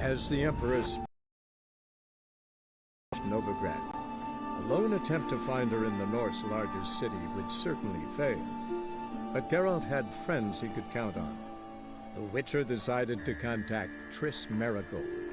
As the Empress Novigrad, a lone attempt to find her in the North's largest city would certainly fail. But Geralt had friends he could count on. The Witcher decided to contact Triss Merigold.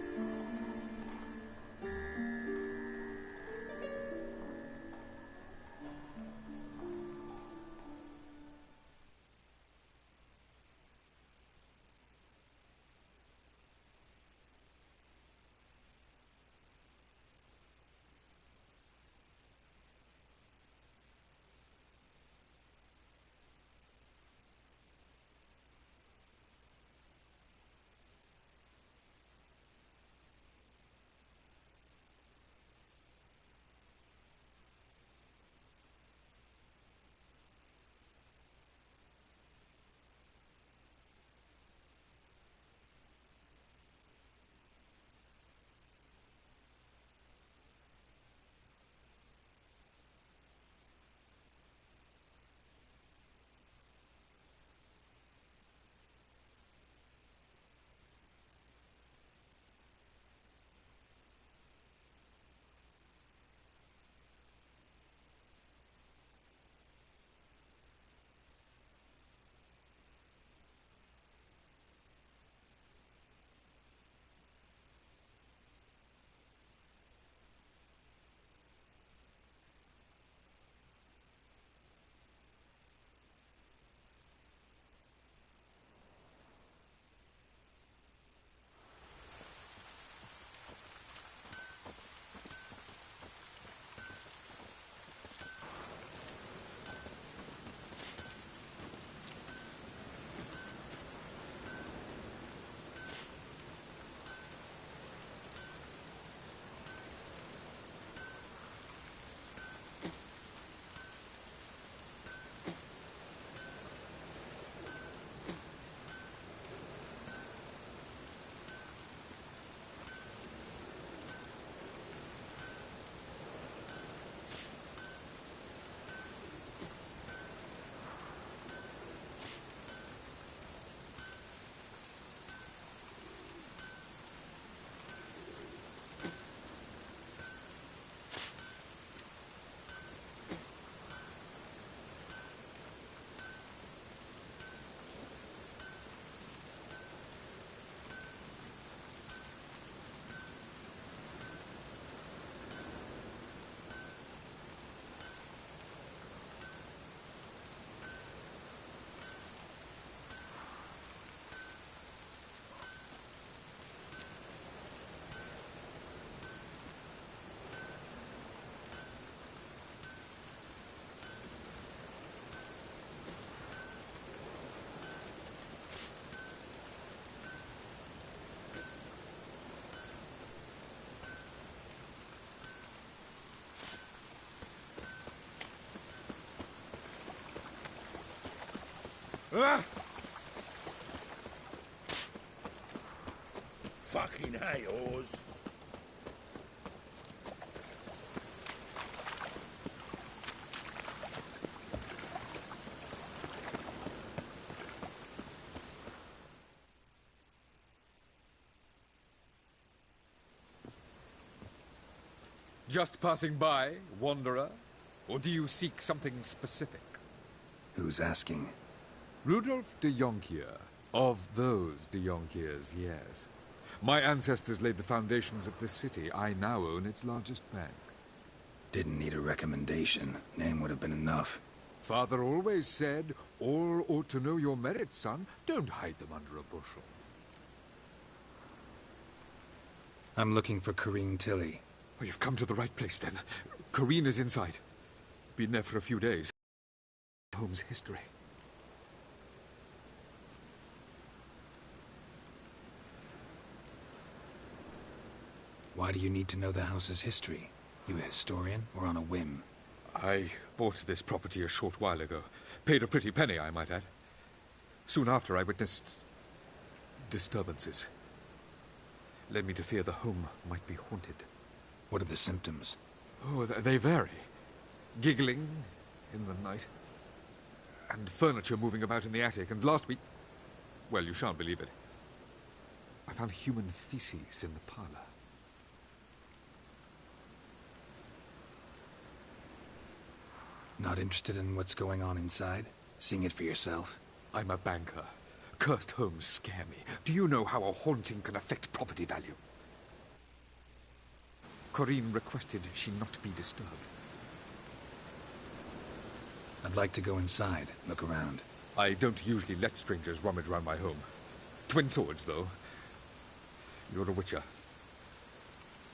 Ah! Fucking hey, Oz. Just passing by, wanderer? Or do you seek something specific? Who's asking? Rudolf de Jonkier. Of those de Jonkiers, yes. My ancestors laid the foundations of this city. I now own its largest bank. Didn't need a recommendation. Name would have been enough. Father always said, all ought to know your merits, son. Don't hide them under a bushel. I'm looking for Corrine Tilly. Oh, you've come to the right place, then. Corrine is inside. Been there for a few days. Home's history. Why do you need to know the house's history? You a historian, or on a whim? I bought this property a short while ago. Paid a pretty penny, I might add. Soon after, I witnessed disturbances. Led me to fear the home might be haunted. What are the symptoms? Oh, they vary. Giggling in the night. And furniture moving about in the attic. And last week... well, you shan't believe it. I found human feces in the parlor. Not interested in what's going on inside? Seeing it for yourself? I'm a banker. Cursed homes scare me. Do you know how a haunting can affect property value? Corinne requested she not be disturbed. I'd like to go inside, look around. I don't usually let strangers rummage around my home. Twin swords, though. You're a witcher.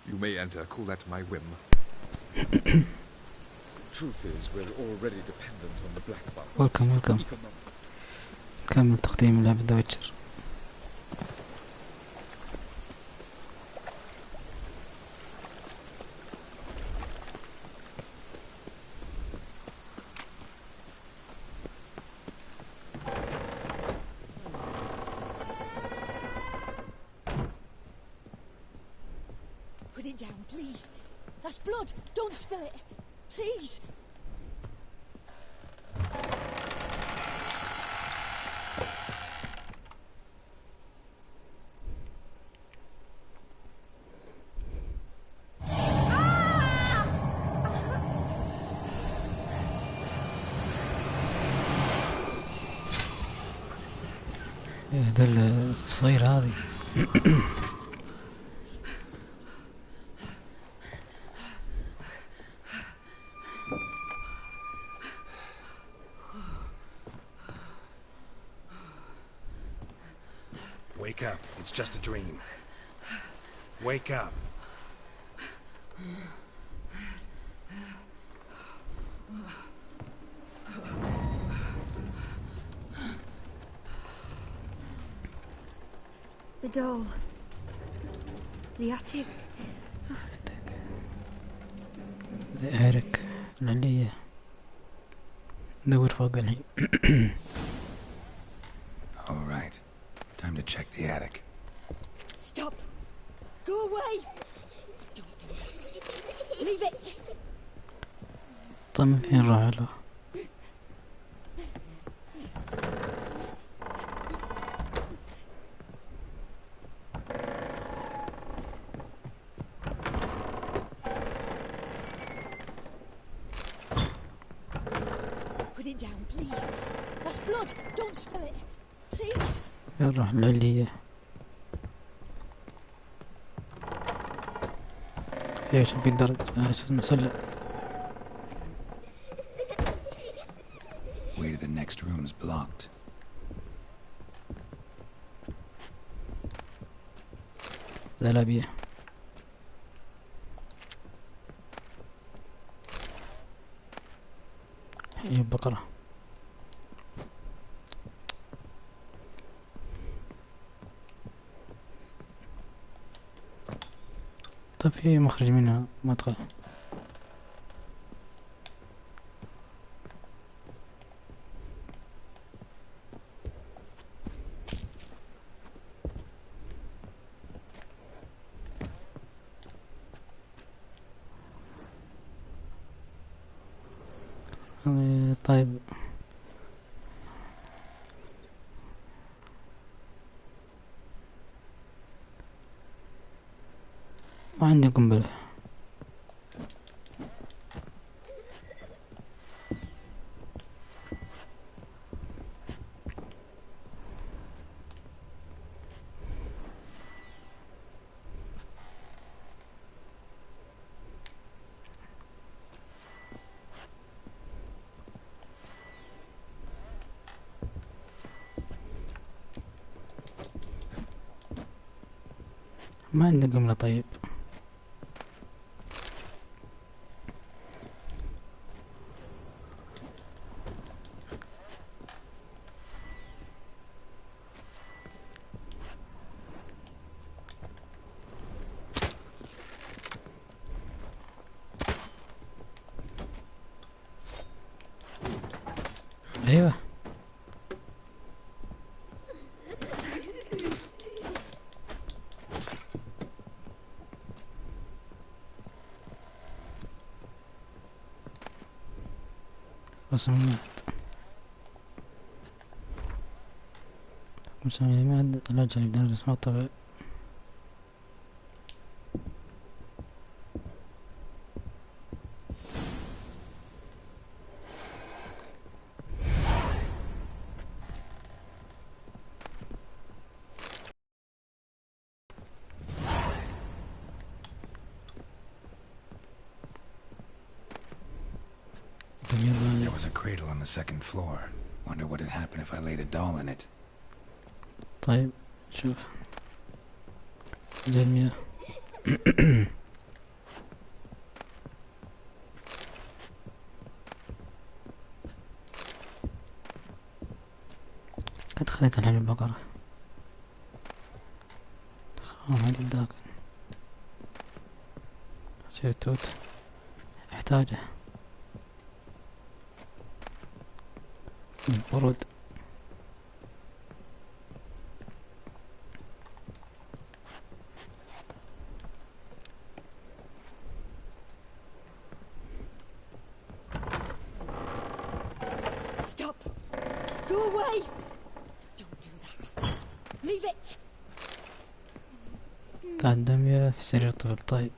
You may enter, call that my whim. Truth is, we're already dependent on the black bubble. welcome. كمل تختيم لعبة ويتشر. Put it down, please. That's blood. Don't spill it. Please. هذا الصغير هذه. Wake up. It's just a dream. Wake up. The door. The attic. دائرك العلية. دور فوق الحين. All right. Time to check the attic. Stop. Go away. Don't do that. Leave it. طيب فين راح له؟ Put it down, please. That's blood. Don't spill it. Please. نروح العلية. ايش في الدرج؟ شو اسمه سلة. Way to the next room is blocked. زلابية. هي بقرة. طيب في مخرج منها مدخل. طيب ما عندي قنبلة. ما عندي قنبلة. طيب ايوه رسومات مش عارف علاج الإبداع الرسومات طبعا. cradle on the second floor. Wonder what would happen if I laid a doll in it. طيب شوف زي المياه. قد خذيت الحين البقرة. هذه الداكن أصير توت أحتاجه. البرود Stop! Go away! Don't do that. Leave it! تعدم يا في سرير الطفل. طيب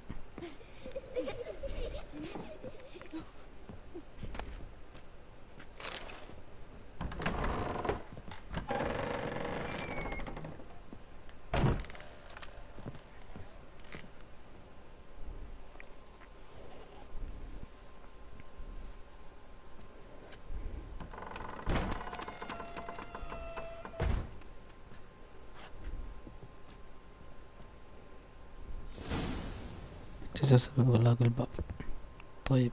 اكتشف سبب إغلاق الباب. طيب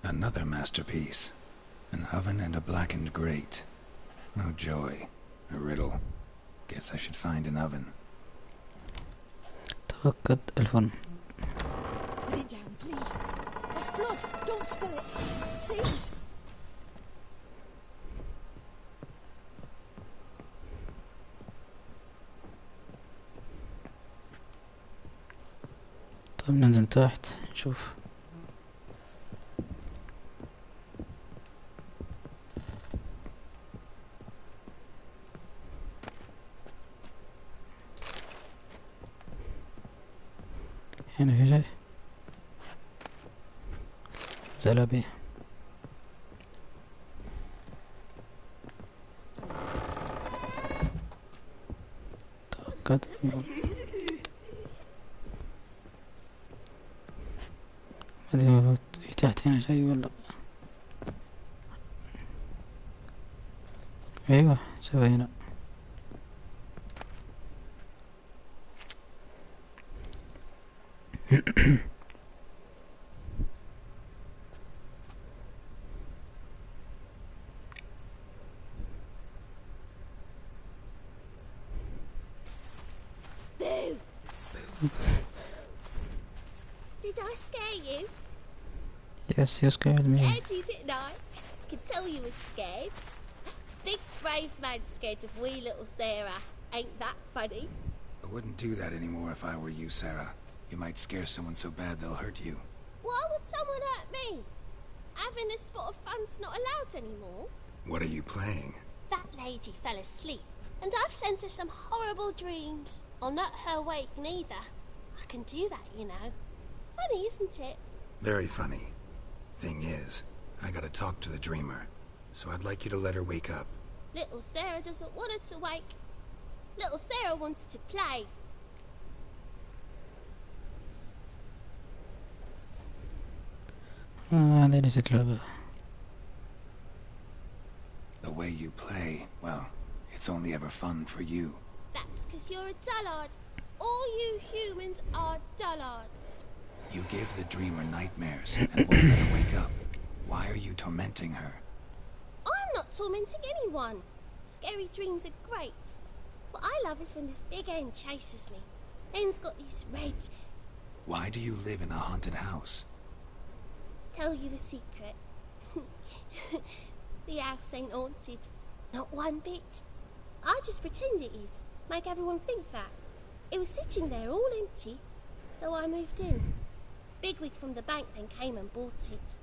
Another masterpiece. An oven and a blackened grate. Oh joy. A riddle. Guess I should find an oven. تفقد الفرن. Put it down, please. There's blood. Don't spill it. Please. طيب ننزل تحت نشوف. هنا في شيء زلابي. تأكد ما في تحت هنا شيء ولا. ايوه سوينا. Boo! Did I scare you? Yes, you scared me. Scared you, didn't I? I could tell you was scared. Big brave man scared of wee little Sarah. Ain't that funny? I wouldn't do that anymore if I were you, Sarah. You might scare someone so bad they'll hurt you. Why would someone hurt me? Having a spot of fun's not allowed anymore. What are you playing? That lady fell asleep, and I've sent her some horrible dreams. I'll not her wake neither. I can do that, you know. Funny, isn't it? Very funny. Thing is, I gotta talk to the dreamer, so I'd like you to let her wake up. Little Sarah doesn't want her to wake. Little Sarah wants to play. هذه ليست لعبة. The way you play, well, it's only ever fun for you. That's 'cause you're a dullard. All you humans are dullards. You give the dreamer nightmares and won't let her wake up. Why are you tormenting her? I'm not tormenting anyone. Scary dreams are great. What I love is when this big end chases me. End's got these red... Why do you live in a haunted house? Tell you a secret. The house ain't haunted. Not one bit. I just pretend it is. Make everyone think that. It was sitting there all empty, so I moved in. Bigwig from the bank then came and bought it.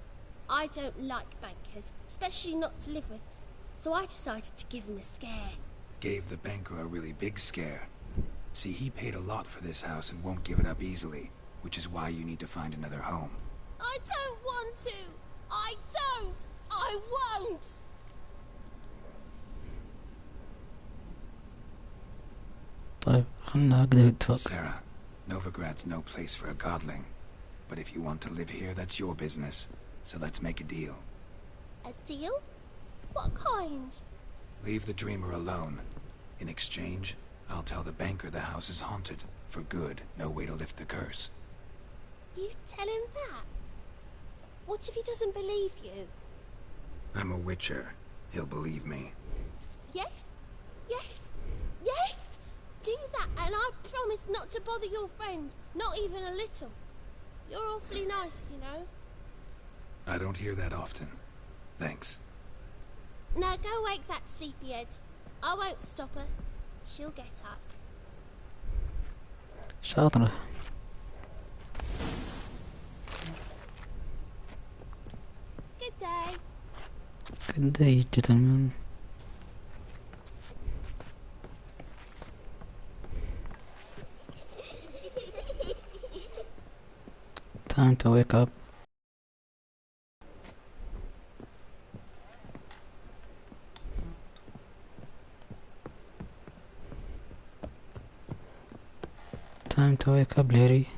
I don't like bankers, especially not to live with, so I decided to give him a scare. Gave the banker a really big scare. See, he paid a lot for this house and won't give it up easily, which is why you need to find another home. I don't want to! I don't! I won't! طيب خلنا أقدر أتفق. Sarah, Novigrad's no place for a godling. But if you want to live here, that's your business. So let's make a deal. A deal? What kind? Leave the dreamer alone. In exchange, I'll tell the banker the house is haunted. For good, no way to lift the curse. You tell him that? What if he doesn't believe you? I'm a witcher. He'll believe me. Yes? Yes? Yes! Do that and I promise not to bother your friend. Not even a little. You're awfully nice, you know. I don't hear that often. Thanks. Now go wake that sleepyhead. I won't stop her. She'll get up. شاطرة. Good day. Good day, gentlemen. Time to wake up. Time to wake up, Larry.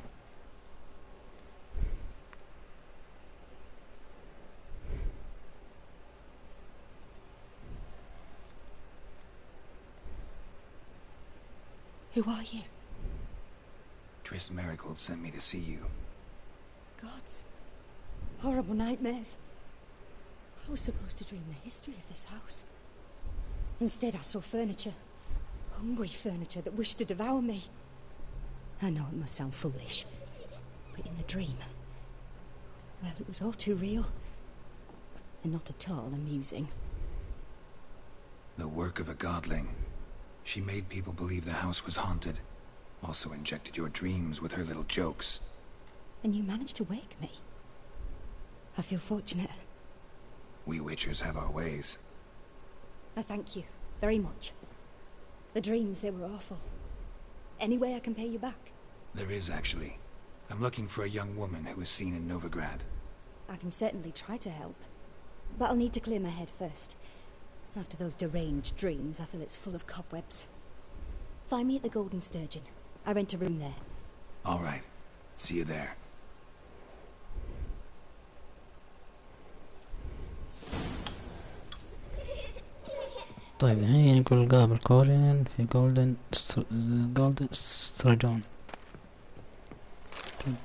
Who are you? Triss Marigold sent me to see you. Gods. Horrible nightmares. I was supposed to dream the history of this house. Instead I saw furniture. Hungry furniture that wished to devour me. I know it must sound foolish, but in the dream, well, it was all too real. And not at all amusing. The work of a godling. She made people believe the house was haunted. Also injected your dreams with her little jokes. And you managed to wake me. I feel fortunate. We witchers have our ways. I thank you very much. The dreams, they were awful. Any way I can pay you back? There is, actually. I'm looking for a young woman who was seen in Novigrad. I can certainly try to help. But I'll need to clear my head first. After those deranged dreams, I feel it's full of cobwebs. Find me at the Golden Sturgeon. I rent a room there. All right. See you there. طيب الحين نقول قابل كورين في جولدن ستراجون. طيب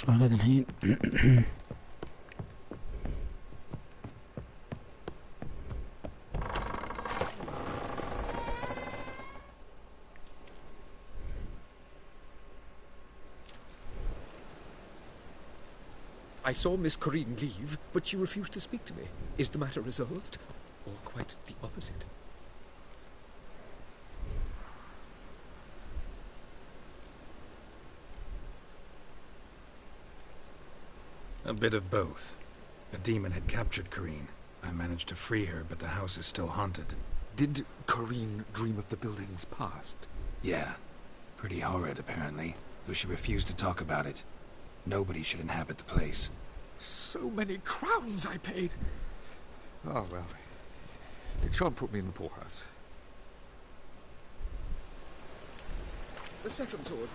نروح هذا الحين. I saw Miss Corinne leave, but she refused to speak to me. Is the matter resolved? Or quite the opposite? A bit of both. A demon had captured Corinne. I managed to free her, but the house is still haunted. Did Corinne dream of the building's past? Yeah. Pretty horrid, apparently, though she refused to talk about it. Nobody should inhabit the place. So many crowns I paid! Oh, well. It shan't put me in the poorhouse. The second sword.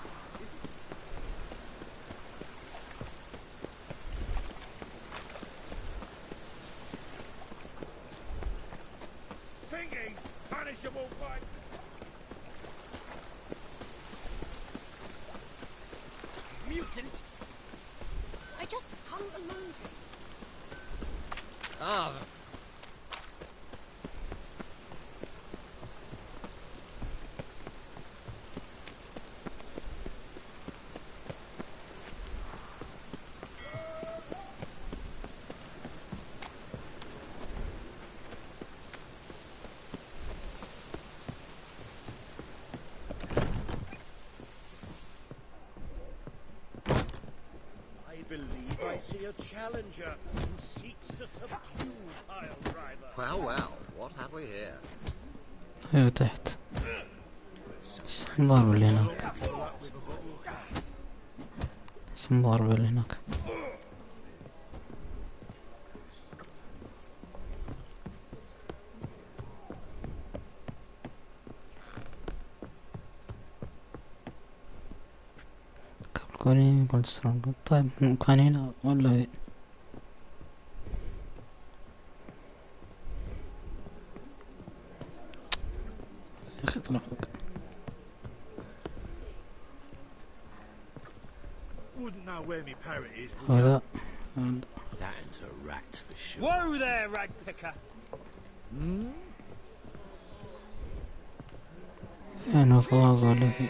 Thinking punishable by... Mutant! I just hung the laundry. Ah. I see a challenger who seeks to subdue pile driver. Well, well, what have we here? ايوه تحت. اسم ضارب اللي هناك. اسم ضارب اللي هناك. كوري قلت تشتركون. طيب مكان هنا ولا ذي؟ يا أخي طلع فوق. هذا That's a rat for sure. Whoa there, rag picker. أنا فوق ولا ذي؟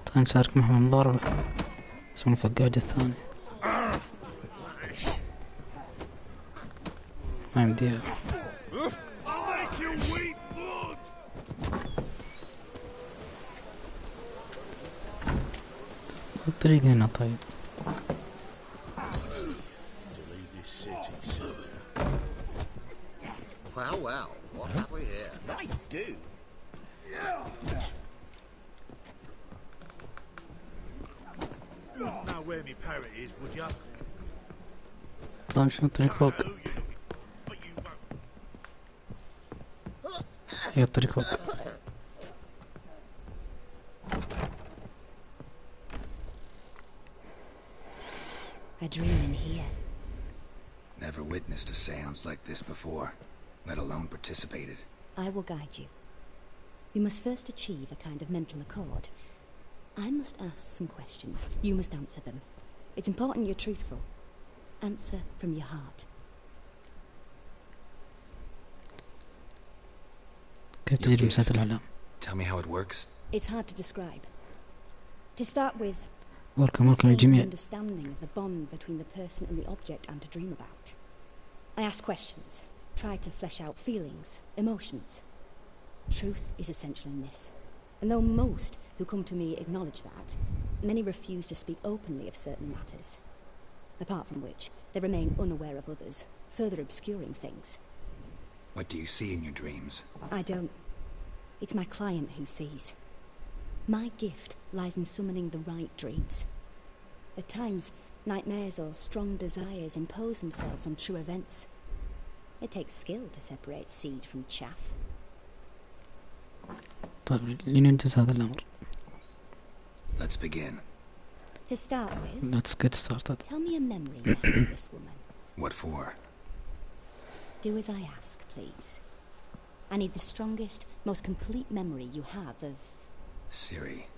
طيب نشارك معهم المضاربة. اسمه الفقاعد الثاني. ما يمديها. الطريق هنا طيب. Well, well, what have we here? Nice dude. Wouldn't know where my parrot is, would ya? طيب شنو الطريق فوق؟ هي الطريق فوق. A dream in here. Never witnessed a seance like this before, let alone participated. I will guide you. You must first achieve a kind of mental accord. I must ask some questions. You must answer them. It's important you're truthful. Answer from your heart. كيف تجد مسألة الإعلام؟ Tell me how it works. It's hard to describe. To start with, welcome an الجميع. understanding of the bond between the person and the object I'm to dream about. I ask questions, try to flesh out feelings, emotions. Truth is essential in this. And though most who come to me acknowledge that, many refuse to speak openly of certain matters. Apart from which, they remain unaware of others, further obscuring things. What do you see in your dreams? I don't. It's my client who sees. My gift lies in summoning the right dreams. At times, nightmares or strong desires impose themselves on true events. It takes skill to separate seed from chaff. طيب لننجز هذا الأمر. Let's begin. To start with, Let's get started. tell me a memory behind this woman. What for? Do as I ask, please. I need the strongest, most complete memory you have of... Siri.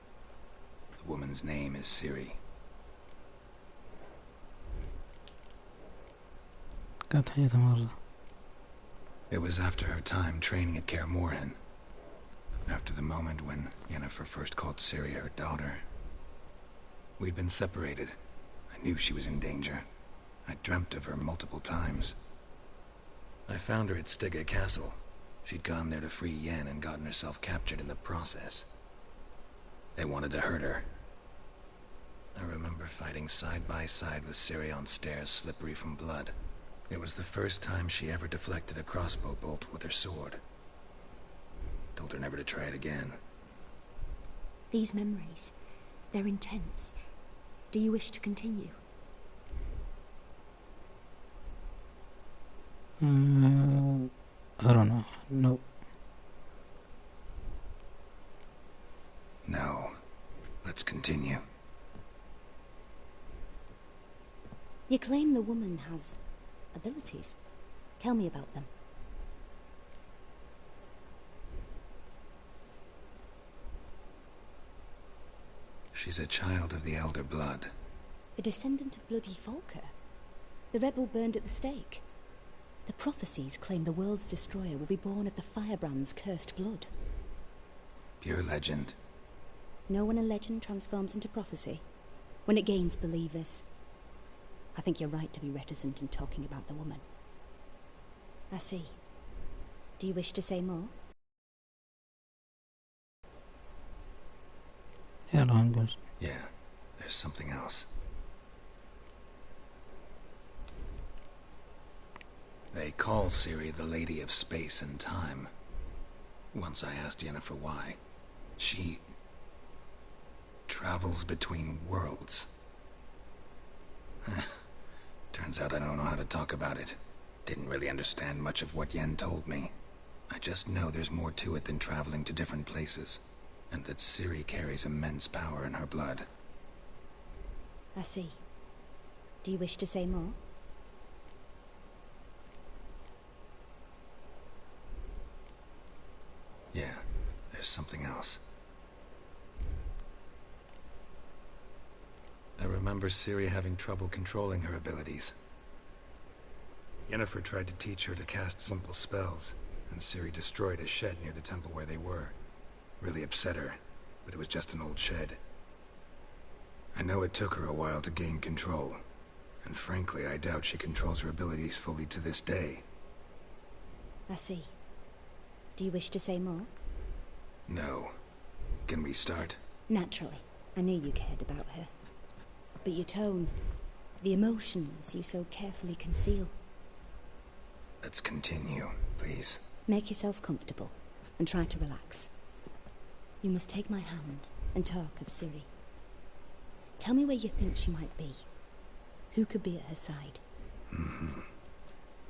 The woman's name is Siri. كانت حياتها مرة. It was after her time training at Kaer Morhen. After the moment when Yennefer first called Siri her daughter. We'd been separated. I knew she was in danger. I dreamt of her multiple times. I found her at Stygga Castle. She'd gone there to free Yen and gotten herself captured in the process. They wanted to hurt her. I remember fighting side by side with Ciri on stairs slippery from blood. It was the first time she ever deflected a crossbow bolt with her sword. Told her never to try it again. These memories, they're intense. Do you wish to continue? I don't know. No. No. Let's continue. You claim the woman has abilities. Tell me about them. She's a child of the Elder Blood. A descendant of bloody Volker. The rebel burned at the stake. The prophecies claim the world's destroyer will be born of the firebrand's cursed blood. Pure legend. Know when a legend transforms into prophecy? When it gains believers. I think you're right to be reticent in talking about the woman. I see. Do you wish to say more? Yeah, there's something else. They call Ciri the Lady of Space and Time. Once I asked Yennefer why. She travels between worlds. Turns out I don't know how to talk about it. Didn't really understand much of what Yen told me. I just know there's more to it than traveling to different places, and that Ciri carries immense power in her blood. I see. Do you wish to say more? Yeah, there's something else. I remember Ciri having trouble controlling her abilities. Yennefer tried to teach her to cast simple spells, and Ciri destroyed a shed near the temple where they were. Really upset her, but it was just an old shed. I know it took her a while to gain control, and frankly, I doubt she controls her abilities fully to this day. I see. Do you wish to say more? No. Can we start? Naturally. I knew you cared about her. But your tone, the emotions you so carefully conceal. Let's continue, please. Make yourself comfortable, and try to relax. You must take my hand and talk of Ciri. Tell me where you think she might be. Who could be at her side?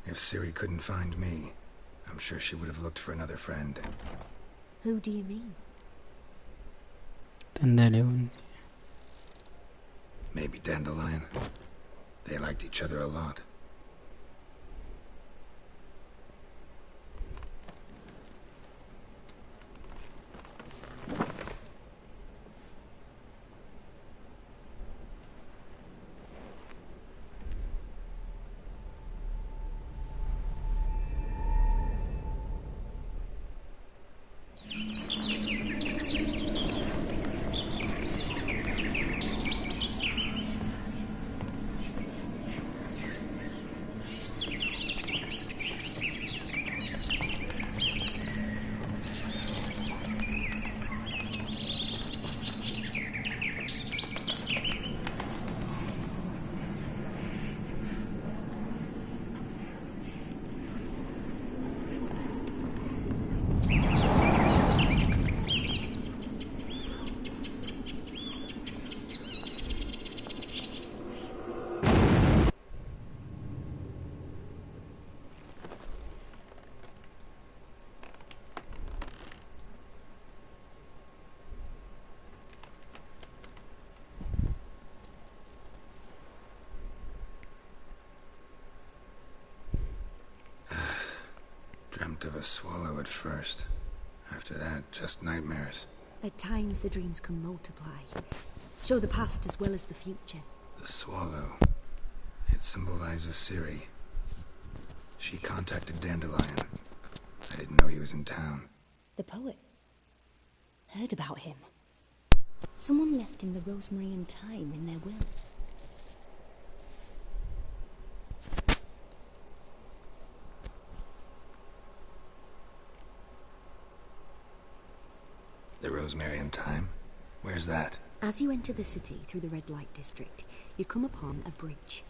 If Ciri couldn't find me, I'm sure she would have looked for another friend. Who do you mean? Maybe Dandelion. They liked each other a lot. Dreamt of a swallow at first. After that, just nightmares. At times the dreams can multiply. Show the past as well as the future. The swallow. It symbolizes Ciri. She contacted Dandelion. I didn't know he was in town. The poet. Heard about him. Someone left him the rosemary and thyme in their will. The rosemary and thyme? Where's that? As you enter the city through the red light district, you come upon a bridge.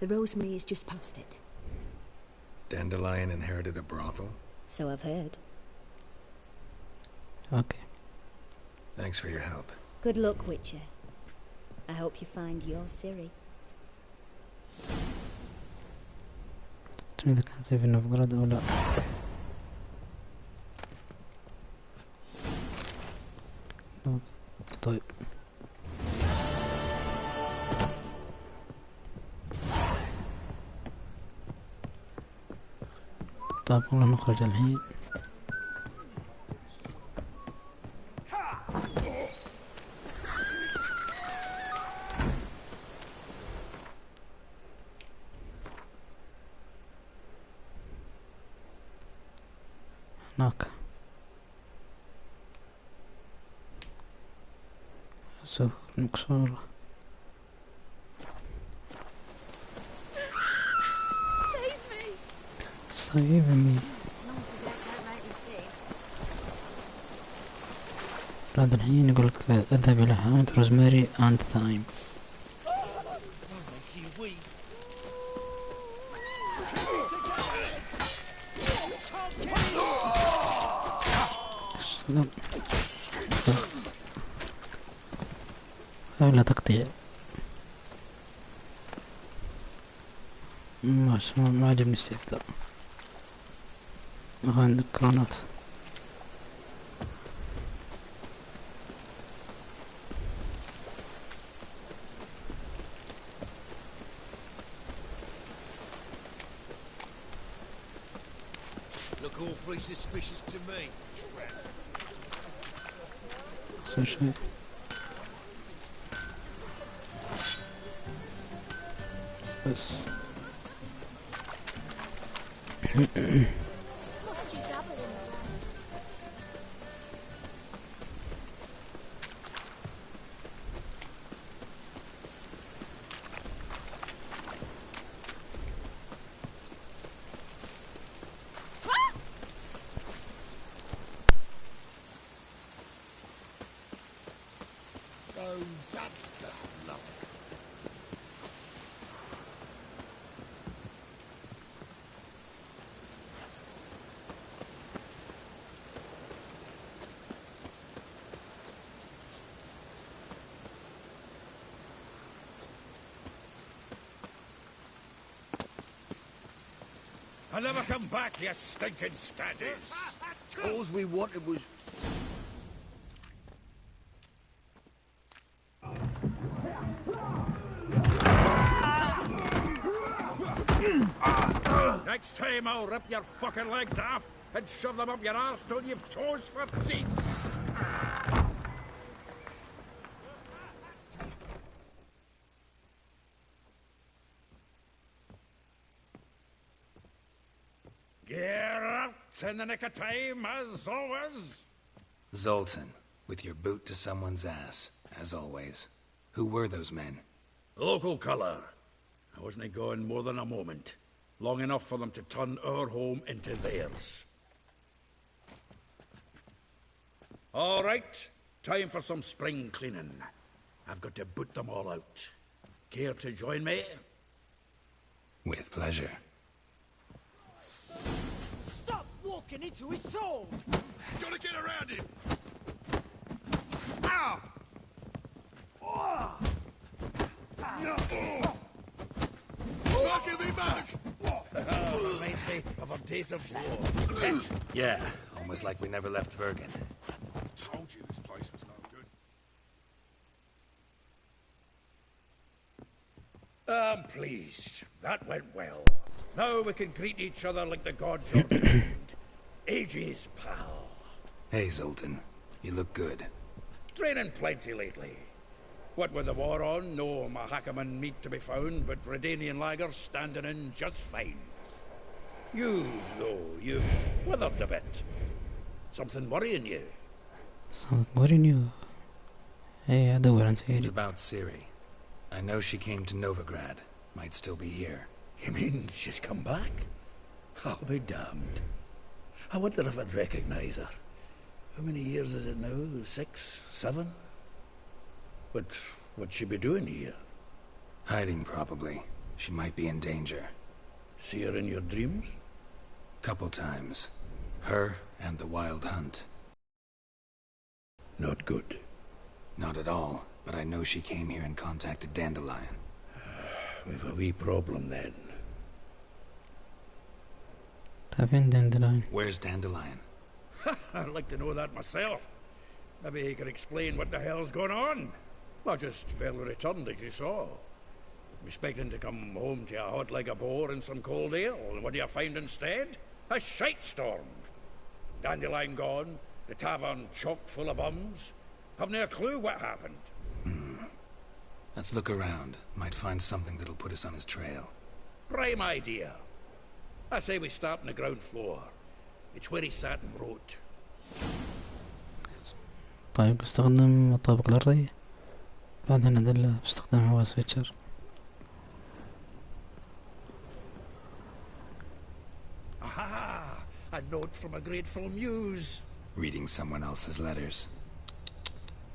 The rosemary is just past it. Dandelion inherited a brothel? So I've heard. Okay. Thanks for your help. Good luck, Witcher. I hope you find your Ciri. إذا كان سيف نوفغراد أو لا. طيب. طيب والله نخرج الحين. هناك سوف مكسورة. Save me. هذا الحين يقولك اذهب إلى حانة روزماري اند ثايم. سلام. لا تقطيع. ما عجبني السيف ذا. عندك كرونات. Look awfully suspicious to me. أحسن شيء. بس Must you double in the way? Oh, that's lovely. I'll never come back, you stinking scaddies. All we wanted was... Next time I'll rip your fucking legs off and shove them up your arse till you've toes for teeth. Get out in the nick of time, as always. Zoltan, with your boot to someone's ass, as always. Who were those men? Local colour. I wasn't gone more than a moment. Long enough for them to turn our home into theirs. All right, time for some spring cleaning. I've got to boot them all out. Care to join me? With pleasure. Stop walking into his soul! Gotta get around him! Ow! Back me back! Reminds me of a days of war. Yeah, almost like we never left Vergen. Told you this place was no good. I'm pleased. That went well. Now we can greet each other like the gods ordained. Ages, pal. Hey, Zoltan. You look good. Training plenty lately. What with the war on, no Mahakaman meat to be found, but Redanian lagers standing in just fine. You, though, you've withered a bit. Something worrying you? Something worrying you? Hey, أدور عن It's سيدي. about Ciri. I know she came to Novigrad. Might still be here. You mean she's come back? I'll be damned. I wonder if I'd recognise her. How many years is it now? 6, 7? But what'd she be doing here? Hiding, probably. She might be in danger. See her in your dreams? Couple times. Her and the Wild Hunt. Not good. Not at all, but I know she came here and contacted Dandelion. We've a wee problem then. تعرفين دندلاين. Where's Dandelion? I'd like to know that myself. Maybe he could explain what the hell's going on. I just barely returned, as you saw. I'm expecting to come home to a hot like a boar and some cold ale, and what do you find instead? A shite storm. Dandelion gone, the tavern chock full of bums. Have no clue what happened. Let's look around. Might find something that'll put us on his trail. Prime idea. I say we start on the ground floor. It's where he sat and wrote. طيب استخدم الطابق الأرضي. بعدها ندله باستخدام حواس ويتشر. Aha! A note from a grateful muse. Reading someone else's letters.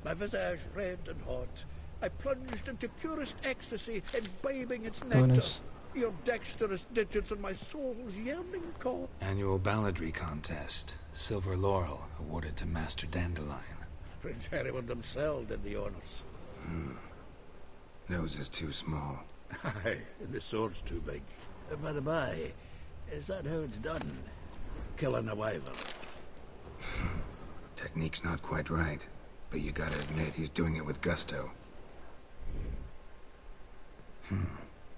My visage red and hot, I plunged into purest ecstasy, imbibing its nectar. Bonus. Your dexterous digits and my soul's yearning call. Annual balladry contest. Silver laurel awarded to Master Dandelion. Prince Hereward himself did the honours. Nose is too small. Aye, and the sword's too big. By the by, is that how it's done? killing a wyvern. Technique's not quite right, but you gotta admit he's doing it with gusto.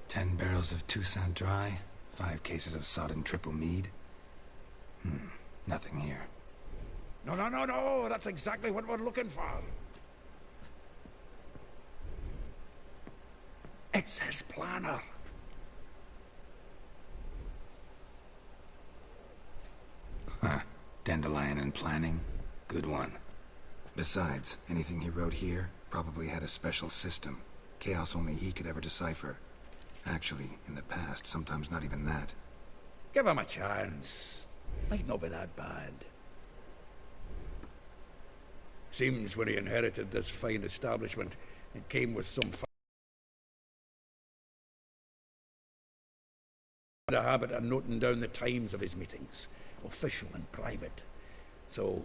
10 barrels of Toussaint Dry, 5 cases of sodden triple mead. Nothing here. No, that's exactly what we're looking for. It's his planner. Huh. Dandelion and planning? Good one. Besides, anything he wrote here probably had a special system. Chaos only he could ever decipher. Actually, in the past, sometimes not even that. Give him a chance. Might not be that bad. Seems when he inherited this fine establishment, it came with some a habit of noting down the times of his meetings, official and private. So,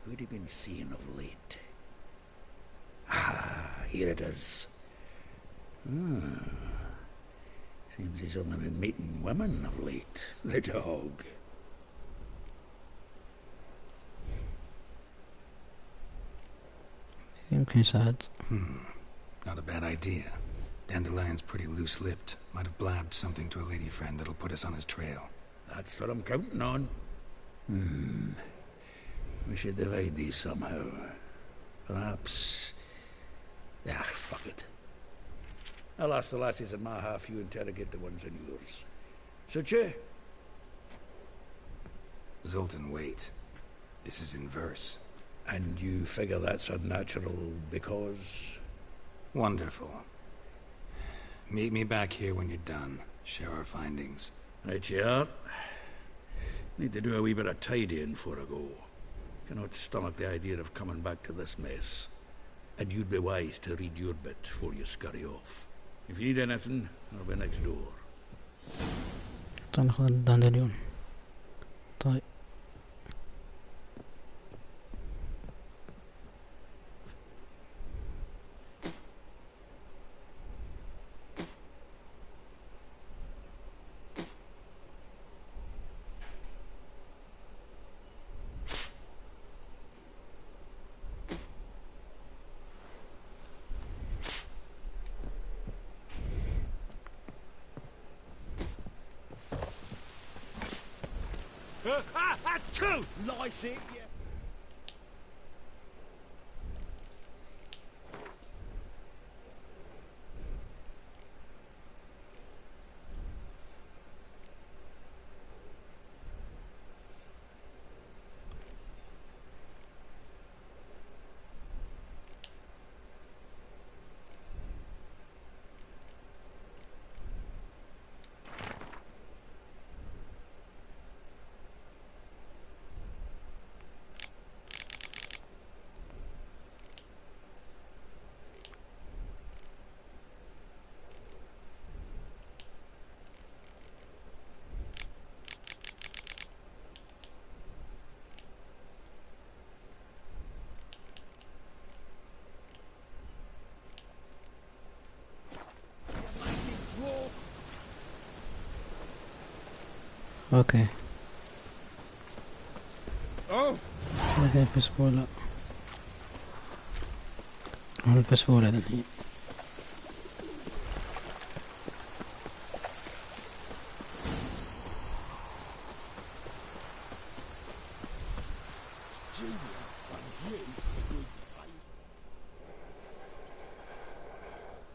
who'd he been seeing of late? Ah, here it is. Seems he's only been meeting women of late. The dog. يمكن يساعد. Not a bad idea. Dandelion's pretty loose-lipped. Might have blabbed something to a lady friend that'll put us on his trail. That's what I'm counting on. We should divide these somehow. Perhaps... fuck it. I'll ask the lassies in my half, you interrogate the ones in yours. Suit you? Zoltan, wait. This is in verse. And you figure that's unnatural because... Wonderful. Meet me back here when you're done. Share our findings. Right you are. Need to do a wee bit of tidying before I go. Cannot stomach the idea of coming back to this mess. And you'd be wise to read your bit before you scurry off. If you need anything, I'll be next door. ناخذ الدندليون. طيب. Lice it, yeah. اوكي. هذا الفسفولة. الفسفولة هذا الحين.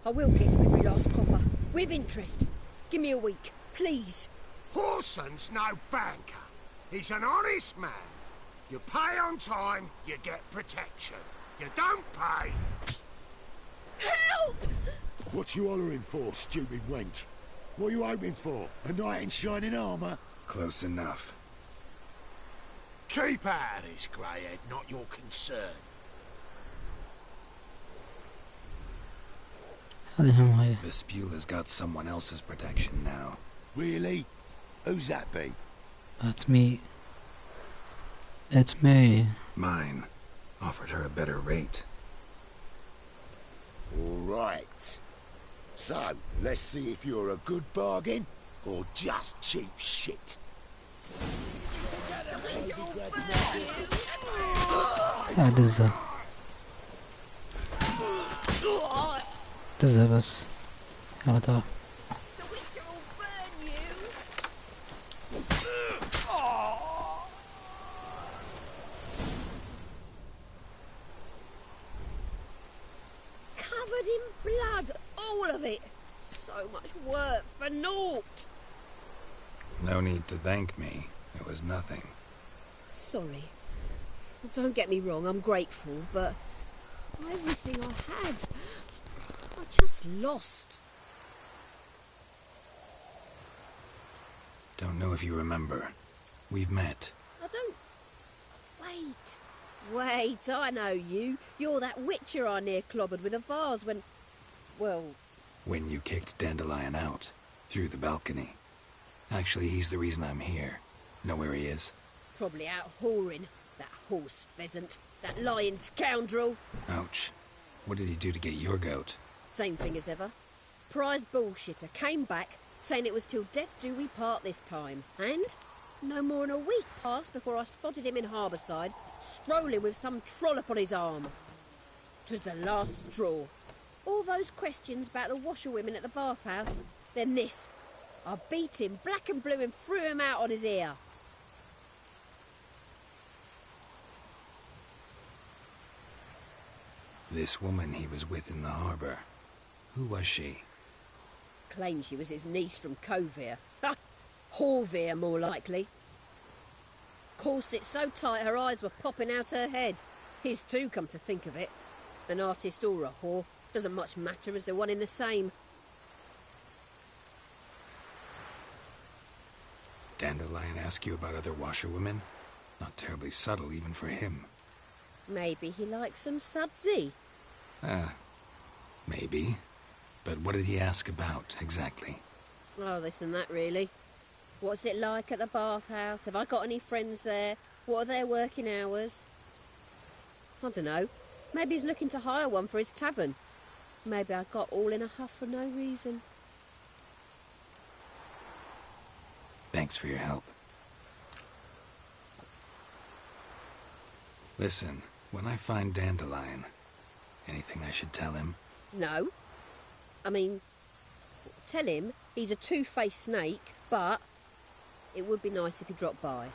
I will get you every last copper, with interest. Give me a week, please. Horson's no banker. He's an honest man. You pay on time, you get protection. You don't pay... Help! What you hollering for, stupid wench? What are you hoping for? A knight in shining armour? Close enough. Keep out of this, greyhead, not your concern. Vespula's got someone else's protection now. Really? Who's that be? That's me. It's me. Mine. Offered her a better rate. All right. So, let's see if you're a good bargain or just cheap shit. دزها دزها بس. يلا تعال. Covered in blood, all of it. So much work for naught. No need to thank me. It was nothing. Sorry. Don't get me wrong, I'm grateful, but everything I had, I just lost. Don't know if you remember. We've met. I don't... Wait, I know you. You're that witcher I near clobbered with a vase when... well... When you kicked Dandelion out. Through the balcony. Actually, he's the reason I'm here. Know where he is? Probably out whoring. That horse pheasant. That lying scoundrel. Ouch. What did he do to get your goat? Same thing as ever. Prize bullshitter came back, saying it was till death do we part this time. And no more than a week passed before I spotted him in Harbourside, strolling with some trollop on his arm. 'Twas the last straw. All those questions about the washerwomen at the bathhouse, then this. I beat him black and blue and threw him out on his ear. This woman he was with in the harbour. Who was she? Claimed she was his niece from Covere. Ha! Horvere, more likely. Corset so tight her eyes were popping out her head. His too, come to think of it. An artist or a whore. Doesn't much matter as they're one in the same. Dandelion ask you about other washerwomen? Not terribly subtle even for him. Maybe he likes some sudsy. Maybe. But what did he ask about, exactly? Oh, this and that, really. What's it like at the bathhouse? Have I got any friends there? What are their working hours? I don't know. Maybe he's looking to hire one for his tavern. Maybe I got all in a huff for no reason. Thanks for your help. Listen, when I find Dandelion, anything I should tell him? No. I mean, tell him he's a two-faced snake, but it would be nice if he dropped by.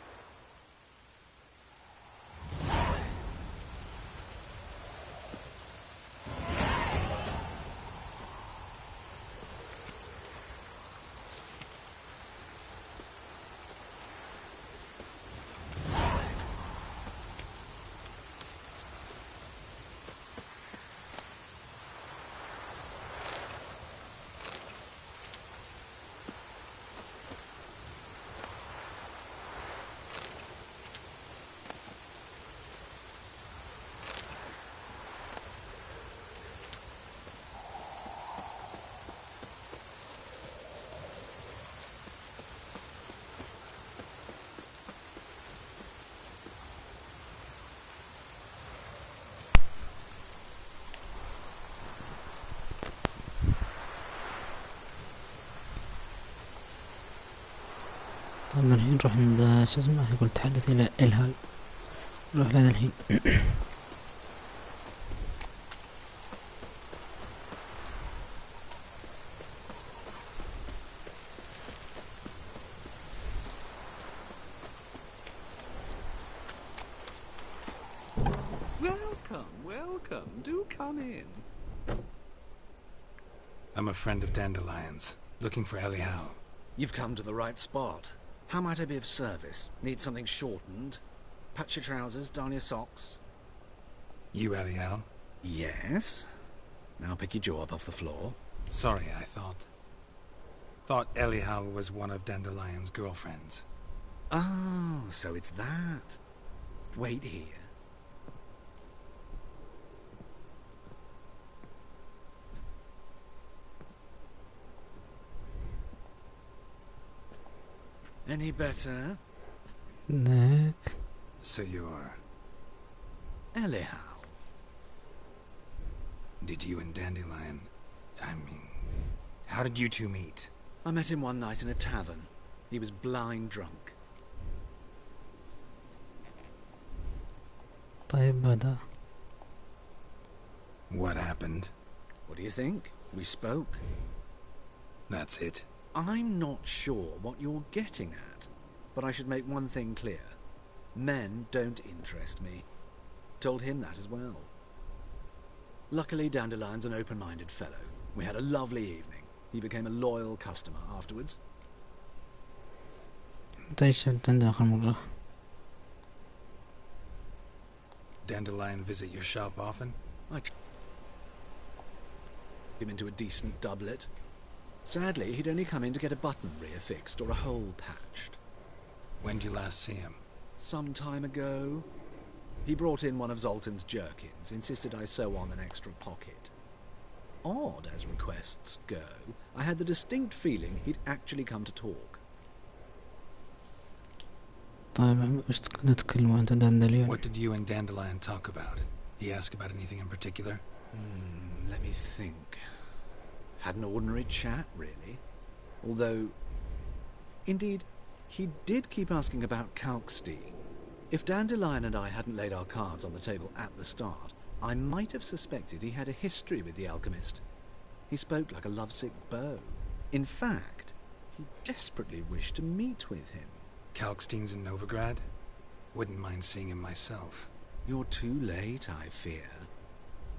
طبعا الحين نروح عند شو اسمه، يقول تحدث إلى الهال. نروح لهذا الحين. Welcome. Do come in. I'm a friend of Dandelion's, looking for Elial. You've come to the right spot. How might I be of service? Need something shortened? Patch your trousers, darn your socks. You Elial? Yes. Now pick your jaw up off the floor. Sorry, I thought Elial was one of Dandelion's girlfriends. Oh, so it's that. Wait here. Any better? Nick. So you're... Elial. Did you and Dandelion... how did you two meet? I met him one night in a tavern. He was blind drunk. طيب بعدها. What happened? What do you think? We spoke. That's it. I'm not sure what you're getting at, but I should make one thing clear. Men don't interest me. Told him that as well. Luckily, Dandelion's an open-minded fellow. We had a lovely evening. He became a loyal customer afterwards. متى شفت عندنا آخر مرة؟ Dandelion visit your shop often? I him into a decent doublet. Sadly, he'd only come in to get a button reaffixed or a hole patched. When did you last see him? Some time ago. He brought in one of Zoltan's jerkins, insisted I sew on an extra pocket. Odd as requests go, I had the distinct feeling he'd actually come to talk. طيب ايش تتكلموا عن داندليون؟ What did you and Dandelion talk about? He asked about anything in particular? Let me think. Had an ordinary chat, really. Although, indeed, he did keep asking about Kalkstein. If Dandelion and I hadn't laid our cards on the table at the start, I might have suspected he had a history with the alchemist. He spoke like a lovesick beau. In fact, he desperately wished to meet with him. Kalkstein's in Novigrad? Wouldn't mind seeing him myself. You're too late, I fear.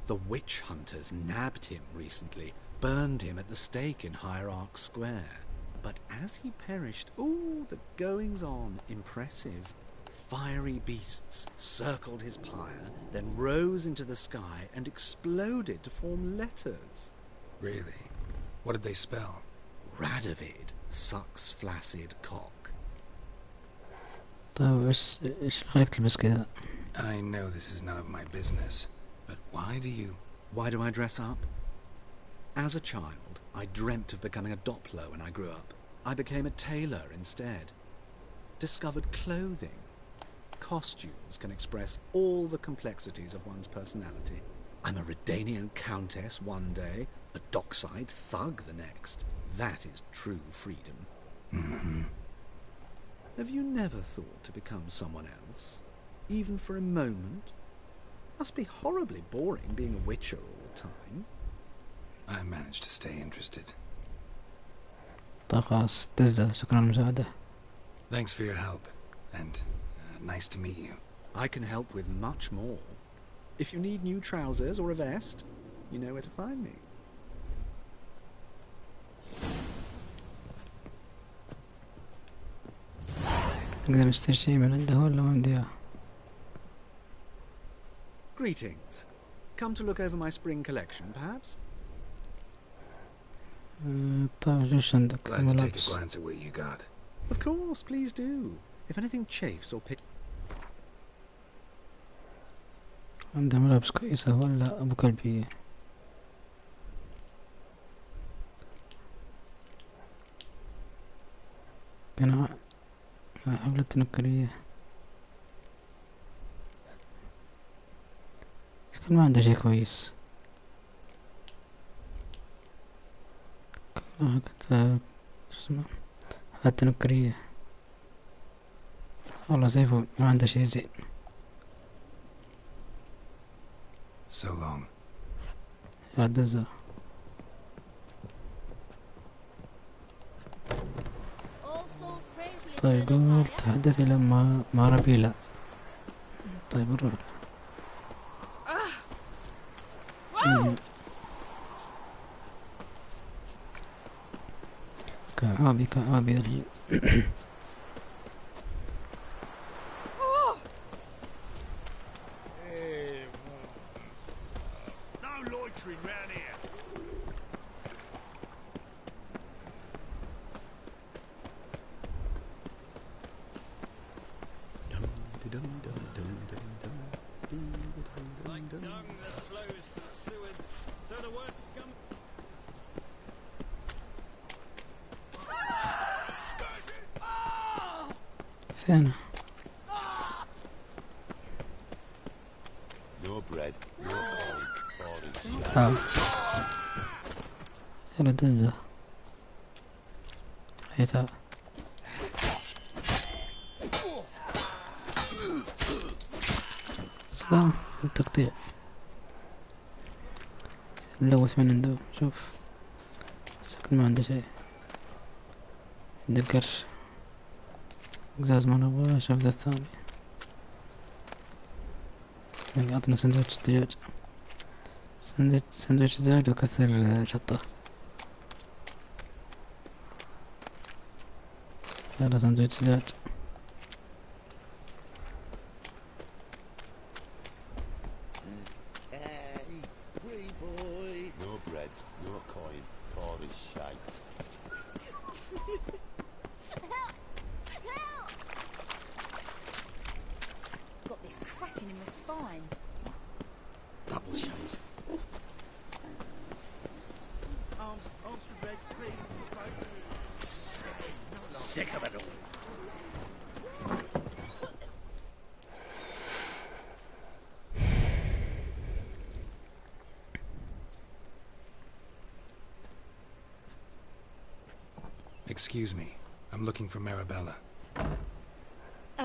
The witch hunters nabbed him recently, burned him at the stake in Hierarch Square. But as he perished, ooh, the goings-on, impressive. Fiery beasts circled his pyre, then rose into the sky and exploded to form letters. Really? What did they spell? Radovid sucks flaccid cock. طيب ايش خليك تلبس كذا؟ I know this is none of my business, but why do I dress up? As a child, I dreamt of becoming a Doppler when I grew up. I became a tailor instead. Discovered clothing. Costumes can express all the complexities of one's personality. I'm a Redanian countess one day, a dockside thug the next. That is true freedom. Mm-hmm. Have you never thought to become someone else? Even for a moment? Must be horribly boring being a witcher all the time. I managed to stay interested. طيب خلاص تزة شكرا للمساعدة. Thanks for your help, and nice to meet you. I can help with much more. If you need new trousers or a vest, you know where to find me. نقدر نشتري شيء من عنده ولا ما عندي؟ Greetings. Come to look over my spring collection, perhaps? طيب ايش عندك؟ Glad to take a glance at what you got. Of course, please do. If anything chafes or pick... عنده ملابس كويسة ولا أبو كلبي؟ أنا حفلة تنكرية شكل ما عنده شي كويس. كنت شو اسمه حفلة تنكرية والله سيفو ما عنده شي زين. So long. يا دزة. طيب قول تحدثي لما ما ربيلا. طيب نروح كعابي الحين. فين؟ تعال يلا دزة هي تعال. سلام التقطيع ملوث من عنده. شوف سكن ما عنده شيء. عنده قرش قزاز ما نبغاه. شوف ذا الثاني يعطينا سندويتش دجاج. سندويتش دجاج وكثر شطة. يلا سندويتش دجاج. Sick of it all. Excuse me. I'm looking for Marabella.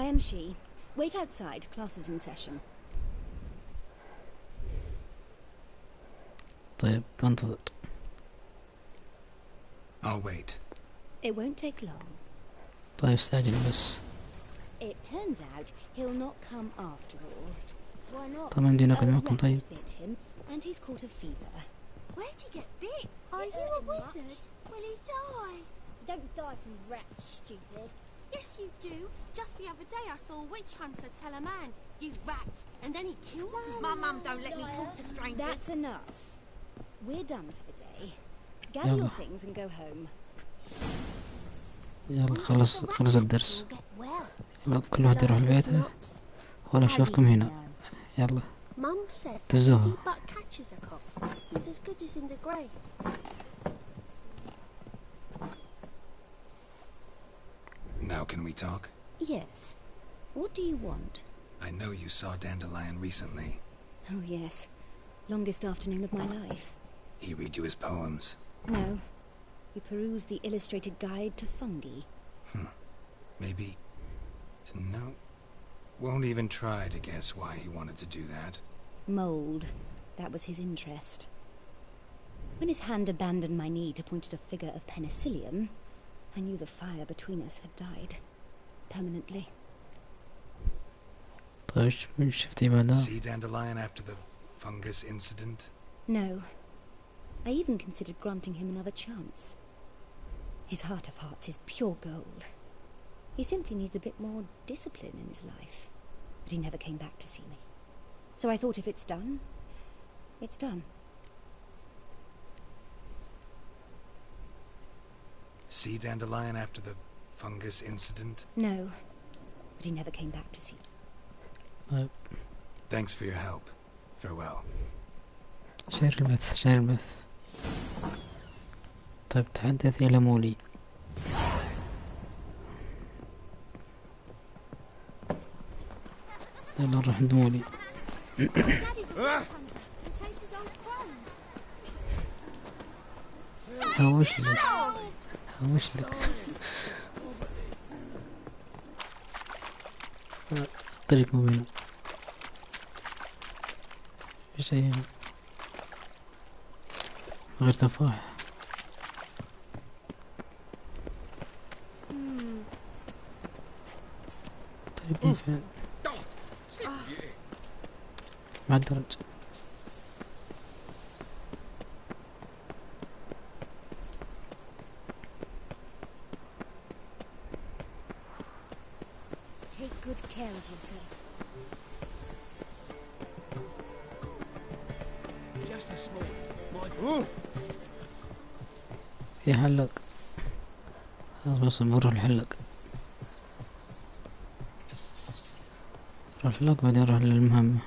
I am she. Wait outside. Class is in session. طيب بنتظر. I'll wait. It won't take long. طيب استعجل بس. It turns out he'll not come after all. Why not? طبعا يمدينا نقعد معكم. طيب. Bit him, and he's caught a fever. Where'd he get bit? Are you a wizard? Will he die? Don't die from rats, stupid. Yes, you do. Just the other day I saw a witch hunter tell a man, "You rat," and then he killed him. My mum don't let me talk to strangers. That's enough. We're done for the day. Gather your things and go home. يلا خلص الدرس. يلا كل واحد يروح لبيته ولا اشوفكم هنا. يلا Mum says that if تزوها. he but catches a cough, he's as good as in the grave. Now can we talk? Yes. What do you want? I know you saw Dandelion recently. Oh, yes. Longest afternoon of my life. He read you his poems. No. He perused the illustrated guide to fungi. Maybe... No. Won't even try to guess why he wanted to do that. Mould. That was his interest. When his hand abandoned my knee to point at a figure of penicillium, I knew the fire between us had died. Permanently. طيب شفتي بعدها؟ See Dandelion after the fungus incident? No. I even considered granting him another chance. His heart of hearts is pure gold. He simply needs a bit more discipline in his life. But he never came back to see me. So I thought if it's done, it's done. See Dandelion after the fungus incident? No. But he never came back to see me. طيب Thanks for your help. Farewell. شير البث. طيب تحدث إلى مولي. يلا نروح عند مولي. هاوش لك الطريق مو بينهم. في شيء غير تفاح. طريق مو فين مع الدرج. Take good care of yourself. Just a small. في حلق. بس بنروح الحلق. نروح الحلق بعدين نروح للمهمة.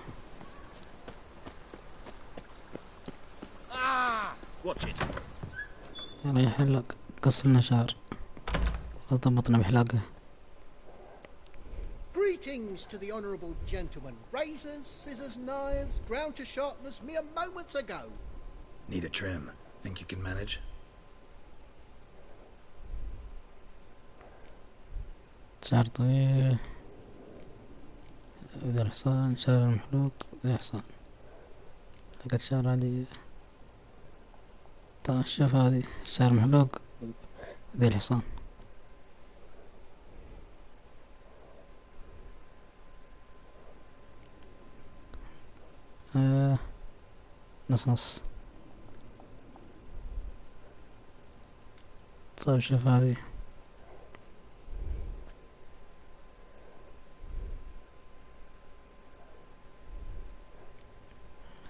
يلا يا حلق قص لنا شعر. ضبطنا بحلاقه. Greetings to the honourable gentleman. Razors, scissors, knives, ground to sharpness mere moments ago. Need a trim. Think you can manage? شعر طويل. ذا الحصان، شعر المحلوق ذا حصان. لقيت شعر هذه. طيب شوف هذه شعر محلوق ذا الحصان. نص نص. طيب شوف هذه.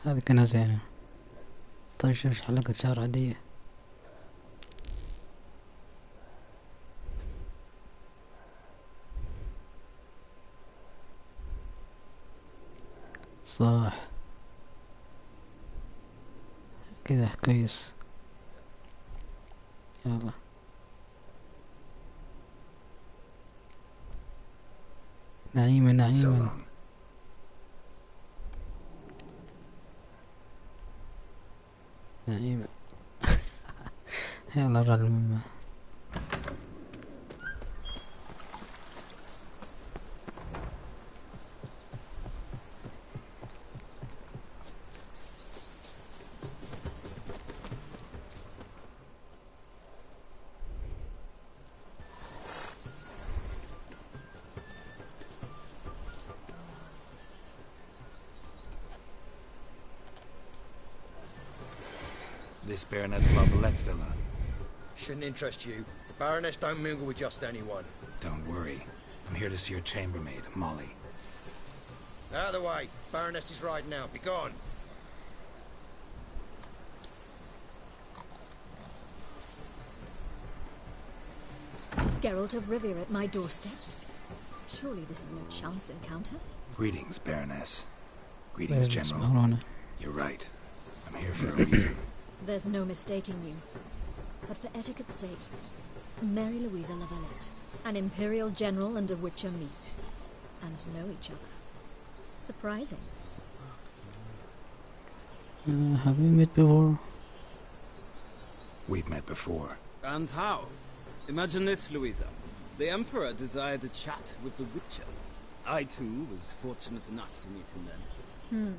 هذه كانها زينة. طيب شوف حلقة شعر عادية. صح كذا كويس. يلا نعيمة نعيمة. نعيمة. يلا نروح المهمة. This Baronet's Lavallette's villa. Shouldn't interest you. The Baroness don't mingle with just anyone. Don't worry. I'm here to see your chambermaid, Molly. Out of the way. Baroness is riding out. Be gone. Geralt of Rivia at my doorstep. Surely this is no chance encounter. Greetings, Baroness. Greetings, General. You're right. I'm here for a reason. There's no mistaking you. But for etiquette's sake, Mary Louisa Lavalette, an Imperial General and a Witcher meet. And know each other. Surprising. Have we met before? We've met before. And how? Imagine this, Louisa. The Emperor desired a chat with the Witcher. I, too, was fortunate enough to meet him then.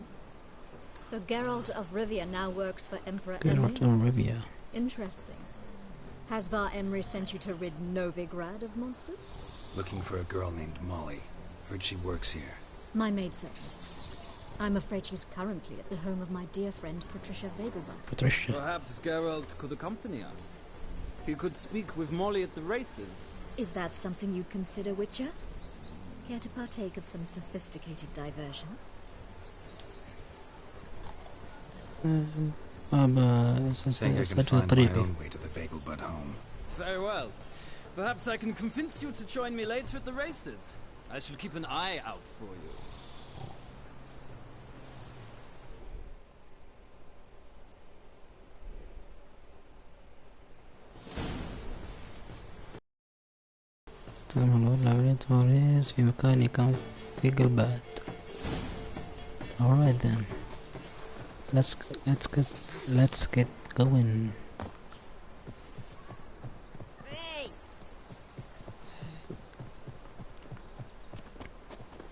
So Geralt of Rivia now works for Emperor Geralt of Rivia. Interesting. Has Var Emry sent you to rid Novigrad of monsters? Looking for a girl named Molly. Heard she works here. My maidservant. I'm afraid she's currently at the home of my dear friend Patricia Vegelbud. Patricia. Perhaps Geralt could accompany us. He could speak with Molly at the races. Is that something you'd consider, Witcher? Care to partake of some sophisticated diversion? think I can find my own way to the Vegelbud home. Very well. Perhaps I can convince you to join me later at the races. I shall keep an eye out for you. تكمل عملية موريس في مكان يكون في قلبات. Alright then. Let's get going. Hey!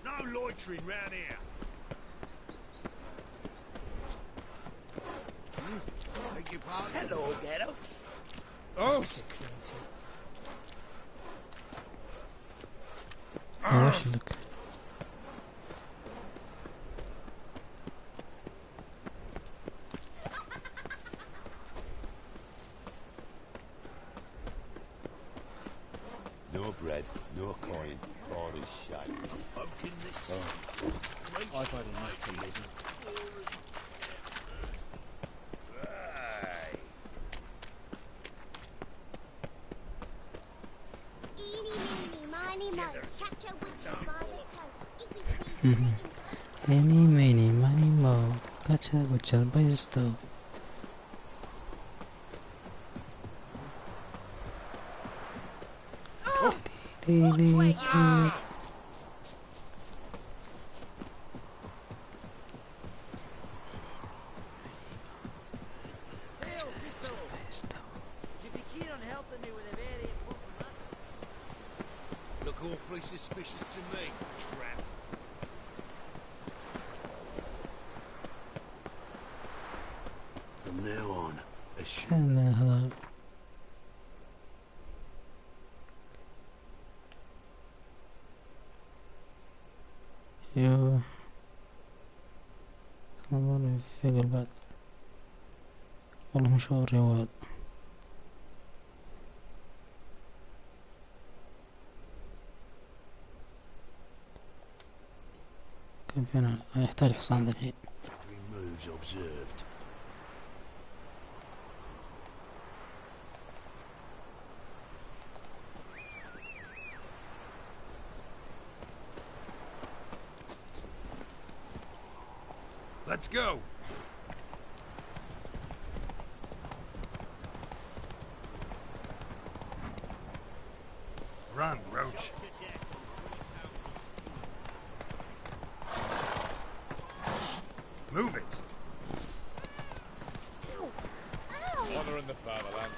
No loitering round here. Beg your pardon? Hello, Geralt. Oh, security. وش لك؟ No bread, no coin, all is shame. Folk in this I've had enough to live. Any, many, money, mo. Catch that witcher by the stove. Look awfully suspicious to me, Strap. From now on, هذا يو ثمانية في قلبات والله مشوار يا ولد. كان فينا يحتاج حصان ذا الحين. moves observed. Let's go. Run, Roach. Move it. Honor in the fatherland.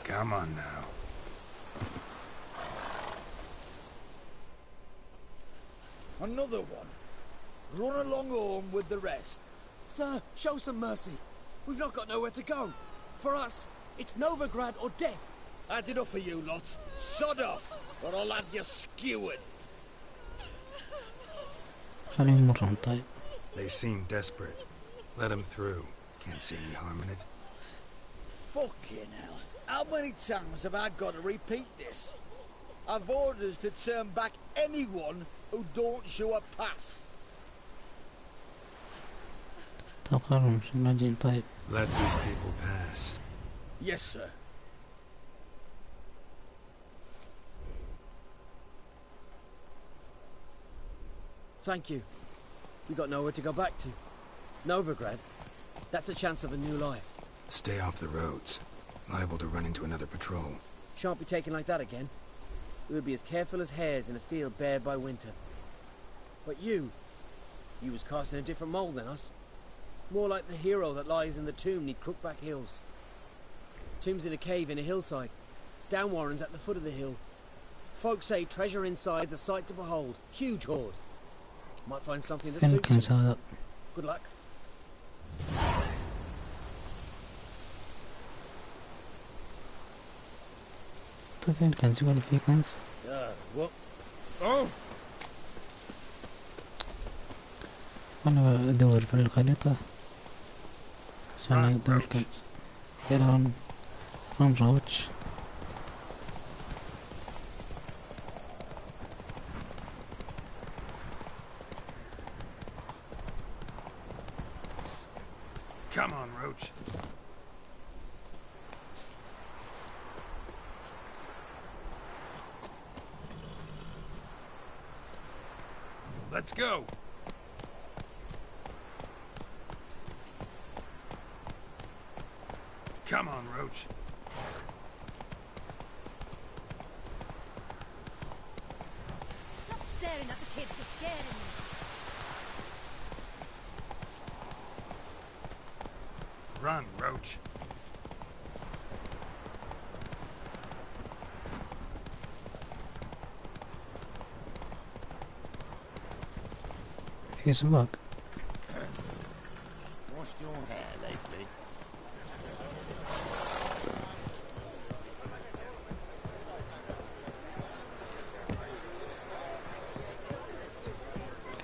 Come on now. Another one. Run along home with the rest. Sir, show some mercy. We've not got nowhere to go. For us, it's Novigrad or death. That's enough for you lots. Sod off, or I'll have you skewered. خليهم مرهم طيب. They seem desperate. Let them through. Can't see any harm in it. Fucking hell. How many times have I got to repeat this? I've orders to turn back anyone who don't show a pass. تقرر مش ملاجين طيب. Let these people pass. Yes, sir. Thank you. We got nowhere to go back to. Novigrad. That's a chance of a new life. Stay off the roads. Liable to run into another patrol. Shan't be taken like that again. We'll be as careful as hares in a field bared by winter. But you was cast in a different mould than us. More like the hero that lies in the tomb neath Crookback Hills. Tomb's in a cave in a hillside. Down Warren's at the foot of the hill. Folks say treasure inside's a sight to behold. Huge hoard. Might find something that suits you. Good luck. فين كنز ولا في كنز؟ أنا أدور في الخريطة عشان أدور الكنز. يلا نروج. Come on, Roach. Let's go. Come on, Roach. Stop staring at the kids, you're scaring me. Run, Roach. في سباق. Washed your hair lately?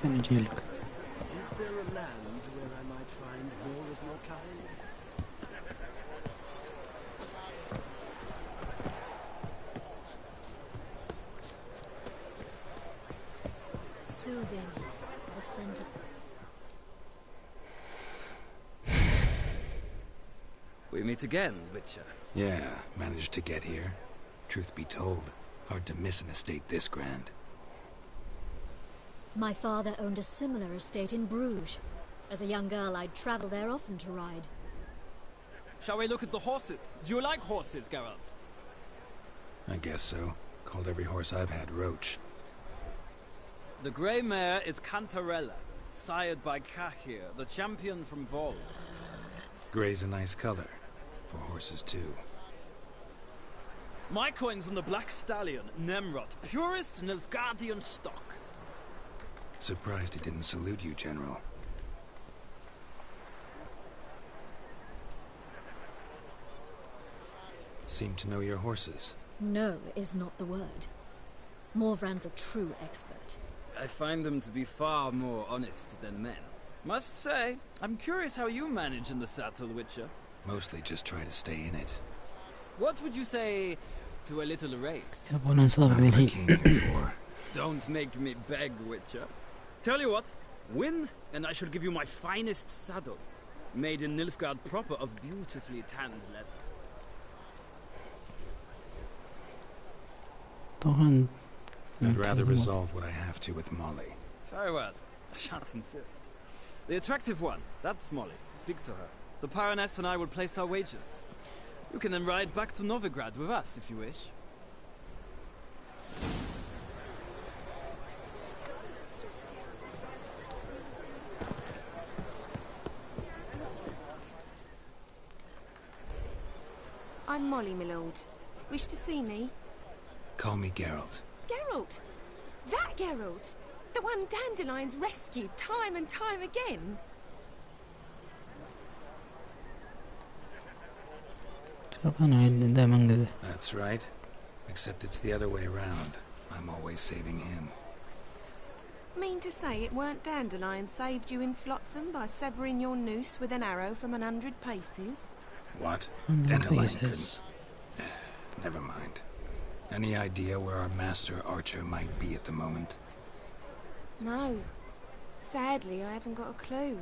فين أجيلك؟ Is there a land where I might find more of your kind? Soothing, the scent of... We meet again, Witcher. Yeah, managed to get here. Truth be told, hard to miss an estate this grand. My father owned a similar estate in Bruges. As a young girl, I'd travel there often to ride. Shall we look at the horses? Do you like horses, Geralt? I guess so. Called every horse I've had Roach. The grey mare is Cantarella, sired by Cahir, the champion from Vol. Grey's a nice color. For horses, too. My coin's on the black stallion, Nemrod, purest Nilfgaardian stock. Surprised he didn't salute you, General. Seem to know your horses. No is not the word. Morvran's a true expert. I find them to be far more honest than men. Must say, I'm curious how you manage in the saddle, Witcher. Mostly just try to stay in it. What would you say to a little race? Not what I came here for. Don't make me beg, Witcher. Tell you what, win, and I shall give you my finest saddle. Made in Nilfgaard proper of beautifully tanned leather. I'd rather resolve what I have to with Molly. Very well. I shan't insist. The attractive one, that's Molly. Speak to her. The Baroness and I will place our wagers. You can then ride back to Novigrad with us if you wish. I'm Molly, my lord. Wish to see me? Call me Geralt. Geralt? That Geralt? The one Dandelion's rescued time and time again? That's right. Except it's the other way around. I'm always saving him. Mean to say it weren't Dandelion saved you in Flotsam by severing your noose with an arrow from 100 paces? What? Dandelion couldn't... Never mind. Any idea where our master archer might be at the moment? No. Sadly, I haven't got a clue.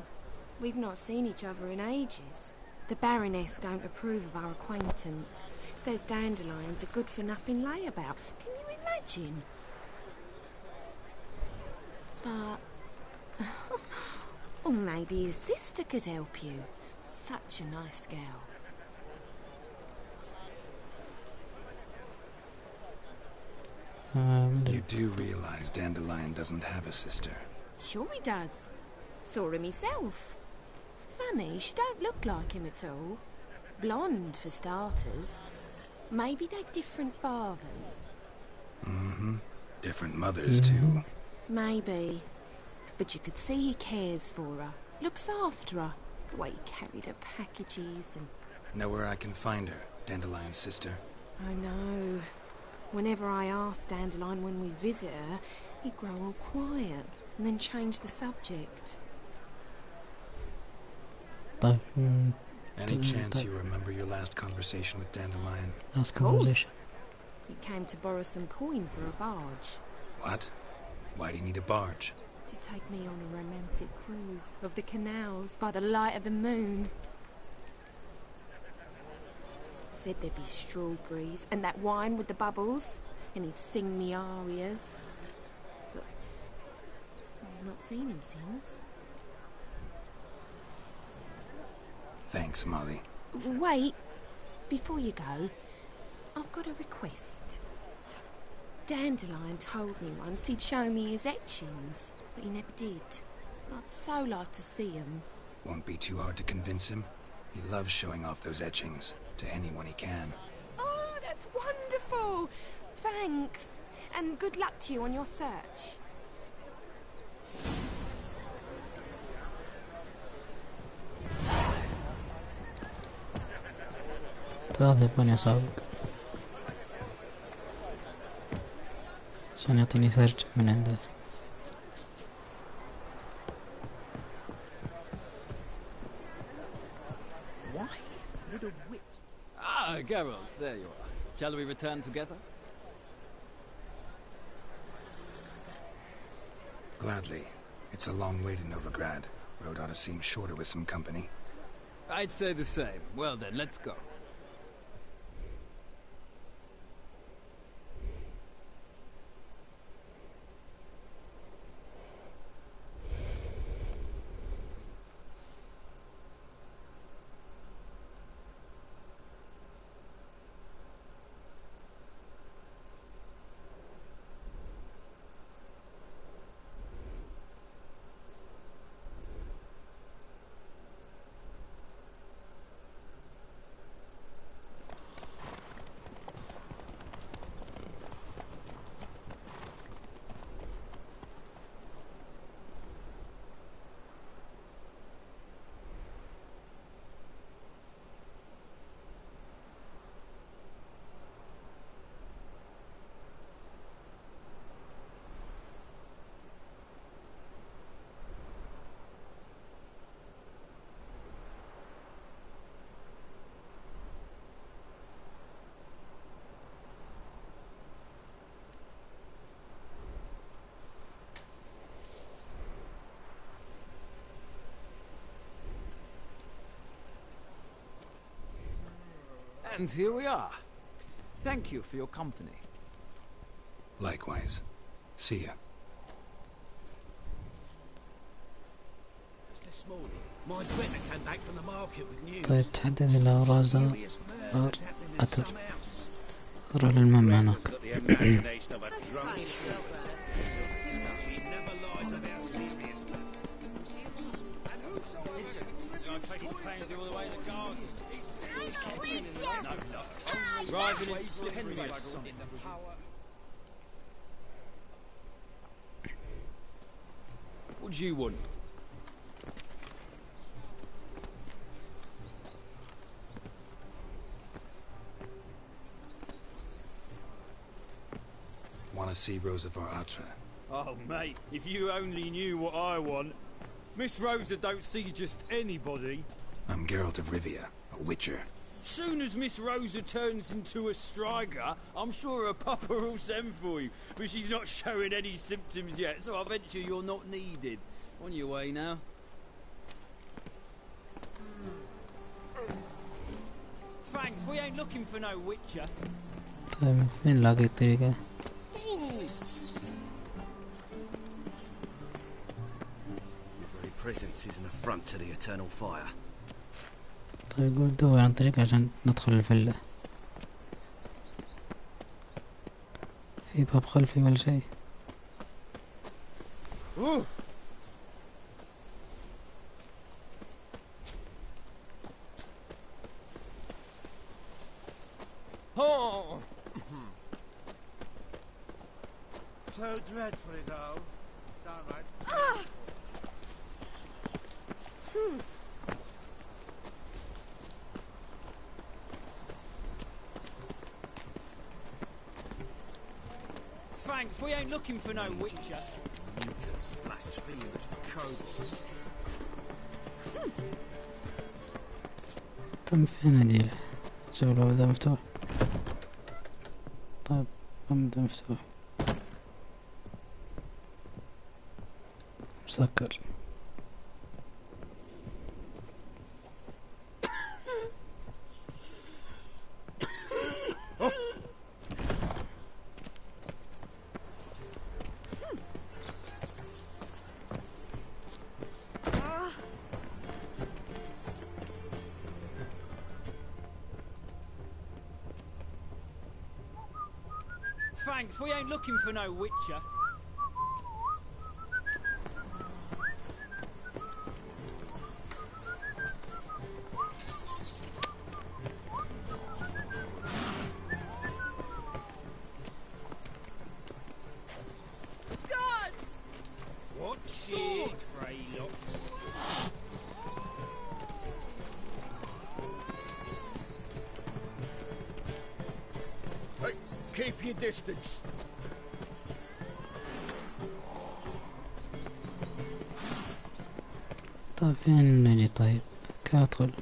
We've not seen each other in ages. The Baroness don't approve of our acquaintance. Says Dandelion's a good-for-nothing layabout. Can you imagine? But... or maybe his sister could help you. Such a nice girl. You do realize Dandelion doesn't have a sister? Sure he does. Saw him himself. Funny, she don't look like him at all. Blonde, for starters. Maybe they've different fathers. Mm-hmm. Different mothers, too. Maybe. But you could see he cares for her. Looks after her. The way he carried her packages and... Know where I can find her, Dandelion's sister? I know. Whenever I ask Dandelion when we visit her, he'd grow all quiet and then change the subject. Any chance you remember your last conversation with Dandelion? Of course. He came to borrow some coin for a barge. What? Why do you need a barge? To take me on a romantic cruise of the canals by the light of the moon. Said there'd be strawberries and that wine with the bubbles, and he'd sing me arias. But I've not seen him since. Thanks, Molly. Wait, before you go, I've got a request. Dandelion told me once he'd show me his etchings, but he never did. I'd so like to see them. Won't be too hard to convince him. He loves showing off those etchings to anyone he can. Oh, that's wonderful! Thanks, and good luck to you on your search. تغلب يا سابق عشان يعطيني ثلج من عنده. Why would a witch... Ah, Geralt, there you are. Shall we return together? Gladly. It's a long way to Novigrad. Road ought to seem shorter with some company. I'd say the same. Well then, let's go. And here we are. Thank you for your company. Likewise. See ya. This morning, my brother came back from the market with news. طيب تحدد إلى رازا أو أتر. روح للمهم هناك. What do you want? Want to see Rosa Atra? Oh, mate, if you only knew what I want. Miss Rosa don't see just anybody. I'm Geralt of Rivia, a witcher. Soon as Miss Rosa turns into a striker, I'm sure her papa will send for you. But she's not showing any symptoms yet, so I venture you're not needed. On your way now. Thanks, we ain't looking for no witcher. طيب فين لاقي الطريقة؟ Presence is an affront to the eternal fire. طيب يقول دور عن طريقة عشان ندخل الفلة. في باب خلفي ولا شيء؟ Oh! So dreadfully though. It's downright. Thanks, we ain't looking for no witcher. Mutants, blasphemers, kobolds. تم فين أجيله؟ شوف لو ذا مفتوح. طيب ذا مفتوح. مسكر. Thanks, we ain't looking for no witcher. Gods! What shit, Greylocks? Hey, keep your distance. طيب فين نجي طيب؟ كادخل.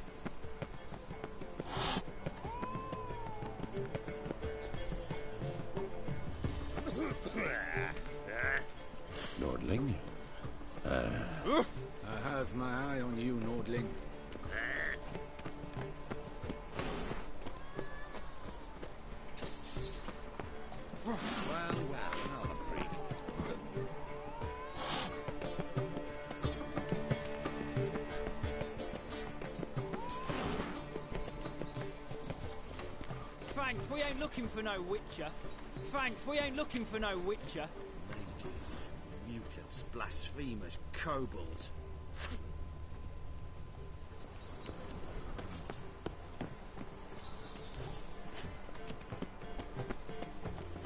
Nordling? I have my eye on you, Nordling. Well, another freak. Thanks, we ain't looking for no witcher. Thanks, we ain't looking for no witcher. Mages, mutants, blasphemers, kobolds.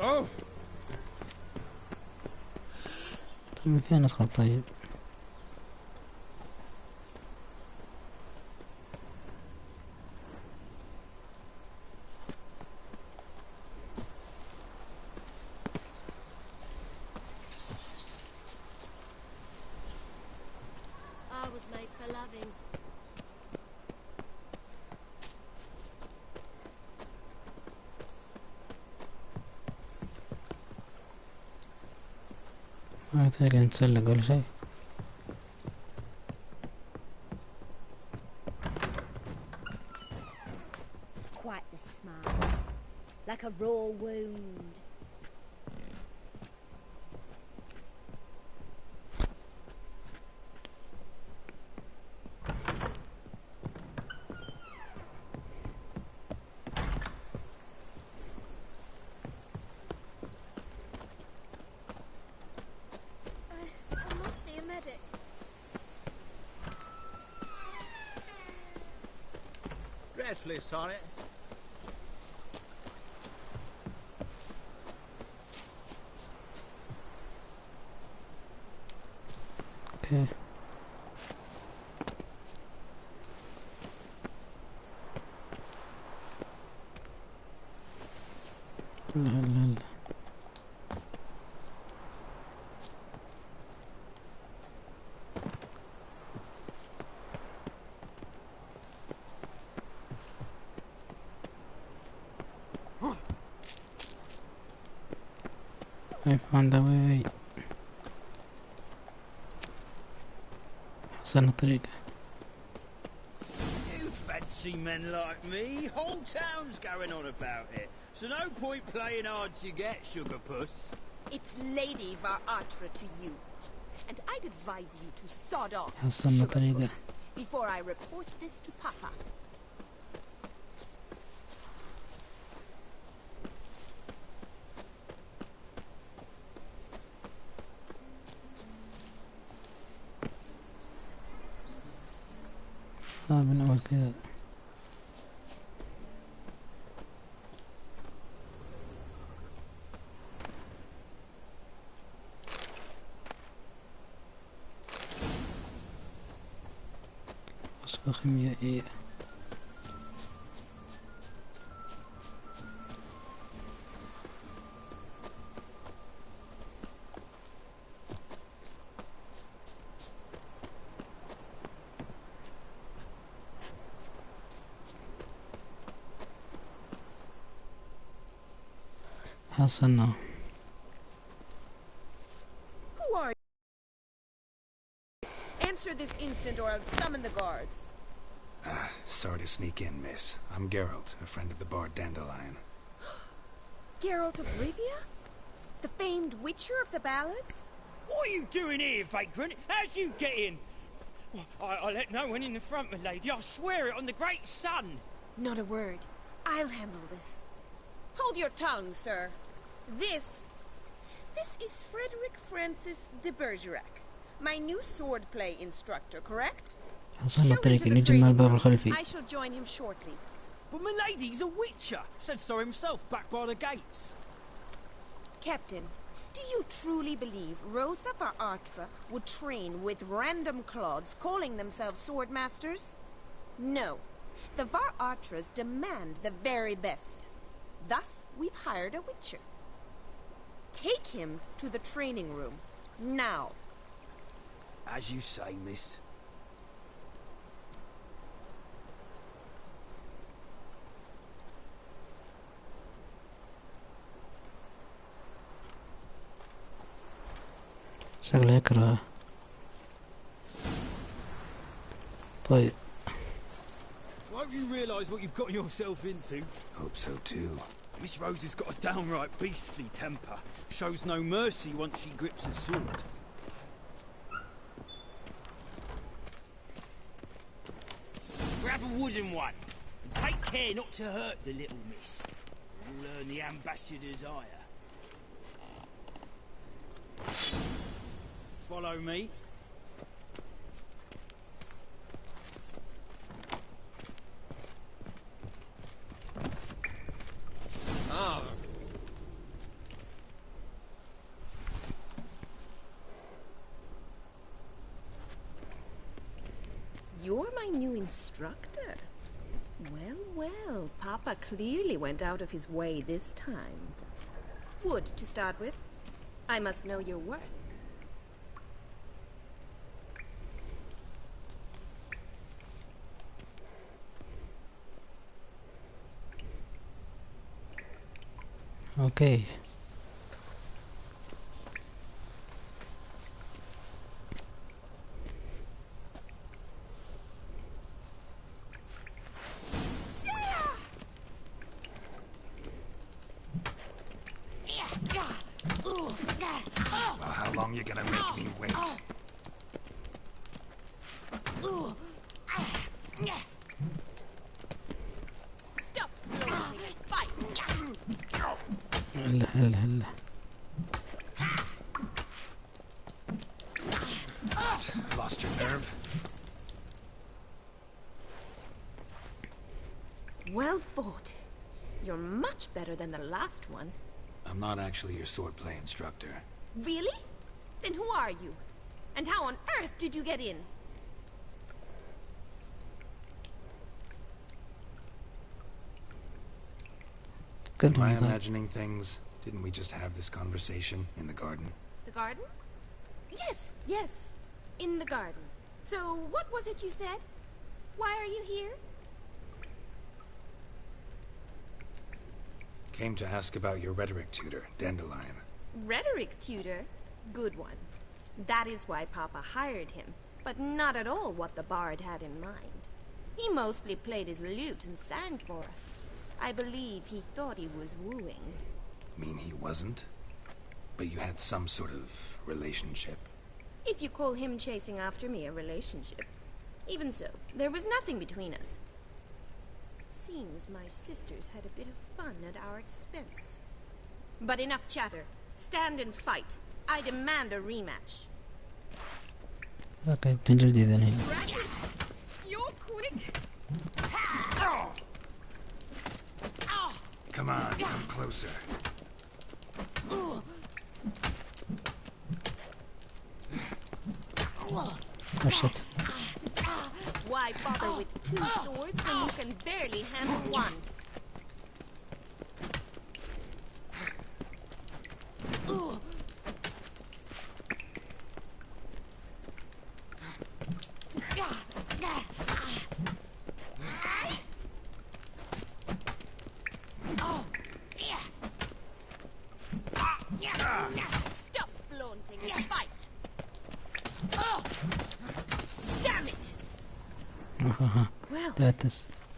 Oh! طيب من فين ندخل طيب؟ I was made for loving. ما طريقة نتسلق ولا شيء. Quite the smile. like a raw wound. I must see a medic. Breathless on it. Okay. لا. I found a way. حصلنا طريقة. You fancy men like me? Whole town's going on about it. So no point playing hard to get, sugar puss. It's Lady Varatra to you. And I'd advise you to sod off, حصلنا sugar طريقة. puss, before I report this to Papa. من أول كذا. وصفة خيميائية. حصلنا. Who are you? Answer this instant or I'll summon the guards. Sorry to sneak in, miss. I'm Geralt, a friend of the bard Dandelion. Geralt of Rivia? The famed witcher of the ballads? What are you doing here, vagrant? How'd you get in? I let no one in the front, my lady. I swear it on the great sun. Not a word. I'll handle this. Hold your tongue, sir. This is Frederick Francis de Bergerac, my new swordplay instructor, correct? حصلنا طريقة نجي من الباب الخلفي. I shall join him shortly. But my lady's a witcher. Said so himself back by the gates. Captain, do you truly believe Rosa Varatra would train with random clods calling themselves swordmasters? No. The Varatras demand the very best. Thus, we've hired a witcher. Take him to the training room, now. As you say, miss. شغله يكره. طيب. Won't you realise what you've gotten yourself into? Hope so too. Miss Rosa's got a downright beastly temper. Shows no mercy once she grips a sword. Grab a wooden one. And take care not to hurt the little miss. You'll learn the ambassador's ire. Follow me. You're my new instructor. Well, well, Papa clearly went out of his way this time. Wood, to start with. I must know your worth. Okay. long you gonna make me wait? Stop floating and fight. هلا هلا هلا. Lost your nerve? Well fought. You're much better than the last one. I'm not actually your swordplay instructor. Really? Then who are you? And how on earth did you get in? Am I imagining things? Didn't we just have this conversation in the garden? The garden? Yes, yes. In the garden. So, what was it you said? Why are you here? Came to ask about your rhetoric tutor, Dandelion. Rhetoric tutor? Good one. That is why Papa hired him, but not at all what the bard had in mind. He mostly played his lute and sang for us. I believe he thought he was wooing. Mean he wasn't? But you had some sort of relationship? If you call him chasing after me a relationship. Even so, there was nothing between us. Seems my sisters had a bit of fun at our expense. But enough chatter. Stand and fight. I demand a rematch. Okay, بتنجل دي ذني. You're quick. Come on, come closer. Oh shit. Why bother with two swords when you can barely handle one? Stop flaunting and fight! Damn it! Well,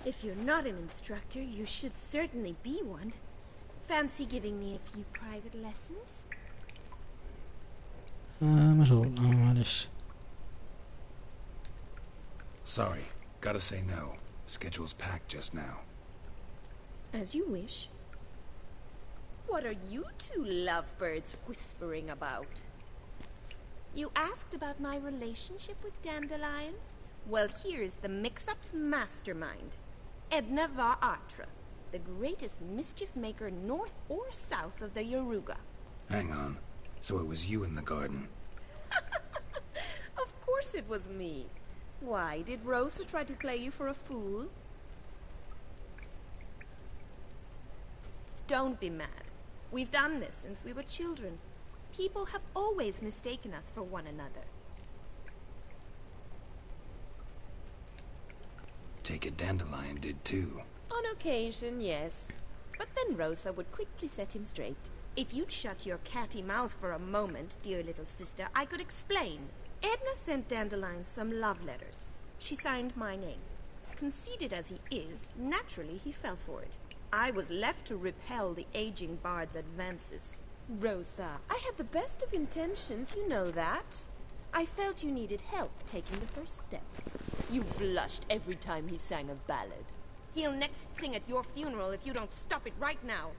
if you're not an instructor, you should certainly be one. Fancy giving me a few private lessons? مشغول معلش. Sorry, gotta say no. Schedule's packed just now. As you wish. What are you two lovebirds whispering about? You asked about my relationship with Dandelion? Well, here's the mix-up's mastermind. Edna var Atra, the greatest mischief maker north or south of the Yaruga. Hang on. So it was you in the garden? Of course it was me. Why, did Rosa try to play you for a fool? Don't be mad. We've done this since we were children. People have always mistaken us for one another. Take it Dandelion did too. On occasion, yes. But then Rosa would quickly set him straight. If you'd shut your catty mouth for a moment, dear little sister, I could explain. Edna sent Dandelion some love letters. She signed my name. Conceited as he is, naturally he fell for it. I was left to repel the aging bard's advances. Rosa, I had the best of intentions, you know that. I felt you needed help taking the first step. You blushed every time he sang a ballad. He'll next sing at your funeral if you don't stop it right now.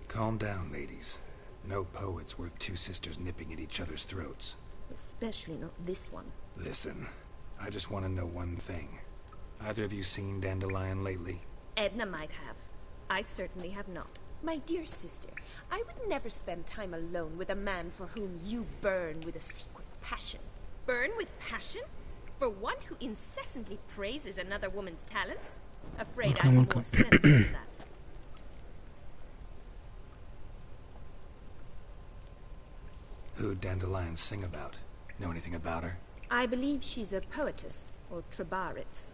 Calm down, ladies. No poet's worth two sisters nipping at each other's throats. Especially not this one. Listen, I just want to know one thing. Either of you seen Dandelion lately? Edna might have. I certainly have not. My dear sister, I would never spend time alone with a man for whom you burn with a secret passion. Burn with passion? For one who incessantly praises another woman's talents? Afraid I have more sense than that. Who'd Dandelion sing about? Know anything about her? I believe she's a poetess, or trabaritz.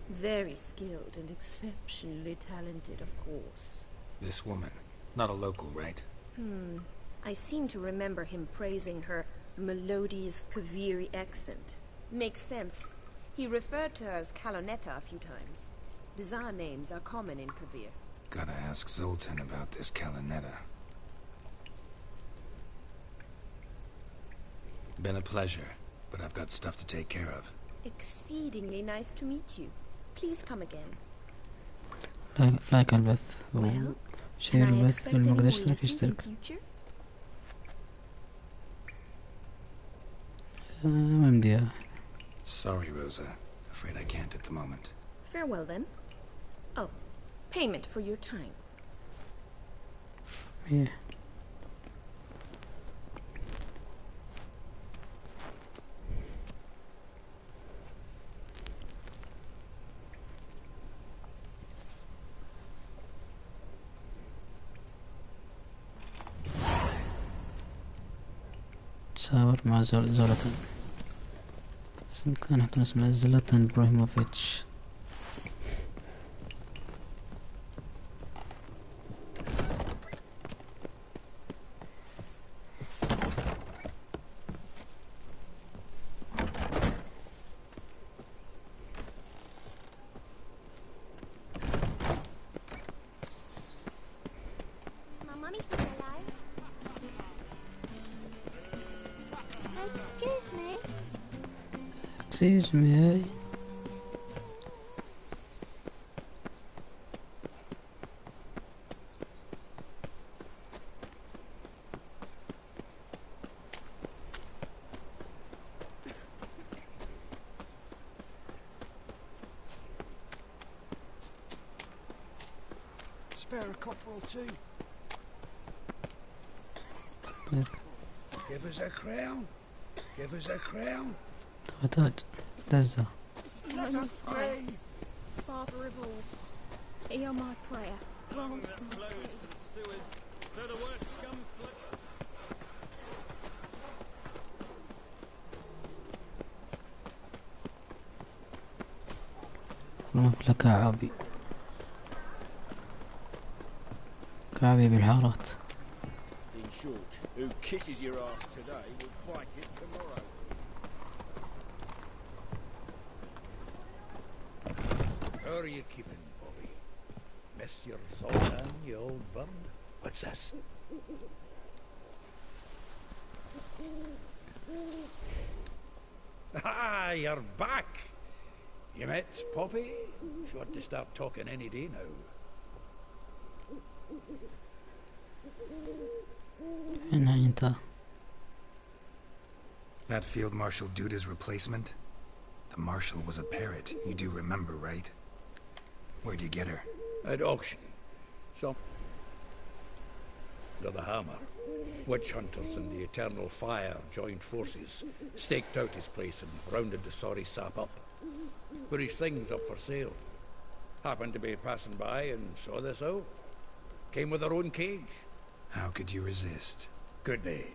Very skilled and exceptionally talented, of course. This woman. Not a local, right? I seem to remember him praising her melodious Kaviri accent. Makes sense. He referred to her as Kalonetta a few times. Bizarre names are common in Kavir. Gotta ask Zoltan about this Kalonetta. Been a pleasure, but I've got stuff to take care of. Exceedingly nice to meet you. Please come again. لايك على البث وشير البث اللي ما قدر يشترك يشترك. ما يمديها. Sorry, Rosa. Afraid I can't at the moment. Farewell then. Oh, payment for your time. Yeah. تساور مع زولاتان. كان حتى اسمه زلاتان إبراهيموفيتش. Excuse me. Spare a copper or two. Give us a crown. Give us a crown. تحتاج دزة. Let us pray. Father of all, hear my prayer. Grant flows to the sewers, so the worst scum flow. نروح لكعابي. كعابي بالحارات. In short, who kisses your ass today will bite it tomorrow. How are you keeping, Bobby? Miss your Zoltan, you old bird? What's this? Ah, you're back! You met Poppy? She ought to start talking any day now. That Field Marshal Duda's replacement? The Marshal was a parrot, you do remember, right? Where'd you get her? At auction. Some... the hammer. Witch hunters and the Eternal Fire joined forces, staked out his place and rounded the sorry sap up. Put his things up for sale. Happened to be passing by and saw this out. Came with her own cage. How could you resist? Could they?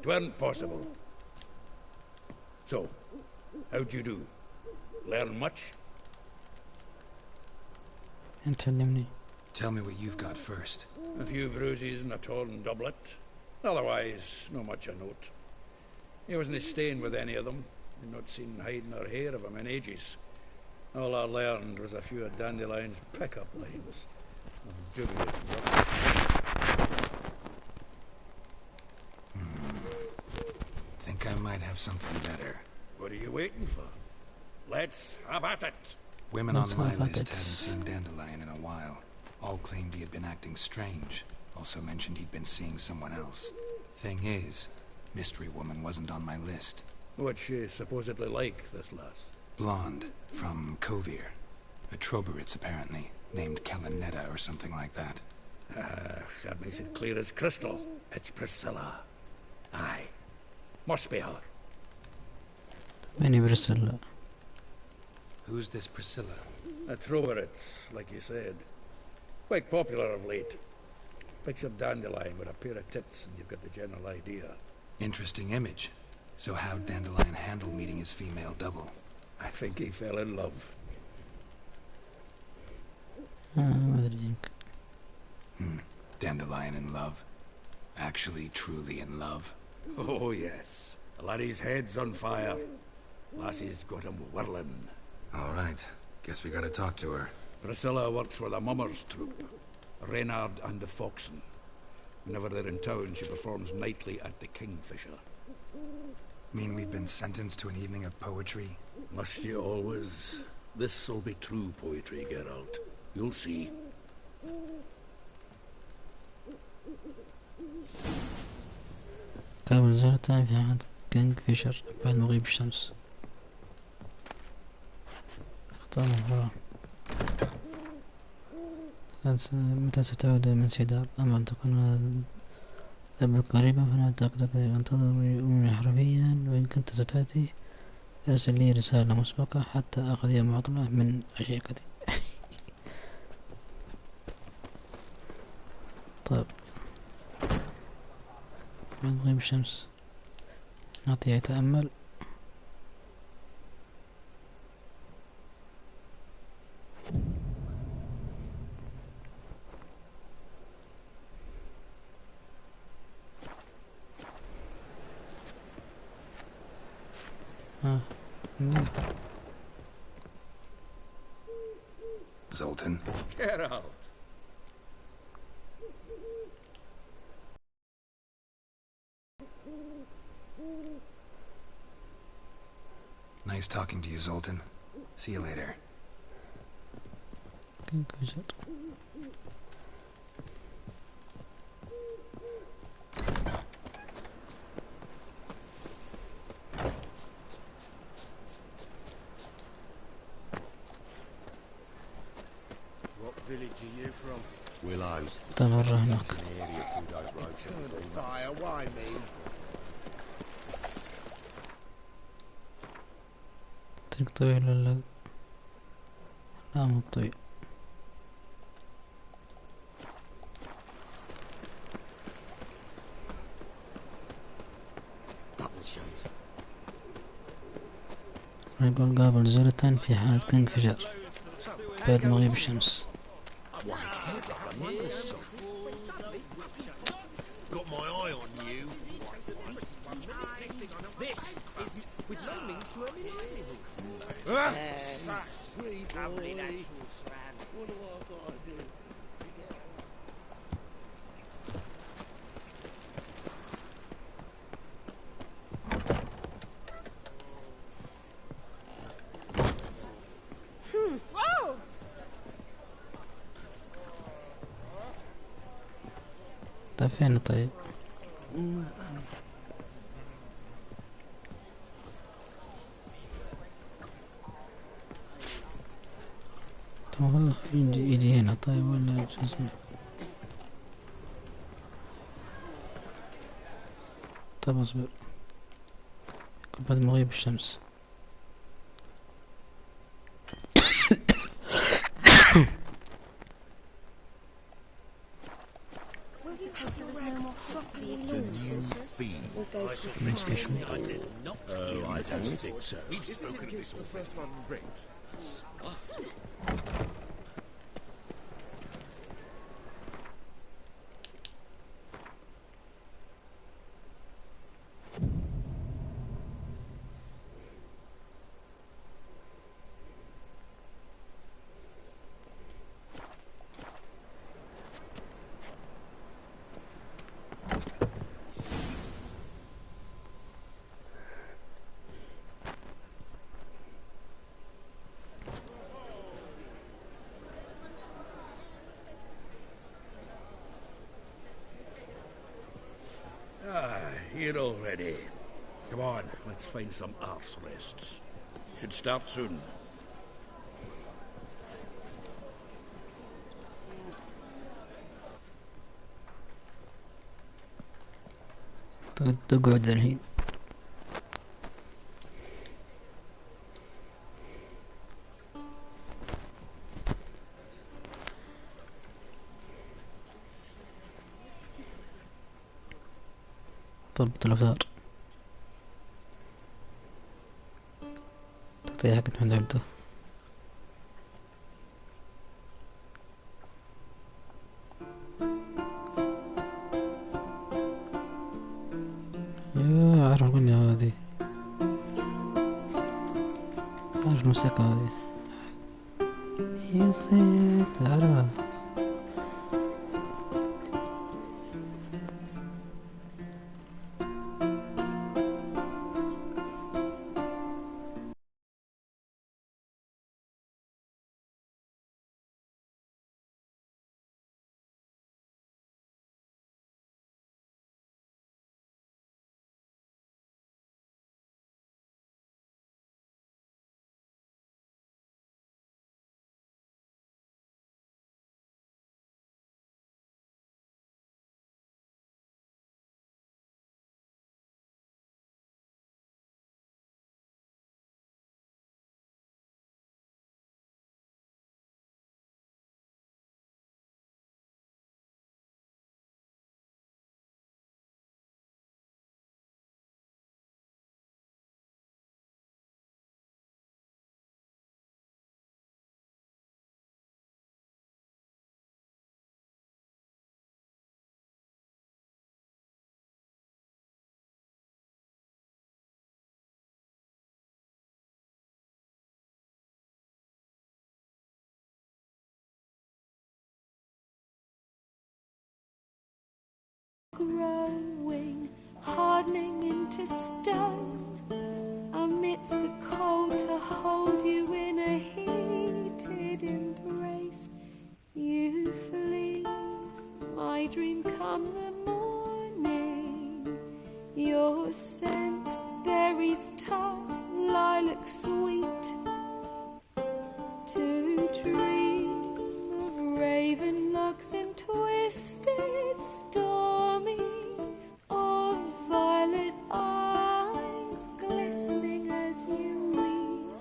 'Tweren't possible. So, how'd you do? Learn much? Tell me what you've got first. A few bruises and a torn doublet. Otherwise, no much a note. He wasn't staying with any of them. I'd not seen hide nor hair of him in ages. All I learned was a few of Dandelion's pick-up lines. Dubious work. Think I might have something better. What are you waiting for? Let's have at it. Women on my list hadn't seen Dandelion in a while. All claimed he had been acting strange. Also mentioned he'd been seeing someone else. Thing is, Mystery Woman wasn't on my list. What's she supposedly like, this lass? Blonde, from Kovir. A Troberitz, apparently, named Kellanetta or something like that. That makes it clear as crystal. It's Priscilla. Aye. Must be her. Many Priscilla. Who's this Priscilla? A Troberitz, like you said. Quite popular of late. Picture Dandelion with a pair of tits and you've got the general idea. Interesting image. So how'd Dandelion handle meeting his female double? I think he fell in love. Dandelion in love. Actually, truly in love. Oh, yes. The laddie's head's on fire. Lassie's got him whirling. All right. Guess we gotta talk to her. Priscilla works for the Mummers troupe. Reynard and the Foxen. Whenever they're in town, she performs nightly at the Kingfisher. Mean we've been sentenced to an evening of poetry? Must you always? This'll be true poetry, Geralt. You'll see. قابل زرتان في حد كينغ فيشر بعد مغيب الشمس. اختار مباراة. متى ستعود من سيدار؟ أما أن تكون ذهبت قريبا فأنا أعتقد أنتظر حرفيا، وإن كنت ستأتي ارسل لي رسالة مسبقة حتى أخذ معطلة من عشيقتي. طيب بعد غيب الشمس نعطيه يتأمل. Zoltan? Get out! Nice talking to you, Zoltan. See you later. What village are you from? Willows. تمر هناك. Fire, why me? طريق طويل ولا لا مو طويل؟ يقول قابل زولتان في حالة كانفجار بعد مغيب الشمس. Got my eye on you. This is with no means to early livelihood. What do I gotta do? Whoa! طيب فين طيب؟ طب يجي هنا طيب ولا شو اسمه؟ طب اصبر بعد مغيب الشمس. Suppose there was no more properly accused sorcerers. Or ghosts with I did not. Oh, I don't think so. We've spoken of this The first one brings. Here already. Come on, let's find some arse rests. Should start soon. تقعد الحين. ضبط الأفكار تغطية حقت من عبده. يا أعرف الأغنية هذه، أعرف الموسيقى هذه، يصير تعرفها. growing, hardening into stone. Amidst the cold to hold you in a heated embrace. You flee, my dream come the morning. Your scent, berries tart, lilac sweet. To dream of raven locks and twisted, stormy, of violet eyes glistening as you weep.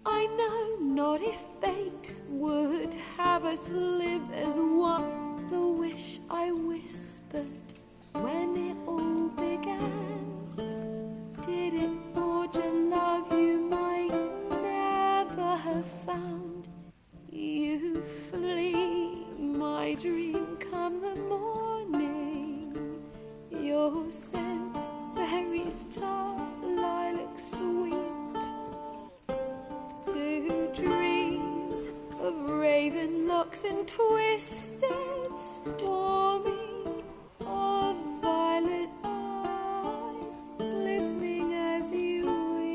I know not if fate would have us live as one. The wish I whispered when it all began. Did it forge a love you might never have found? You flee, my dream come the morning. Your scent, berries tart, lilac sweet. To dream of raven locks and twisted, stormy, of violet eyes glistening as you weep.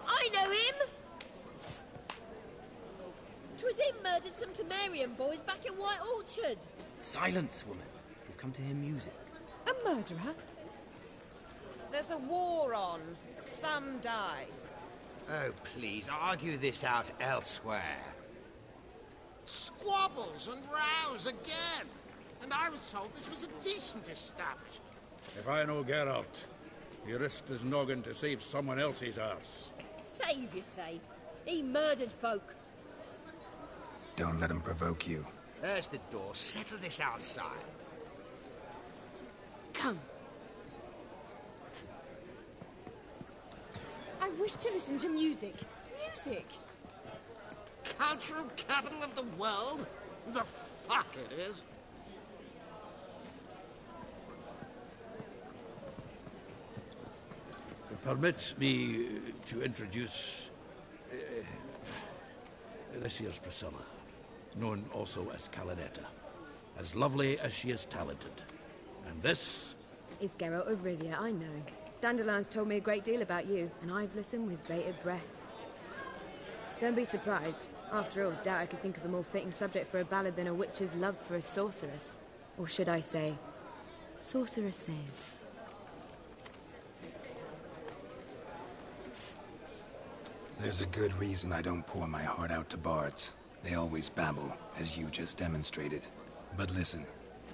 I know him! 'Twas him murdered some Temerian boys back in White Orchard. Silence, woman. We've come to hear music. A murderer? There's a war on. Some die. Oh, please, argue this out elsewhere. Squabbles and rows again. And I was told this was a decent establishment. If I know Geralt, he risked his noggin to save someone else's arse. Save, you say? He murdered folk. Don't let him provoke you. There's the door. Settle this outside. Come. I wish to listen to music. Music! Cultural capital of the world? The fuck it is. Permit me to introduce this here's Priscilla, known also as Calinetta, as lovely as she is talented. And this is Geralt of Rivia, I know. Dandelion's told me a great deal about you, and I've listened with bated breath. Don't be surprised. After all, doubt I could think of a more fitting subject for a ballad than a witch's love for a sorceress. Or should I say, sorceresses. There's a good reason I don't pour my heart out to bards. They always babble, as you just demonstrated. But listen,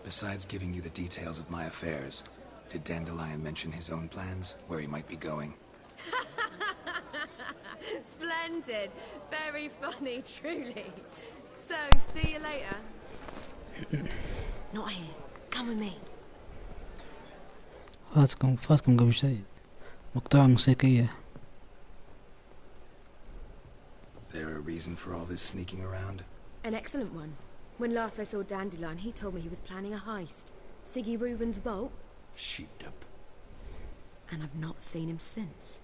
besides giving you the details of my affairs, did Dandelion mention his own plans, where he might be going? Splendid. Very funny, truly. So, see you later. Not here. Come with me. فاتكم قبل شيء مقطوعة موسيقية. There a reason for all this sneaking around? An excellent one. When last I saw Dandelion, he told me he was planning a heist. Siggy Reuven's vault. sheeped up. And I've not seen him since.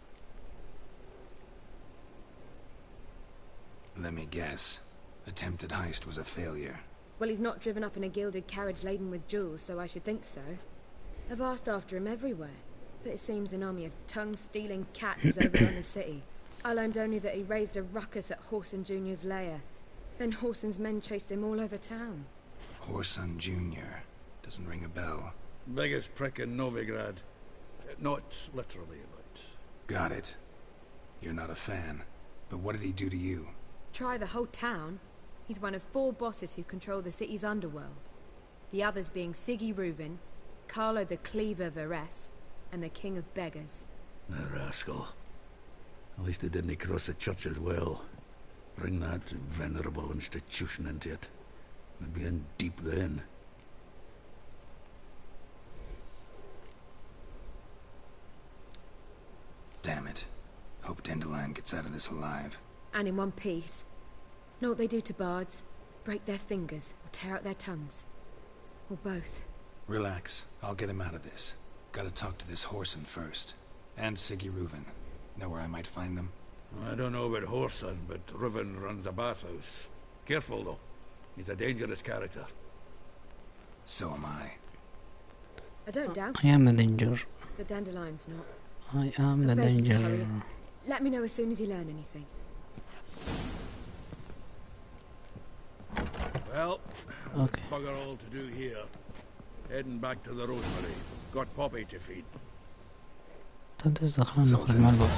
Let me guess. Attempted heist was a failure. Well, he's not driven up in a gilded carriage laden with jewels, so I should think so. I've asked after him everywhere, but it seems an army of tongue-stealing cats has overrun the city. I learned only that he raised a ruckus at Whoreson Jr.'s lair. Then Whoreson's men chased him all over town. Whoreson Jr. Doesn't ring a bell. Biggest prick in Novigrad. Not literally, but... Got it. You're not a fan. But what did he do to you? Try the whole town. He's one of 4 bosses who control the city's underworld. The others being Siggy Reuven, call her the Cleaver Varese and the King of Beggars. The rascal. At least they didn't cross the church as well. Bring that venerable institution into it. We'd be in deep then. Damn it. Hope Dandelion gets out of this alive. And in one piece. Know what they do to bards? Break their fingers or tear out their tongues. Or both. Relax. I'll get him out of this. Gotta talk to this Whoreson first. And Siggy Reuven. Know where I might find them? I don't know about Whoreson, but Reuven runs a bathhouse. Careful, though. He's a dangerous character. So am I. I don't doubt I am the danger. The Dandelion's not. I am the beg you to danger. hurry. Let me know as soon as you learn anything. Well, okay. Bugger all to do here. Heading back to the rosemary. Got Poppy to feed. طب خلينا نخرج مع الباب.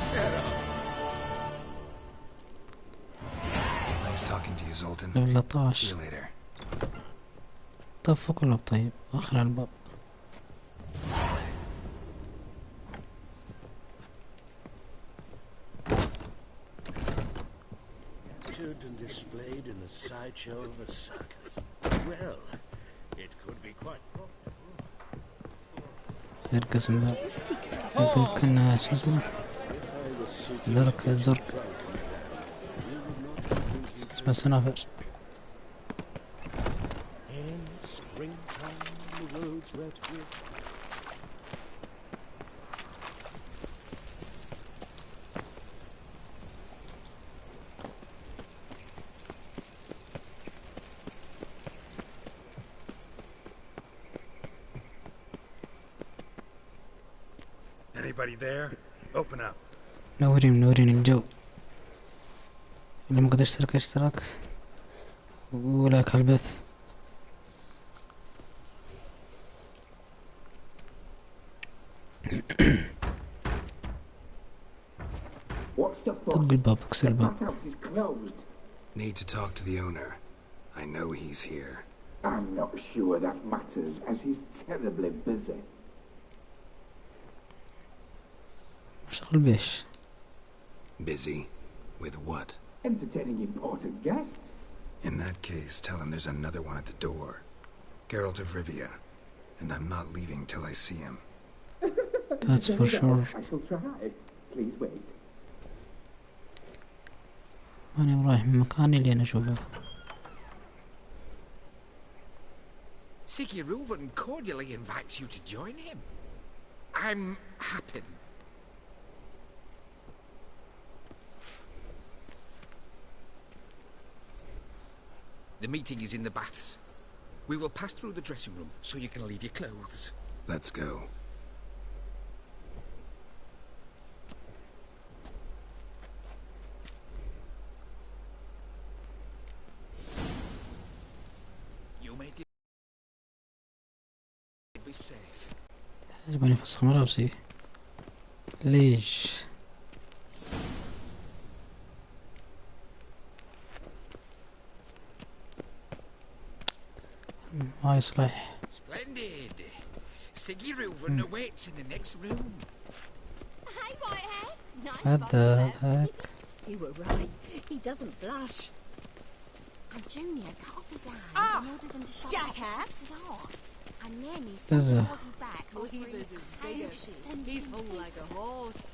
Nice talking to you, Zoltan. ليفل See you 13. later. طب فوق الباب طيب. آخر الباب. And displayed in the sideshow of a circus. Well, it could be quite هذا القسم ذا يمكن شو اسمه ذرك زرق اسمه السنافر. in springtime the roads wet with. Anybody there? Open up. منورين الجو. اللي ما قد اشترك ولك البث. What's the fuss? طق الباب اكسر The الباب. bathhouse is closed. Need to talk to the owner. I know he's here. I'm not sure that matters, as he's terribly busy. مشغول بيش. Busy? With what? Entertaining important guests. In that case, tell him there's another one at the door. Geralt of Rivia. And I'm not leaving till I see him. That's for sure. I shall try. Please wait. أنا رايح من مكاني اللي أنا أشوفه. Siggy Reuven cordially invites you to join him. I'm happy. The meeting is in the baths. We will pass through the dressing room so you can leave your clothes. Let's go. You may be safe. يجبني أفسخ ملابسي. ليش؟ ما يصلح. Splendid. Siggy Reuven awaits in the next room. Hey, Whitehair. Nice هذا هذاك. You were right. He doesn't blush. And Junior cut off his hand and ordered them to shove jackass. his arse. And then he There's sent the a- body back offering Cleaver's is hand bigger. extended He's in hung peace. like a horse.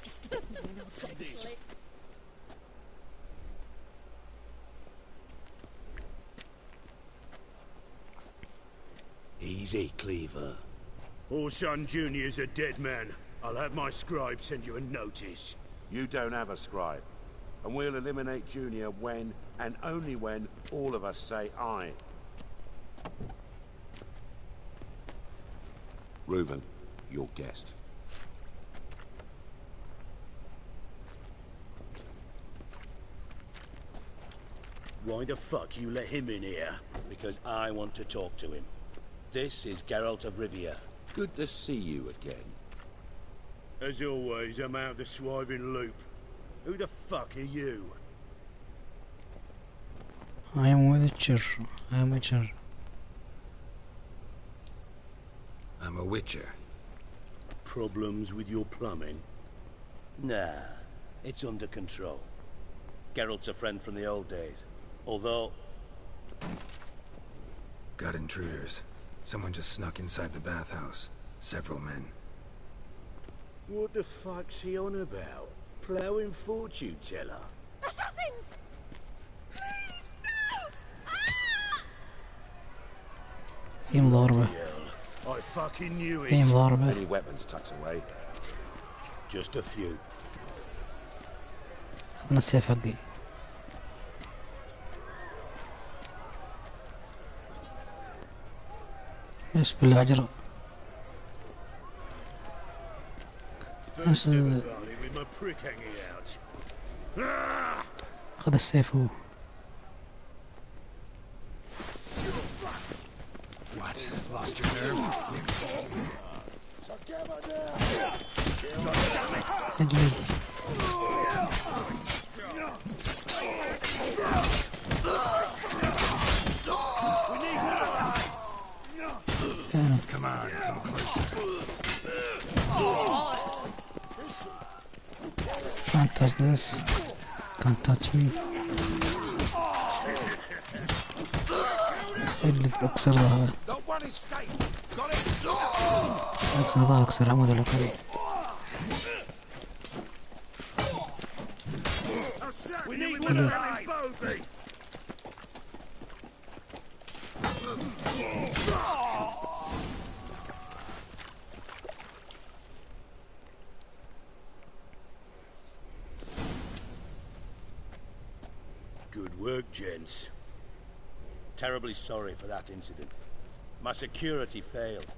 Just a little drop slip. Easy, Cleaver. Orson Jr.'s a dead man. I'll have my scribe send you a notice. You don't have a scribe. And we'll eliminate Junior when, and only when, all of us say aye. Reuven, your guest. Why the fuck you let him in here? Because I want to talk to him. This is Geralt of Rivia. Good to see you again. As always, I'm out the swiving loop. Who the fuck are you? I am Witcher. I am Witcher. I'm a witcher. Problems with your plumbing? Nah, it's under control. Geralt's a friend from the old days. Although... Got intruders. Someone just snuck inside the bathhouse. Several men. What the fuck's he on about? Ploughing fortune teller? Assassins! Please, no! في مضاربة. I fucking knew it. في مضاربة. Any weapons tucked away? Just a few. أعطنا السيف حقي. ايش بالعجرة؟ خذ السيف هو. What? Lost your nerve? اجلد. Come on, come closer. Can't touch this. Can't touch me. اللي اكسر ظهره. اكسر ظهره، اكسر عمود العقل. Good work, gents. Terribly sorry for that incident. My security failed.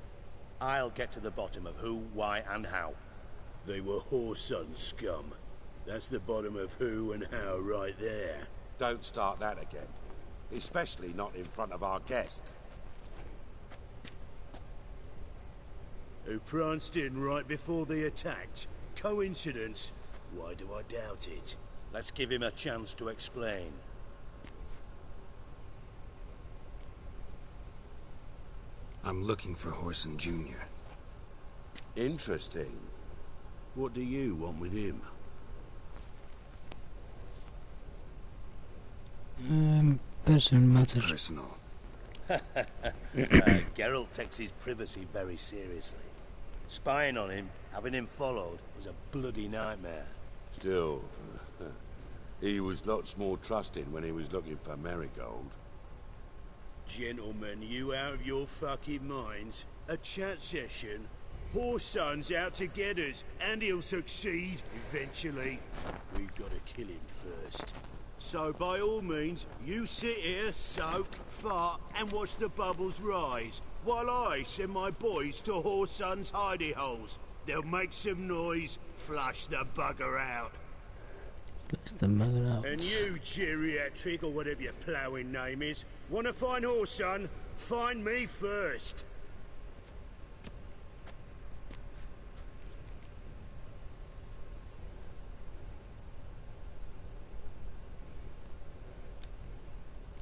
I'll get to the bottom of who, why, and how. They were whoreson scum. That's the bottom of who and how right there. Don't start that again. Especially not in front of our guest. Who pranced in right before they attacked. Coincidence? Why do I doubt it? Let's give him a chance to explain. I'm looking for Whoreson Jr. Interesting. What do you want with him? Personal matter. Personal. Geralt takes his privacy very seriously. Spying on him, having him followed, was a bloody nightmare. Still, he was lots more trusting when he was looking for Marigold. Gentlemen, you out of your fucking minds? A chat session? Whoreson's out to get us, and he'll succeed, eventually. We've got to kill him first. So by all means, you sit here, soak, fart, and watch the bubbles rise, while I send my boys to Whoreson's hidey holes. They'll make some noise, flush the bugger out. Flush the bugger out. And you, geriatric, or whatever your ploughing name is, want to find Whoreson? Find me first.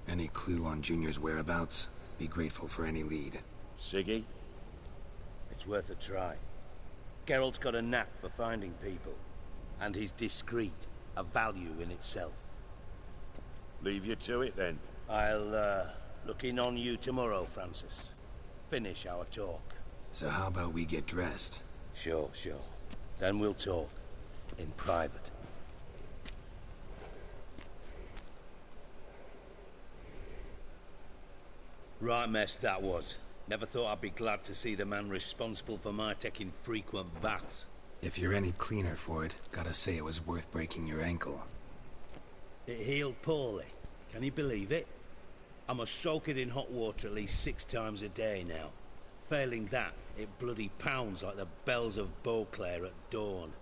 Any clue on Junior's whereabouts? Be grateful for any lead. Siggy? It's worth a try. Geralt's got a knack for finding people. And he's discreet, a value in itself. Leave you to it, then. I'll, look in on you tomorrow, Francis. Finish our talk. So how about we get dressed? Sure. Then we'll talk. In private. Right mess that was. Never thought I'd be glad to see the man responsible for my taking frequent baths. If you're any cleaner for it, gotta say it was worth breaking your ankle. It healed poorly. Can you believe it? I must soak it in hot water at least 6 times a day now. Failing that, it bloody pounds like the bells of Beauclair at dawn.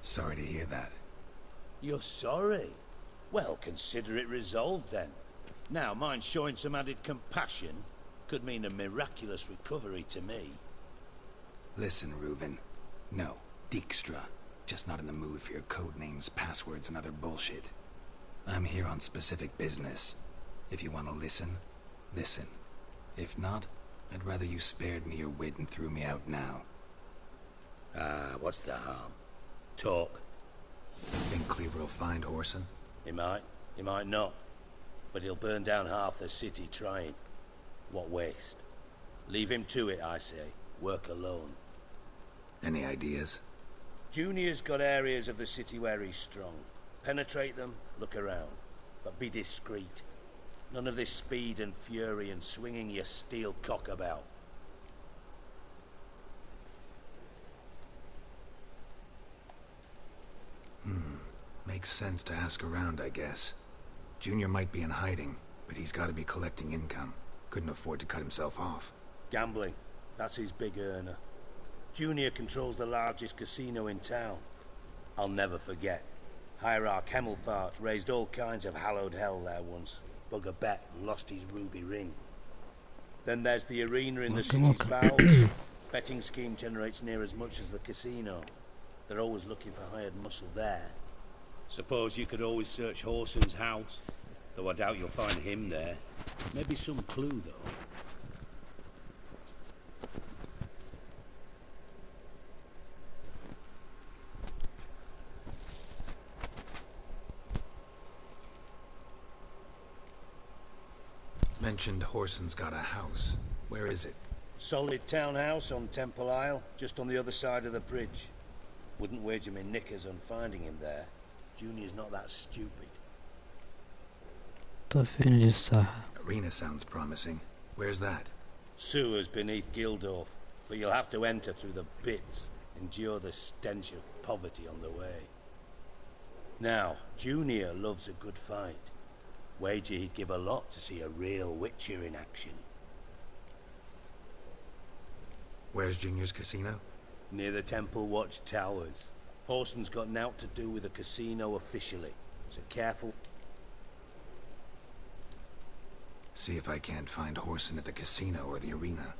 Sorry to hear that. You're sorry? Well, consider it resolved then. Now, mind showing some added compassion could mean a miraculous recovery to me. Listen, Reuven. No, Dijkstra. Just not in the mood for your code names, passwords, and other bullshit. I'm here on specific business. If you want to listen, listen. If not, I'd rather you spared me your wit and threw me out now. What's the harm? Talk. Think Cleaver will find Whoreson? He might not. But he'll burn down half the city trying. What waste? Leave him to it, I say. Work alone. Any ideas? Junior's got areas of the city where he's strong. Penetrate them, look around. But be discreet. None of this speed and fury and swinging your steel cock about. Makes sense to ask around, I guess. Junior might be in hiding, but he's got to be collecting income. Couldn't afford to cut himself off. Gambling. That's his big earner. Junior controls the largest casino in town. I'll never forget. Hierarch Hemmelfart raised all kinds of hallowed hell there once. Bugger bet and lost his ruby ring. Then there's the arena in the city's bowels. Betting scheme generates near as much as the casino. They're always looking for hired muscle there. Suppose you could always search Whoreson's house. Though I doubt you'll find him there. Maybe some clue, though. Mentioned Whoreson's got a house. Where is it? Solid townhouse on Temple Isle, just on the other side of the bridge. Wouldn't wager me knickers on finding him there. Junior's not that stupid. طيب فين الساحة؟ Arena sounds promising. Where's that? Sewers beneath Gildorf, but you'll have to enter through the bits, endure the stench of poverty on the way. Now, Junior loves a good fight. Wager he'd give a lot to see a real Witcher in action. Where's Junior's casino? Near the Temple Watch Towers. Whoreson's got nought to do with the casino officially, so careful. See if I can't find Whoreson at the casino or the arena.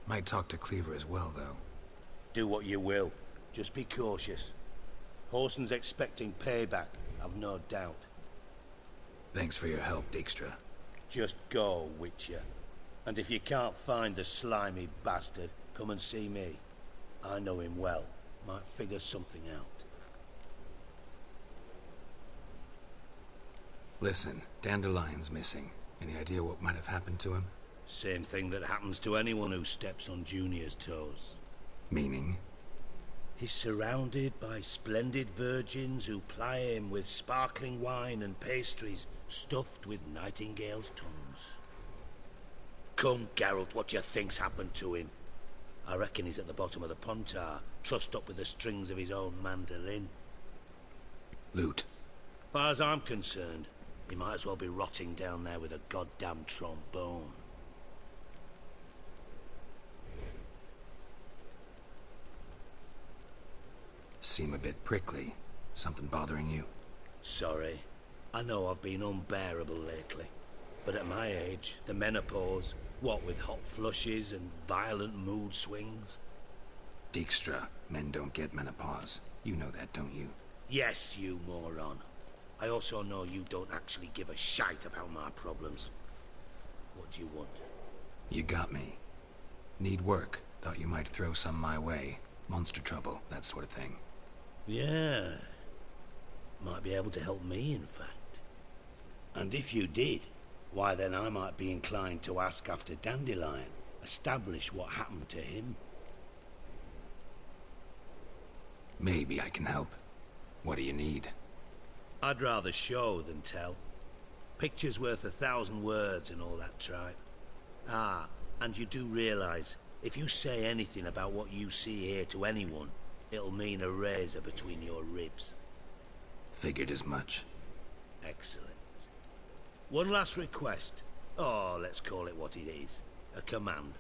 Might talk to Cleaver as well, though. Do what you will. Just be cautious. Whoreson's expecting payback, I've no doubt. Thanks for your help, Dijkstra. Just go, Witcher. And if you can't find the slimy bastard, come and see me. I know him well. Might figure something out. Listen, Dandelion's missing. Any idea what might have happened to him? Same thing that happens to anyone who steps on Junior's toes. Meaning? He's surrounded by splendid virgins who ply him with sparkling wine and pastries stuffed with nightingales' tongues. Come, Geralt, what do you think's happened to him? I reckon he's at the bottom of the Pontar, trussed up with the strings of his own mandolin. Loot. Far as I'm concerned, he might as well be rotting down there with a goddamn trombone. Seem a bit prickly. Something bothering you? Sorry. I know I've been unbearable lately. But at my age, the menopause, what with hot flushes and violent mood swings? Dijkstra, men don't get menopause. You know that, don't you? Yes, you moron. I also know you don't actually give a shite about my problems. What do you want? You got me. Need work. Thought you might throw some my way. Monster trouble, that sort of thing. Yeah. Might be able to help me, in fact. And if you did, why then I might be inclined to ask after Dandelion. Establish what happened to him. Maybe I can help. What do you need? I'd rather show than tell. Picture's worth 1,000 words and all that tripe. Ah, and you do realize, if you say anything about what you see here to anyone, it'll mean a razor between your ribs. Figured as much. Excellent. One last request. Oh, let's call it what it is. A command.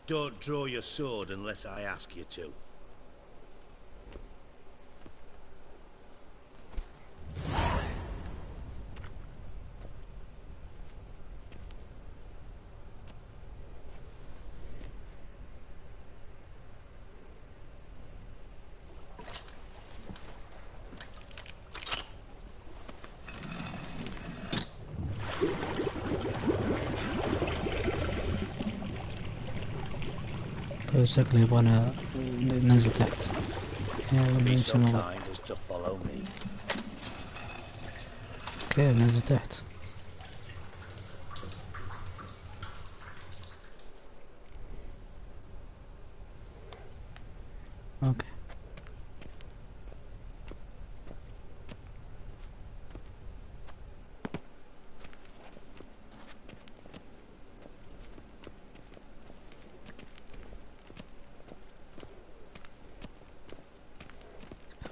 Don't draw your sword unless I ask you to. شكله يبغانا ننزل تحت. Be so kind as to follow me. اوكي ننزل تحت. اوكي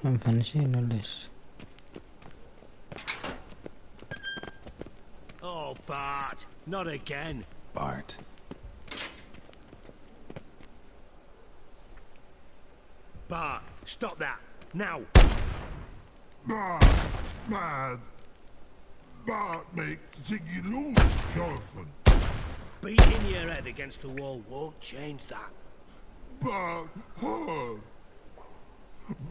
مفنشين ولا ايش؟ Oh, Bart, not again. Bart. Bart, stop that, now. Bart, man. Bart makes Ziggy lose, Jonathan. Beating your head against the wall won't change that. Bart hard.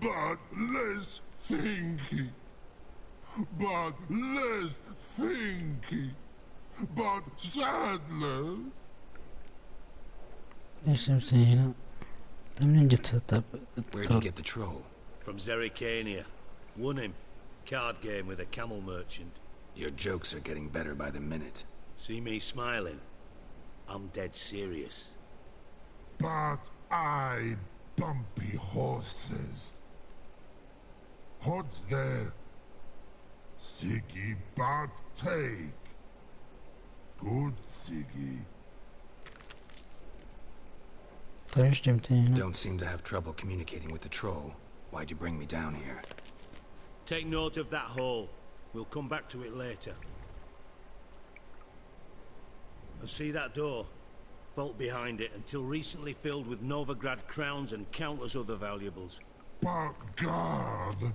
Bart less thinky. Bart less thinky. Bart sadler. ليش نمشي هنا؟ منين جبت الطب؟ Where'd you get the troll? From Zerikania. Won him. Card game with a camel merchant. Your jokes are getting better by the minute. See me smiling? I'm dead serious. But I bumpy horses. Hot there. Siggy but take. Good Siggy. Don't seem to have trouble communicating with the troll. Why'd you bring me down here? Take note of that hole. We'll come back to it later. And see that door? Vault behind it, until recently filled with Novigrad crowns and countless other valuables. But God!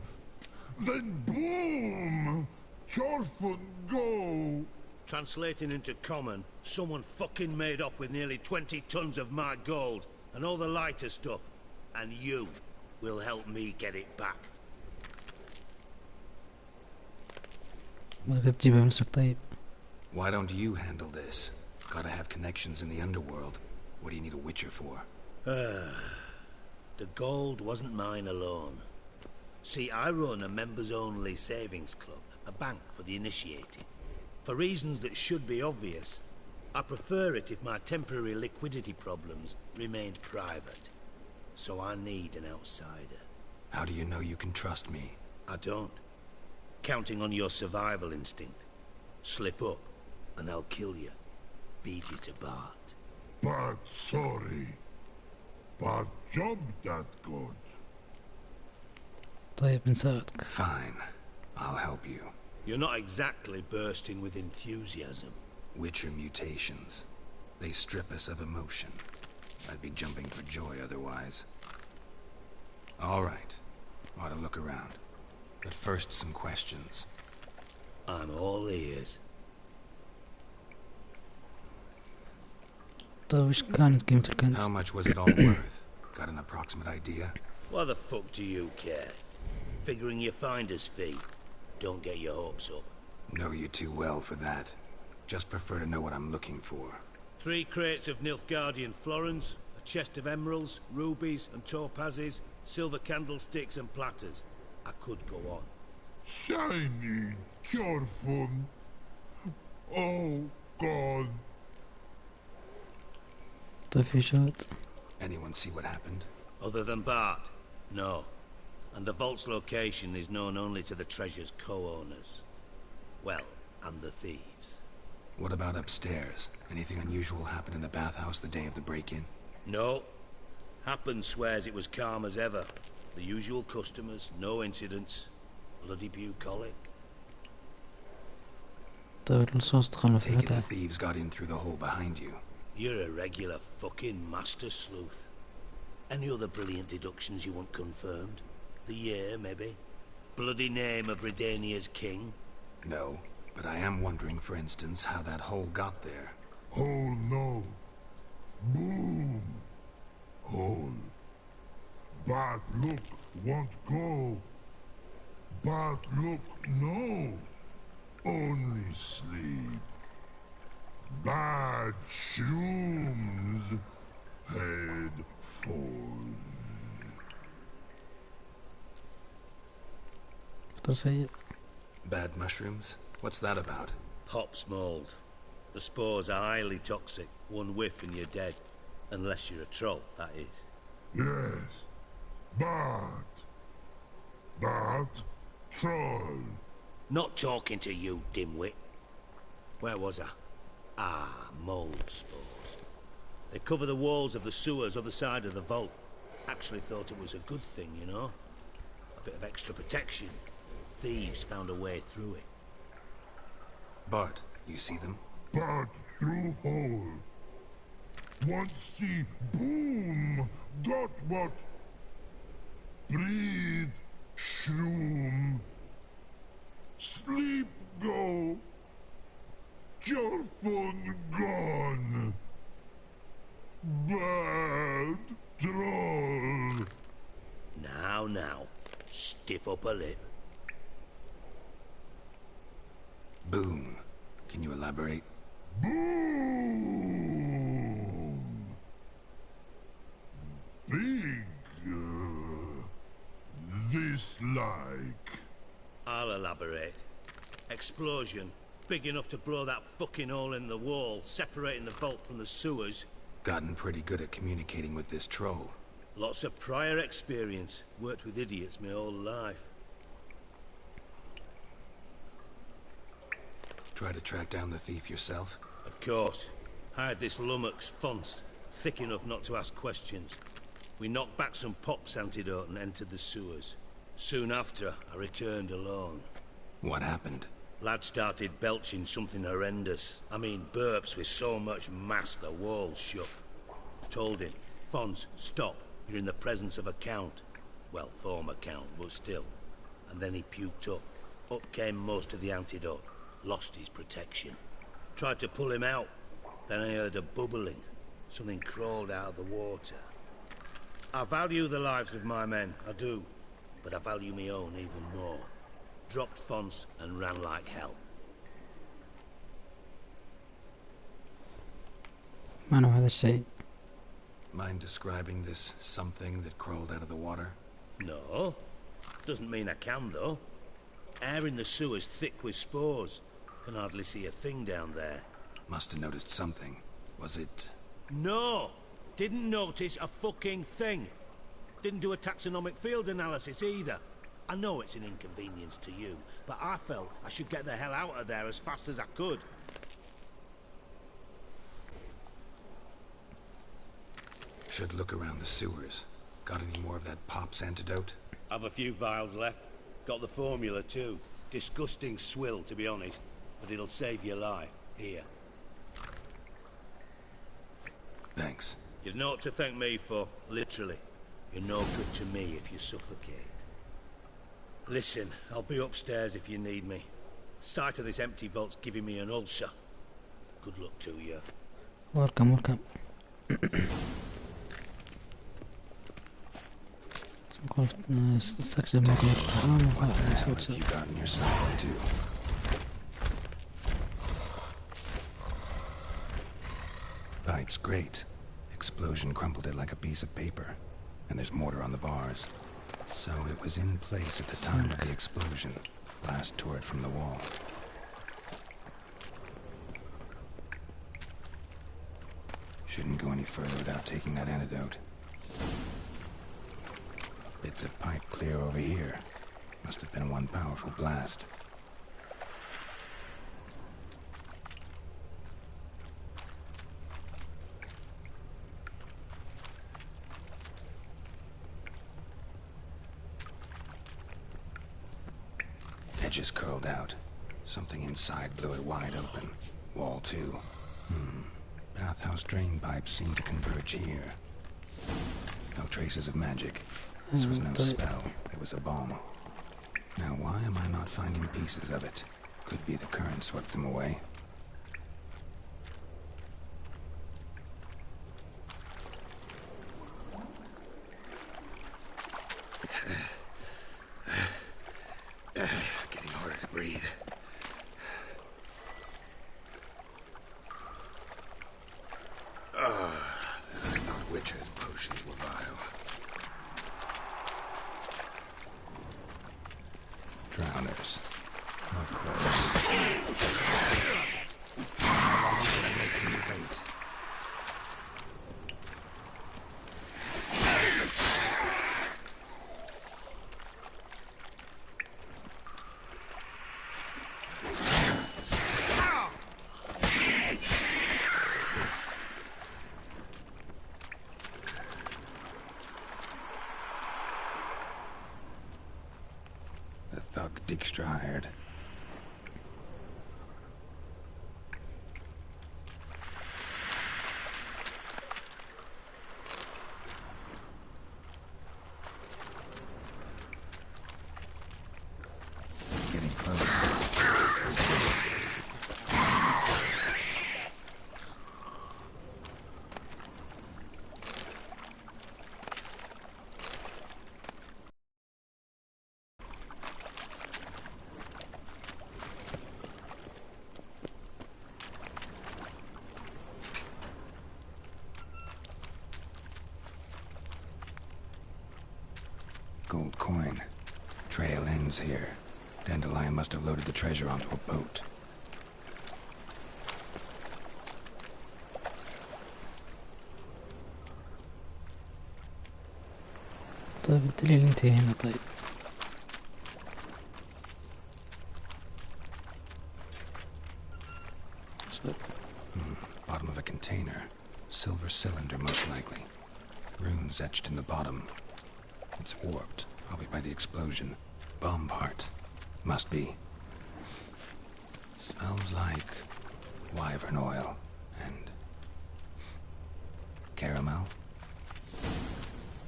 Then boom! Chorfun go! Translating into common, someone fucking made off with nearly 20 tons of my gold, and all the lighter stuff. And you will help me get it back. Why don't you handle this? Gotta have connections in the underworld. What do you need a witcher for? The gold wasn't mine alone. See, I run a members-only savings club, a bank for the initiated. For reasons that should be obvious, I prefer it if my temporary liquidity problems remained private. So I need an outsider. How do you know you can trust me? I don't. Counting on your survival instinct. Slip up, and I'll kill you. Feed you to Bart. But sorry. But job that good. Fine. I'll help you. You're not exactly bursting with enthusiasm. Witcher mutations. They strip us of emotion. I'd be jumping for joy otherwise. All right. Ought to look around. But first, some questions. I'm all ears. How much was it all worth? Got an approximate idea? Why the fuck do you care? Figuring your finder's fee. Don't get your hopes up. Know you too well for that. Just prefer to know what I'm looking for. 3 crates of Nilfgaardian florins, a chest of emeralds, rubies and topazes, silver candlesticks and platters. I could go on. Shiny, careful. Oh, God. Anyone see what happened? Other than Bart? No. And the vault's location is known only to the treasure's co-owners. Well, and the thieves. What about upstairs? Anything unusual happen in the bathhouse the day of the break-in? No. Happen swears it was calm as ever. The usual customers, no incidents. Bloody bucolic. Take it the thieves got in through the hole behind you. You're a regular fucking master sleuth. Any other brilliant deductions you want confirmed? The year, maybe? Bloody name of Redania's king? No, but I am wondering, for instance, how that hole got there. Hole no. Boom. Hole. But look, won't go. But look, no. Only sleep. Bad shrooms. headfuls. فطور سيء. Bad mushrooms? What's that about? Pops mold. The spores are highly toxic. One whiff and you're dead. Unless you're a troll, that is. Yes. But troll. Not talking to you, dimwit. Where was I? Ah, mold spores. They cover the walls of the sewers other side of the vault. Actually thought it was a good thing, you know? A bit of extra protection. Thieves found a way through it. Bart, you see them? But through hole. Once see boom. Got what? Breathe. Shroom. Sleep go. Your phone gone. Bad troll. Now. Stiff up a lip. Boom. Can you elaborate? Boom. Big. This like. I'll elaborate. Explosion. Big enough to blow that fucking hole in the wall, separating the vault from the sewers. Gotten pretty good at communicating with this troll. Lots of prior experience. Worked with idiots my whole life. Try to track down the thief yourself? Of course. Hired this lummox, Fonce. Thick enough not to ask questions. We knocked back some Pop's antidote and entered the sewers. Soon after, I returned alone. What happened? Lad started belching something horrendous. I mean, burps with so much mass the walls shook. Told him, Fonce, stop. You're in the presence of a count. Well, former count, but still. And then he puked up. Up came most of the antidote. Lost his protection. Tried to pull him out. Then I heard a bubbling. Something crawled out of the water. I value the lives of my men, I do. But I value my own even more. Dropped Fonce and ran like hell. ما نوع هذا الشيء؟ Mind describing this something that crawled out of the water? No. Doesn't mean I can, though. Air in the sewer's thick with spores. Can hardly see a thing down there. Must have noticed something. Was it... No! Didn't notice a fucking thing. Didn't do a taxonomic field analysis either. I know it's an inconvenience to you, but I felt I should get the hell out of there as fast as I could. Should look around the sewers. Got any more of that Pop's antidote? I've a few vials left. Got the formula too. Disgusting swill, to be honest. But it'll save your life. Here. Thanks. You've naught to thank me for, literally. You're no good to me if you suffocate. Listen, I'll be upstairs if you need me. Sight of this empty vault's giving me an ulcer. Good luck to you. welcome. استكشف مكان الطعام What have you gotten yourself into? Pipe's great. Explosion crumpled it like a piece of paper. And there's mortar on the bars. So it was in place at the time of the explosion. Blast tore it from the wall. Shouldn't go any further without taking that antidote. Bits of pipe clear over here. Must have been one powerful blast. Edges curled out. Something inside blew it wide open. Wall too. Bathhouse drain pipes seem to converge here. No traces of magic. This was no spell. It was a bomb. Now why am I not finding pieces of it? Could be the current swept them away. Getting harder to breathe. I thought hired. Getting close. Gold coin. Trail ends here. Dandelion must have loaded the treasure onto a boat. طيب الدليل انتهي هنا. طيب Bottom of a container. Silver cylinder, most likely. Runes etched in the bottom. It's warped, probably by the explosion. Bomb part. Must be. Smells like wyvern oil and caramel.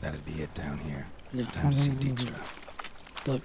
That'd be it down here. Time to see Dijkstra. طيب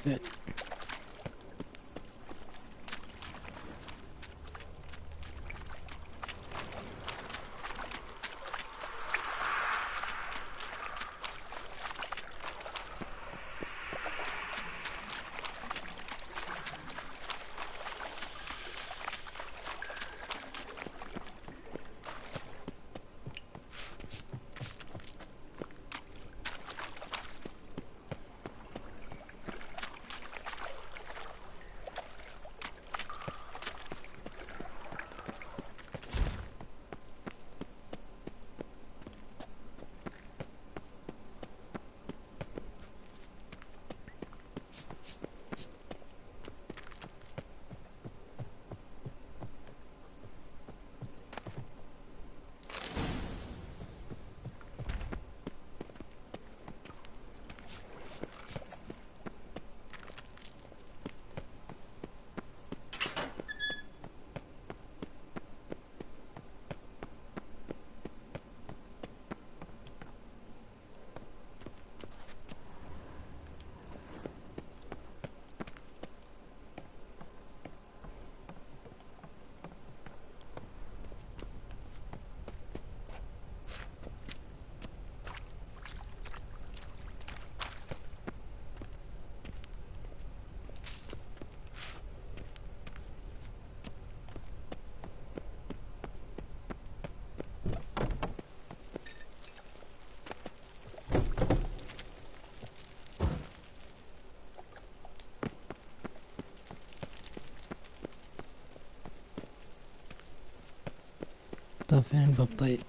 طيب فين الباب؟ طيب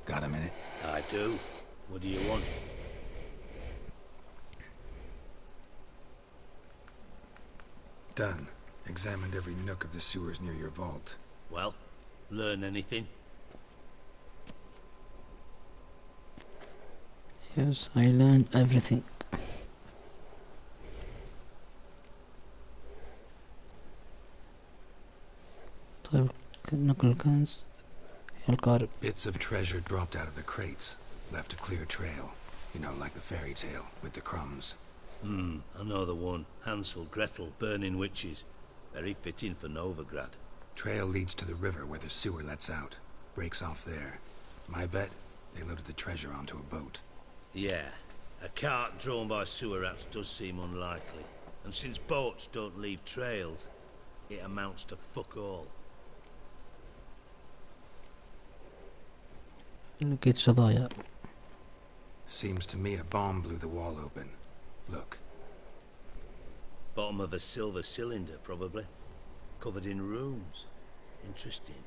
Got a minute? I do. What do you want? Done. Examined every nook of the sewers near your vault. Well, learn anything? Yes, I learned everything. طيب نقل الكنز القارب. Bits of treasure dropped out of the crates. Left a clear trail. You know, like the fairy tale, with the crumbs. I know the one. Hansel, Gretel, burning witches. Very fitting for Novigrad. Trail leads to the river where the sewer lets out. Breaks off there. My bet, they loaded the treasure onto a boat. Yeah. A cart drawn by sewer rats does seem unlikely. And since boats don't leave trails, it amounts to fuck all. لقيت شظايا. Seems to me a bomb blew the wall open. Look. Bottom of a silver cylinder, probably. Covered in runes. Interesting.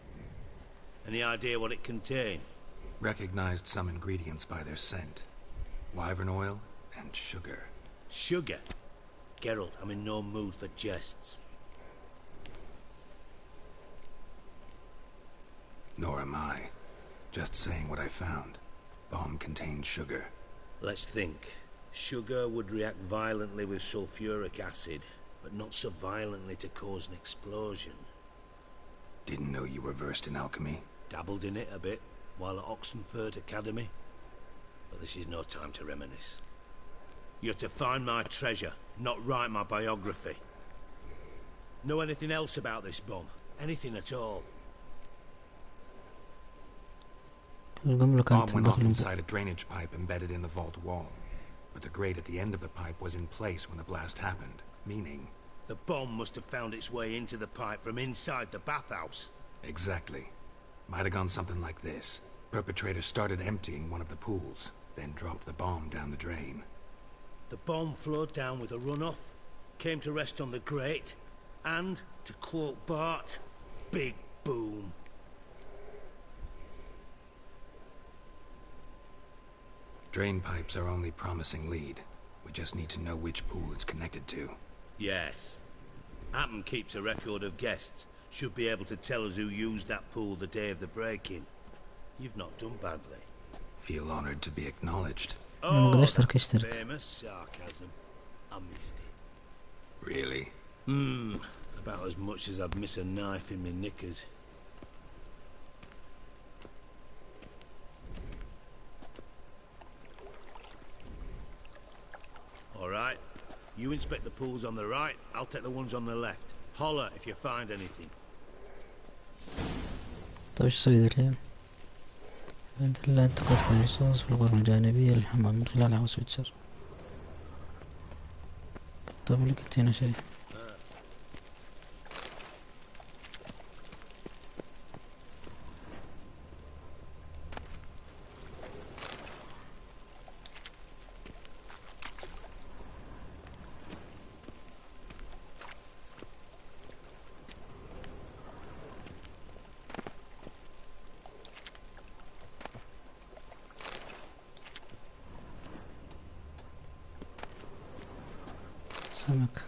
Any idea what it contained? Recognized some ingredients by their scent. Wyvern oil and sugar. Sugar? Geralt, I'm in no mood for jests. Nor am I. Just saying what I found. Bomb contained sugar. Let's think. Sugar would react violently with sulfuric acid, but not so violently to cause an explosion. Didn't know you were versed in alchemy. Dabbled in it a bit while at Oxenford Academy. But this is no time to reminisce. You're to find my treasure, not write my biography. Know anything else about this bomb? Anything at all? Bomb went off inside a drainage pipe embedded in the vault wall. But the grate at the end of the pipe was in place when the blast happened, meaning... The bomb must have found its way into the pipe from inside the bathhouse. Exactly. Might have gone something like this. Perpetrator started emptying one of the pools, then dropped the bomb down the drain. The bomb flowed down with a runoff, came to rest on the grate, and, to quote Bart, big boom. Drain pipes are only promising lead. We just need to know which pool it's connected to. Yes. Hammond keeps a record of guests. Should be able to tell us who used that pool the day of the break-in. You've not done badly. Feel honored to be acknowledged. Oh, famous sarcasm. I missed it. Really? About as much as I'd miss a knife in my knickers. All right. You inspect the pools on the right, I'll take the ones on the left. Holler if you find anything. طيب ايش اسوي ذا الحين؟ انت لا انتقلت من اللصوص في الغرفة الجانبية للحمام من خلال هاوس ويتشر. طيب لقيت هنا شيء. سمك.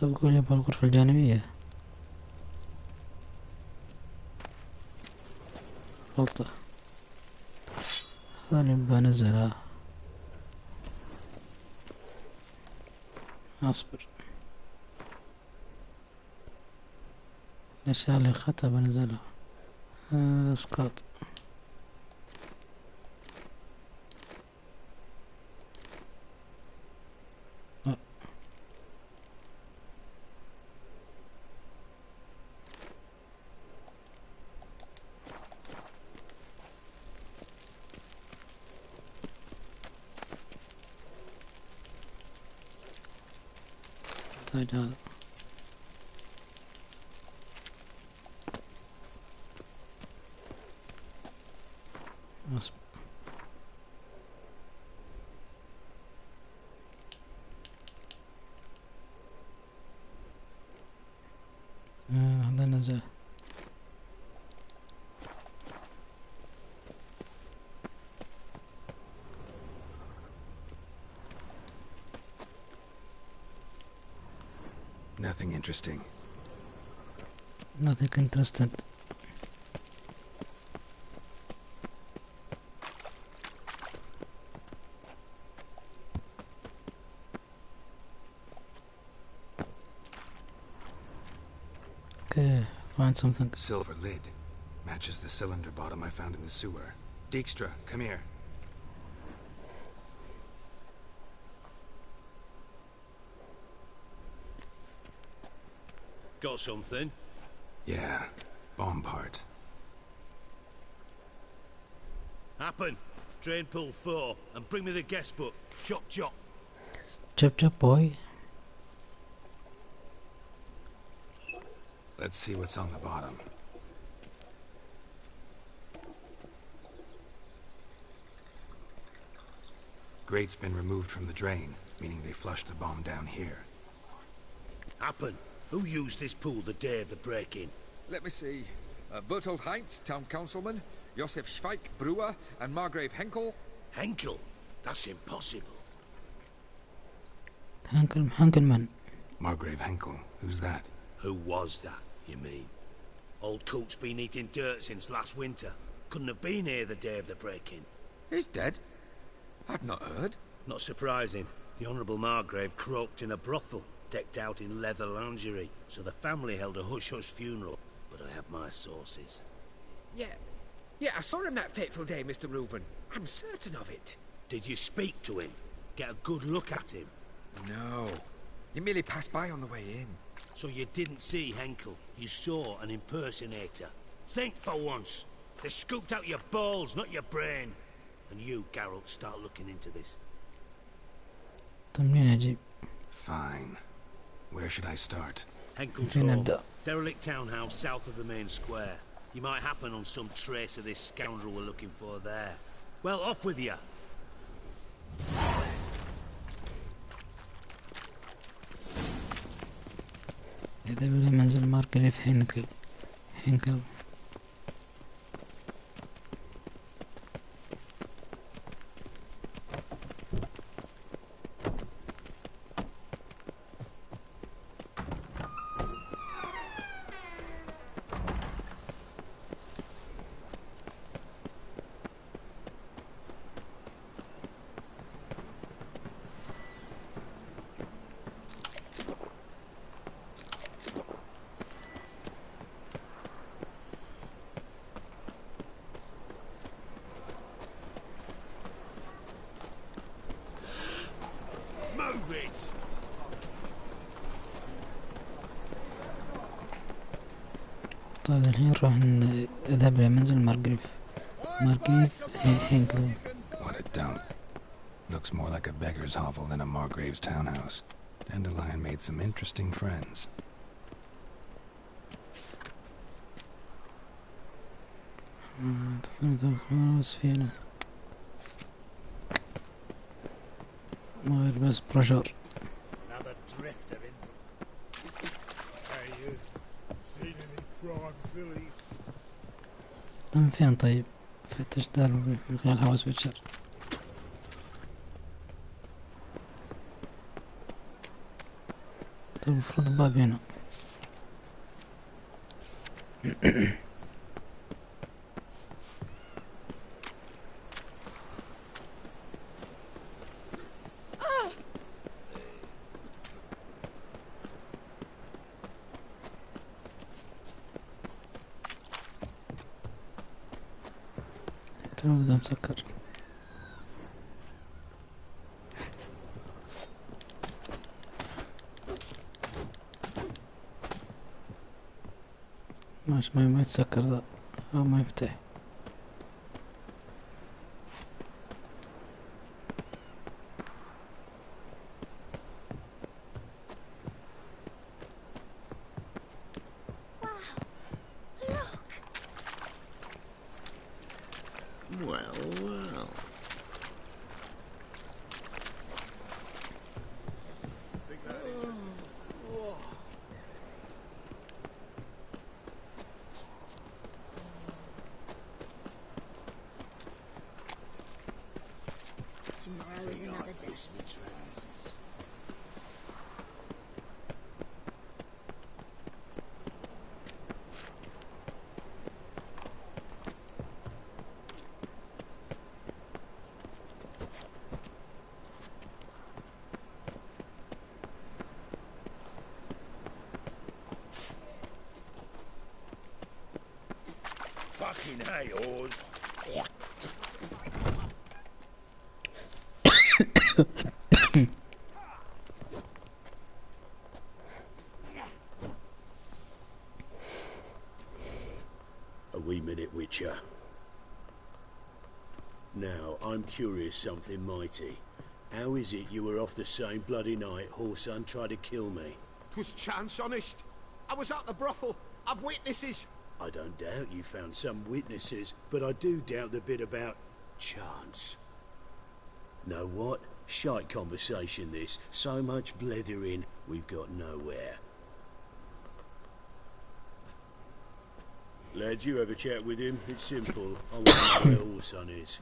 طيب قول يبغى الغرفة الجانبية. غلطة. هذا اللي بنزلها. اصبر. الأشياء اللي خطأ بنزلها. اسقاط. هذا اصبر. هذا نزل. Nothing interesting. Nothing interested. Okay, find something. Silver lid. Matches the cylinder bottom I found in the sewer. Dijkstra, come here. Got something? Yeah, bomb part. Happen. Drain pool 4, and bring me the guest book. Chop chop. Chop chop, boy. Let's see what's on the bottom. Grate's been removed from the drain, meaning they flushed the bomb down here. Happen. Who used this pool the day of the break-in? Let me see. Bertold Heinz, town councilman, Josef Schweik, brewer, and Margrave Henkel. Henkel? That's impossible. Henkelman. Margrave Henkel. Who's that? Who was that, you mean? Old Coot's been eating dirt since last winter. Couldn't have been here the day of the break-in. He's dead? I'd not heard. Not surprising. The Honourable Margrave croaked in a brothel, decked out in leather lingerie, so the family held a hush-hush funeral. But I have my sources. Yeah, I saw him that fateful day, Mr. Reuven. I'm certain of it. Did you speak to him? Get a good look at him? No. He merely passed by on the way in. So you didn't see Henkel. You saw an impersonator. Think for once. They scooped out your balls, not your brain. And you, Geralt, start looking into this. Fine. Where should I start? Henkel's home. Derelict townhouse south of the main square. You might happen on some trace of this scoundrel we're looking for there. Well, off with you. إذا بلا منزل مارغريف هينكل. طيب الحين نروح نذهب إلى منزل مارغريف هينكل. What a dump. Looks more like a beggar's hovel than a Margrave's townhouse. Dandelion made some interesting friends. ما بس برشر. Another drifter in. Hey you, seen any prime fillies? من فين طيب؟ فتش دار من خلال حواس ويتشر. طيب المفروض الباب هنا. ده مسكر. ماشي ما يتسكر ذا او ما يفتح. Tomorrow is another day. Fucking hay horse. A wee minute, Witcher. Now, I'm curious something mighty. How is it you were off the same bloody night Whoreson tried to kill me? 'Twas chance, honest. I was at the brothel. I've witnesses. I don't doubt you found some witnesses, but I do doubt the bit about chance. Know what? Shite conversation this. So much blethering, we've got nowhere. Lads, you have a chat with him. It's simple. I want to know where Whoreson is.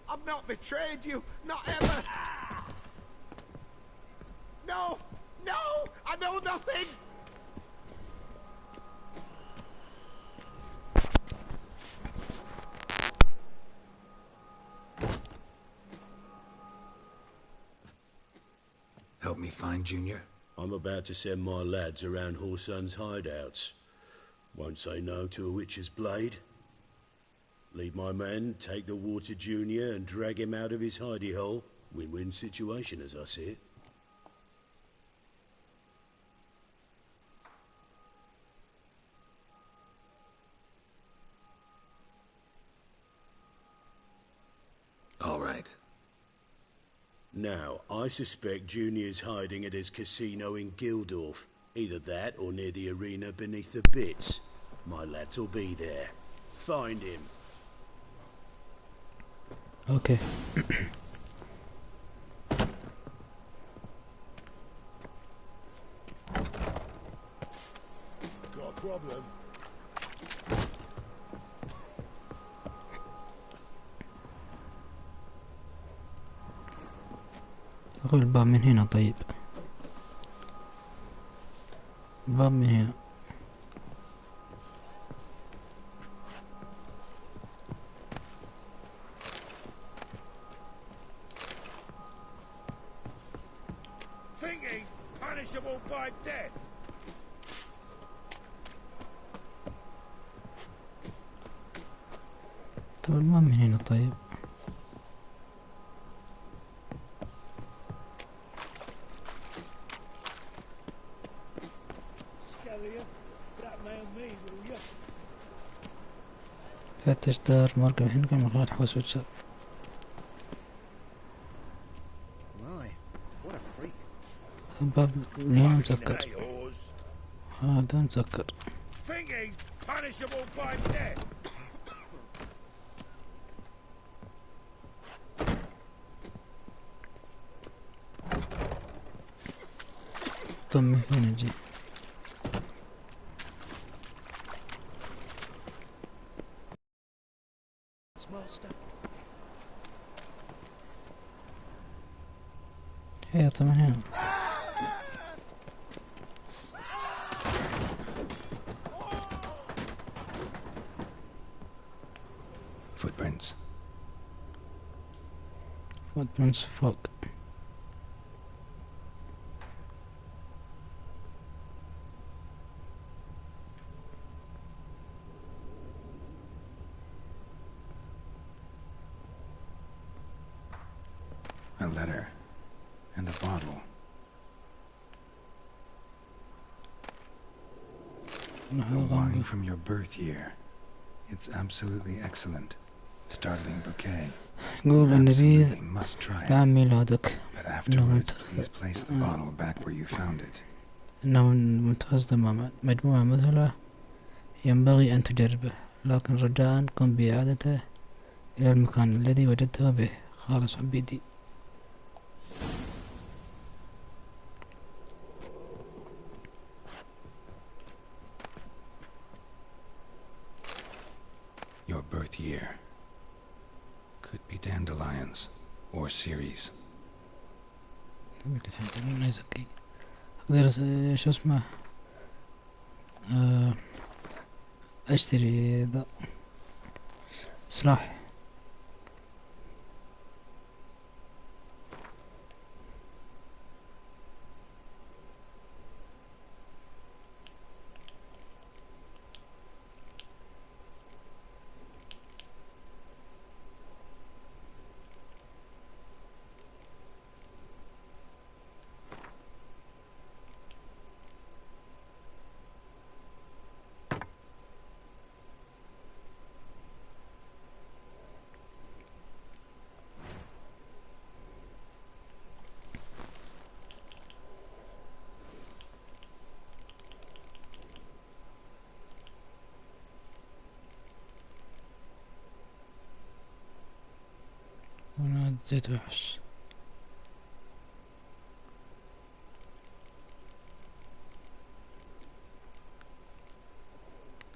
I've not betrayed you. Not ever. No! No! I know nothing! Help me find Junior? I'm about to send my lads around Whoreson's hideouts. Won't say no to a witch's blade. Lead my men, take the water Junior and drag him out of his hidey hole. Win-win situation as I see it. All right. Now, I suspect Junior's hiding at his casino in Gildorf. Either that or near the arena beneath the bits. My lads will be there. Find him. Okay. Got a problem? أقول الباب من هنا. طيب الباب من هنا. Think he's punishable by death? طب الباب من هنا. طيب فتش دار مركب حنكة من خلال حوس ويتشر. الباب من هنا مسكر. هذا مسكر. طب من هنا نجي. هي طبعا هنا. Footprints. Footprints فوق. A letter. And a bottle. The wine from your birth year. It's absolutely excellent. Startling bouquet. قول النبيذ must try it. لعام ميلادك. But afterwards, please place the bottle back where you found it. إنه ممتاز تماما. مجموعة مذهلة ينبغي أن تجربه، لكن رجاء قم بإعادته إلى المكان الذي وجدته به. خالص حميدي. Your birth year. Could be dandelions or ceres. أقدر شو اسمه أشتري ذا سلاح. زيت وحش.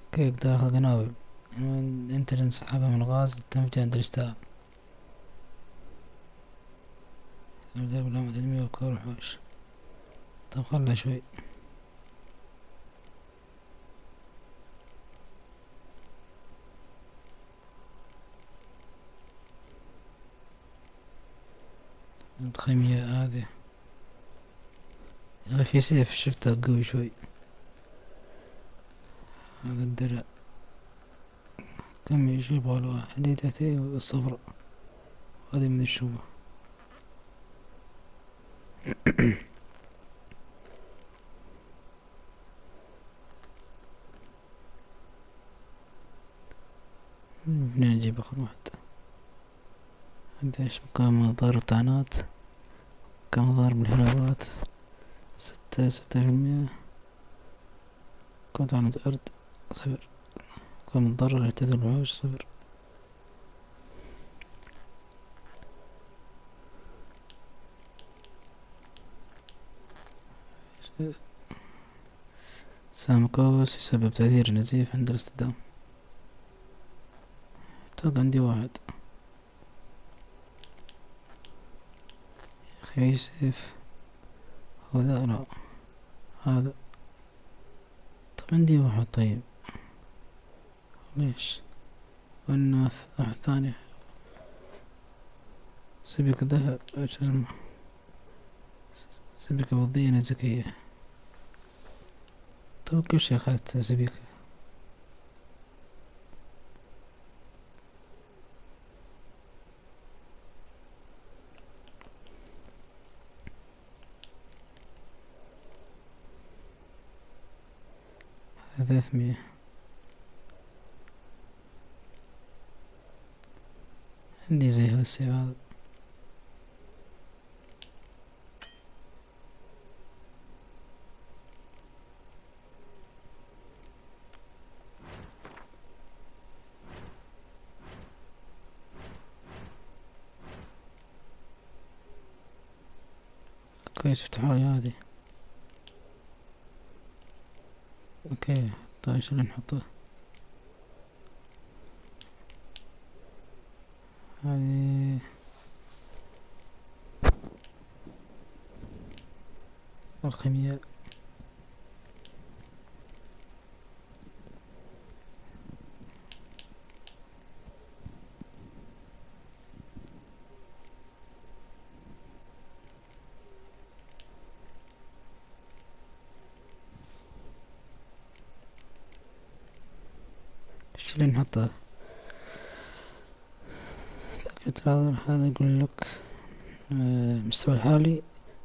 اوكي اقدر اخذ قنابل. انت اللي انسحبها من الغاز التنفيذ عند الاشتعال. ابدأ بالعمل التدمير والكور الحوش. طب خلها شوي. الخيمياء هذه يا اخي في سيف شفته قوي شوي. هذا الدرع كم يبغى حديدتين والصفراء هذه من الشوبة. منين نجيب اخر واحد؟ عندي ايش مكان مضار الطعنات، مكان مضار بالحلوات، 6% مكان طعنة أرض 0، مكان مضر يعتذر الوحوش 0. سهم قوس يسبب تأثير نزيف عند الاصطدام. اتوقع عندي واحد. ياخي سيف هو ذا، لا هذا. طب عندي واحد. طيب ليش والناس واحد ثاني سبيك ذهب عشان سبيكة وظيفية ذكية. طب كل شي اخذت سبيكة. هذا 300. عندي زي هذا السيف هذا. كويس افتحوا لي هذه. اوكي طيب شو اللي نحطه؟ هذه الخيمياء. ايش اللي نحطه؟ هذا يقول لك المستوى الحالي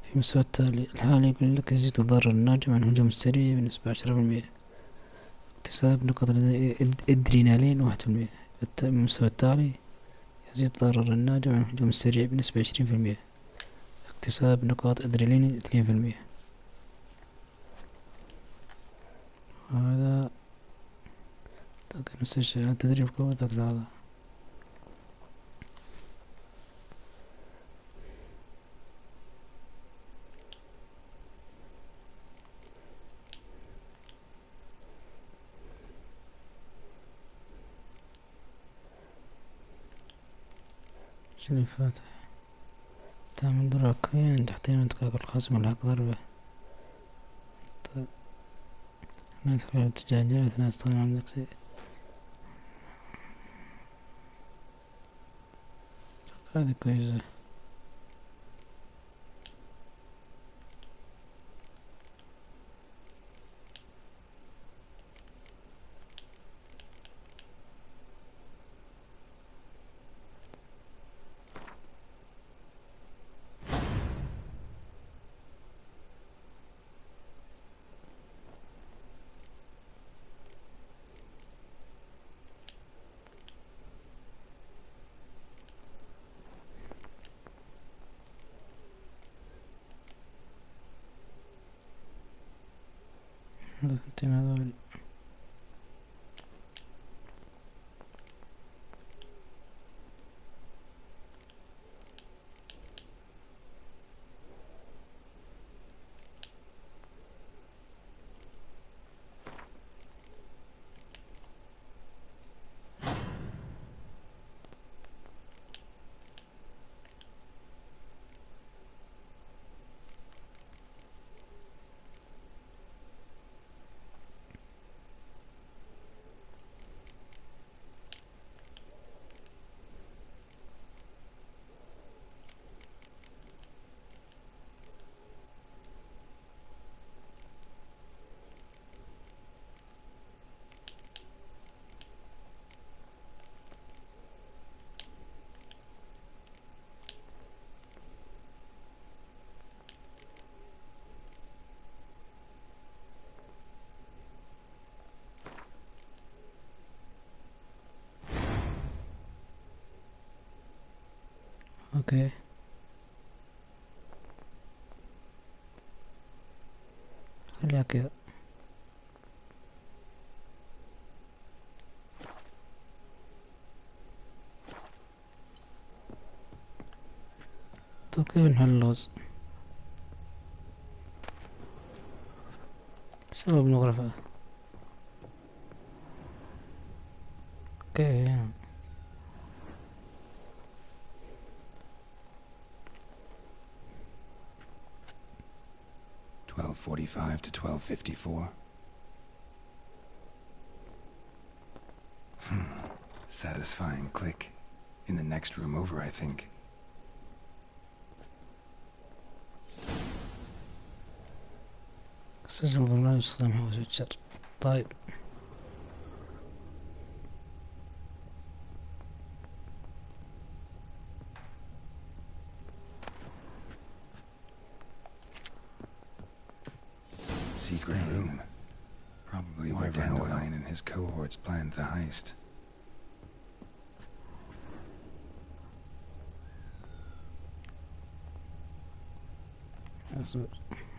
في المستوى التالي. الحالي يقول لك يزيد الضرر الناجم عن الهجوم السريع بنسبة 10%، اكتساب نقاط الادرينالين 1%. المستوى التالي يزيد الضرر الناجم عن الهجوم السريع بنسبة 20%، اكتساب نقاط ادرينالين 2%. هذا نفس الشيء تدريب قوة هذا. شو اللي فاتح؟ تعمل دراكين تحطيم انتقاق الخصم الحق ضربة. طيب ندخل تجاهل اثناء استخدام عندك هذه كويسة. هذا ثنتين هذول. اوكي خليها كذا. طب كيف نحل اللغز؟ سبب مغرفة. كيف يعني؟ $12:45 to 12:54. Satisfying click. In the next room over, I think. سجل البرنامج يستخدم حواس ويتشر. طيب Secret room. Probably where Dandelion and his cohorts planned the heist.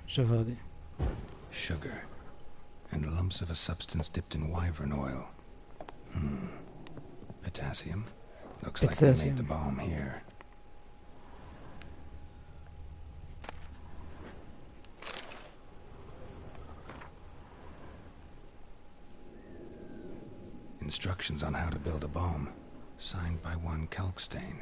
شوف هذه. Sugar. And lumps of a substance dipped in wyvern oil. Potassium? Looks like they made the bomb here. Instructions on how to build a bomb. Signed by one Kalkstain.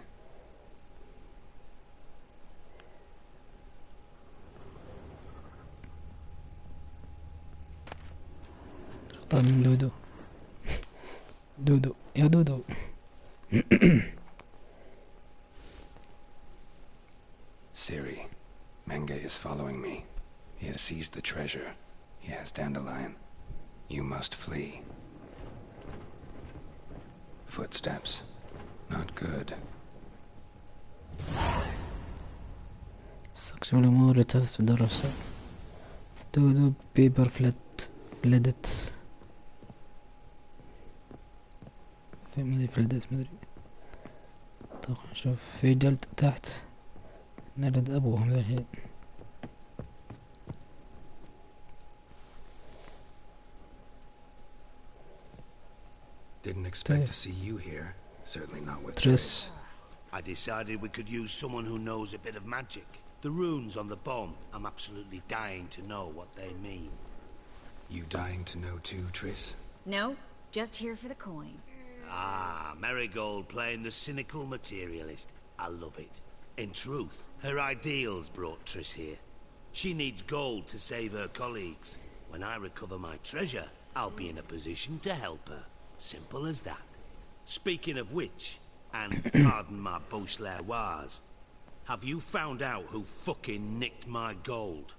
طيب من دودو. دودو يا دودو. Siri, Menge is following me. He has seized the treasure. He has Dandelion. You must flee. Footsteps. Not good. استكشف الأمور التي تحدث في الدور السابع. دودو بيبر فلدت. في مدري فلدت مدري. طبعا شوف في جلد تحت. نلد أبوهم ذا الحين. Didn't expect to see you here. Certainly not with Triss. I decided we could use someone who knows a bit of magic. The runes on the bomb, I'm absolutely dying to know what they mean. You dying to know too, Triss? No, just here for the coin. Ah, Marigold playing the cynical materialist. I love it. In truth, her ideals brought Triss here. She needs gold to save her colleagues. When I recover my treasure, I'll be in a position to help her. Simple as that. Speaking of which, and pardon my Beauclervois, have you found out who fucking nicked my gold?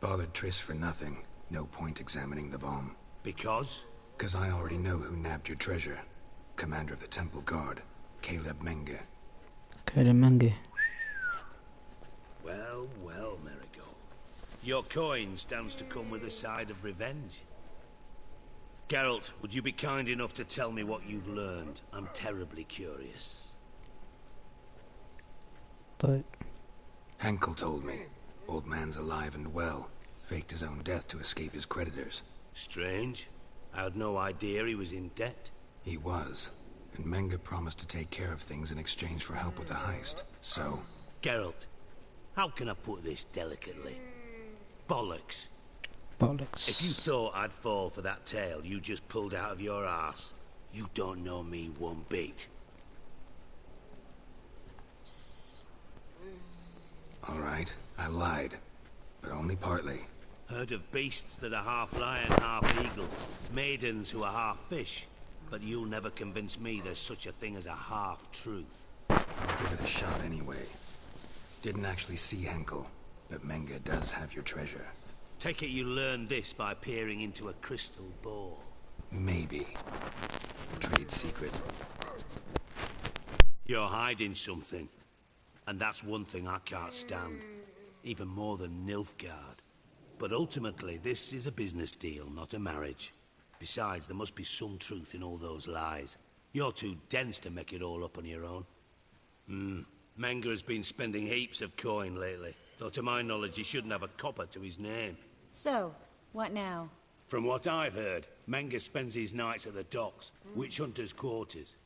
Bothered Triss for nothing. No point examining the bomb. Because? Because I already know who nabbed your treasure. Commander of the Temple Guard, Caleb Menge. Caleb Menge. Well, well, Marigold. Your coin stands to come with a side of revenge. Geralt, would you be kind enough to tell me what you've learned? I'm terribly curious. طيب. Henkel told me. Old man's alive and well. Faked his own death to escape his creditors. Strange. I had no idea he was in debt. He was. And Menge promised to take care of things in exchange for help with the heist. So... Geralt, how can I put this delicately? Bollocks. Bollocks. If you thought I'd fall for that tale you just pulled out of your arse, you don't know me one bit. All right, I lied. But only partly. Heard of beasts that are half lion, half eagle. Maidens who are half fish. But you'll never convince me there's such a thing as a half-truth. I'll give it a shot anyway. Didn't actually see Henkel, but Menge does have your treasure. Take it you learned this by peering into a crystal ball. Maybe. Trade secret. You're hiding something. And that's one thing I can't stand. Even more than Nilfgaard. But ultimately, this is a business deal, not a marriage. Besides, there must be some truth in all those lies. You're too dense to make it all up on your own. Menga has been spending heaps of coin lately, though to my knowledge he shouldn't have a copper to his name. So, what now? From what I've heard, Menga spends his nights at the docks, witch hunters' quarters.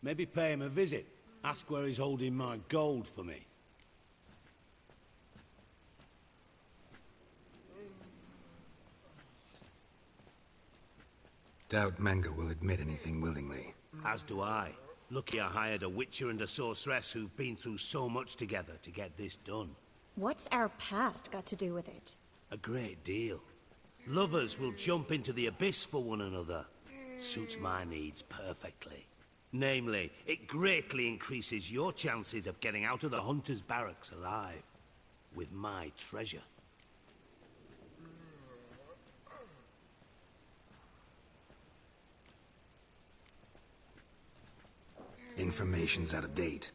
Maybe pay him a visit. Ask where he's holding my gold for me. Doubt Menga will admit anything willingly. As do I. Lucky I hired a witcher and a sorceress who've been through so much together to get this done. What's our past got to do with it? A great deal. Lovers will jump into the abyss for one another. Suits my needs perfectly. Namely, it greatly increases your chances of getting out of the hunter's barracks alive. With my treasure. Information's out of date.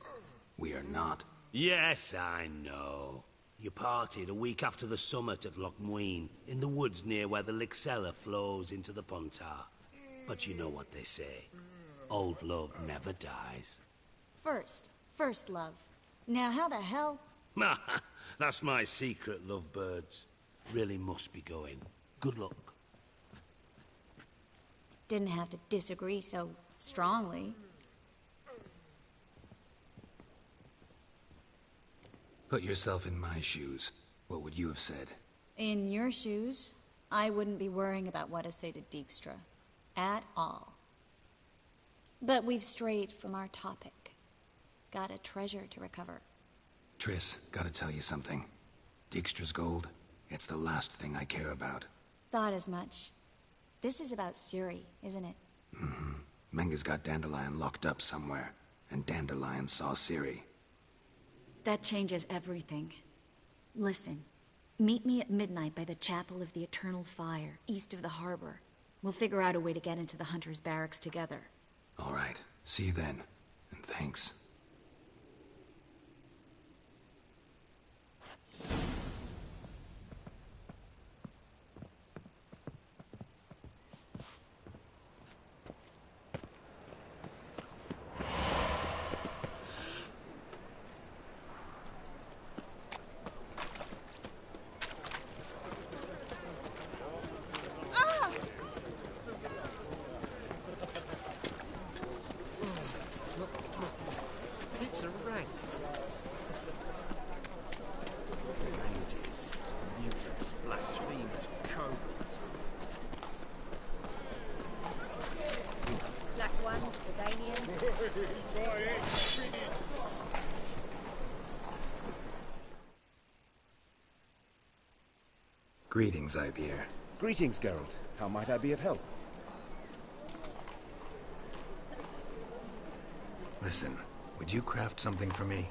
We are not. Yes, I know. You parted a week after the summit at Loch Muin, in the woods near where the Lixella flows into the Pontar. But you know what they say. Old love never dies. First love. Now how the hell? That's my secret, lovebirds. Really must be going. Good luck. Didn't have to disagree so strongly. Put yourself in my shoes. What would you have said? In your shoes, I wouldn't be worrying about what to say to Dijkstra. At all. But we've strayed from our topic. Got a treasure to recover. Triss, gotta tell you something. Dijkstra's gold, it's the last thing I care about. Thought as much. This is about Ciri, isn't it? Mm-hmm. Menga's got Dandelion locked up somewhere, and Dandelion saw Ciri. That changes everything. Listen, meet me at midnight by the Chapel of the Eternal Fire, east of the harbor. We'll figure out a way to get into the Hunter's barracks together. All right. See you then. And thanks. Greetings, Ibeer. Greetings, Geralt. How might I be of help? Listen, would you craft something for me?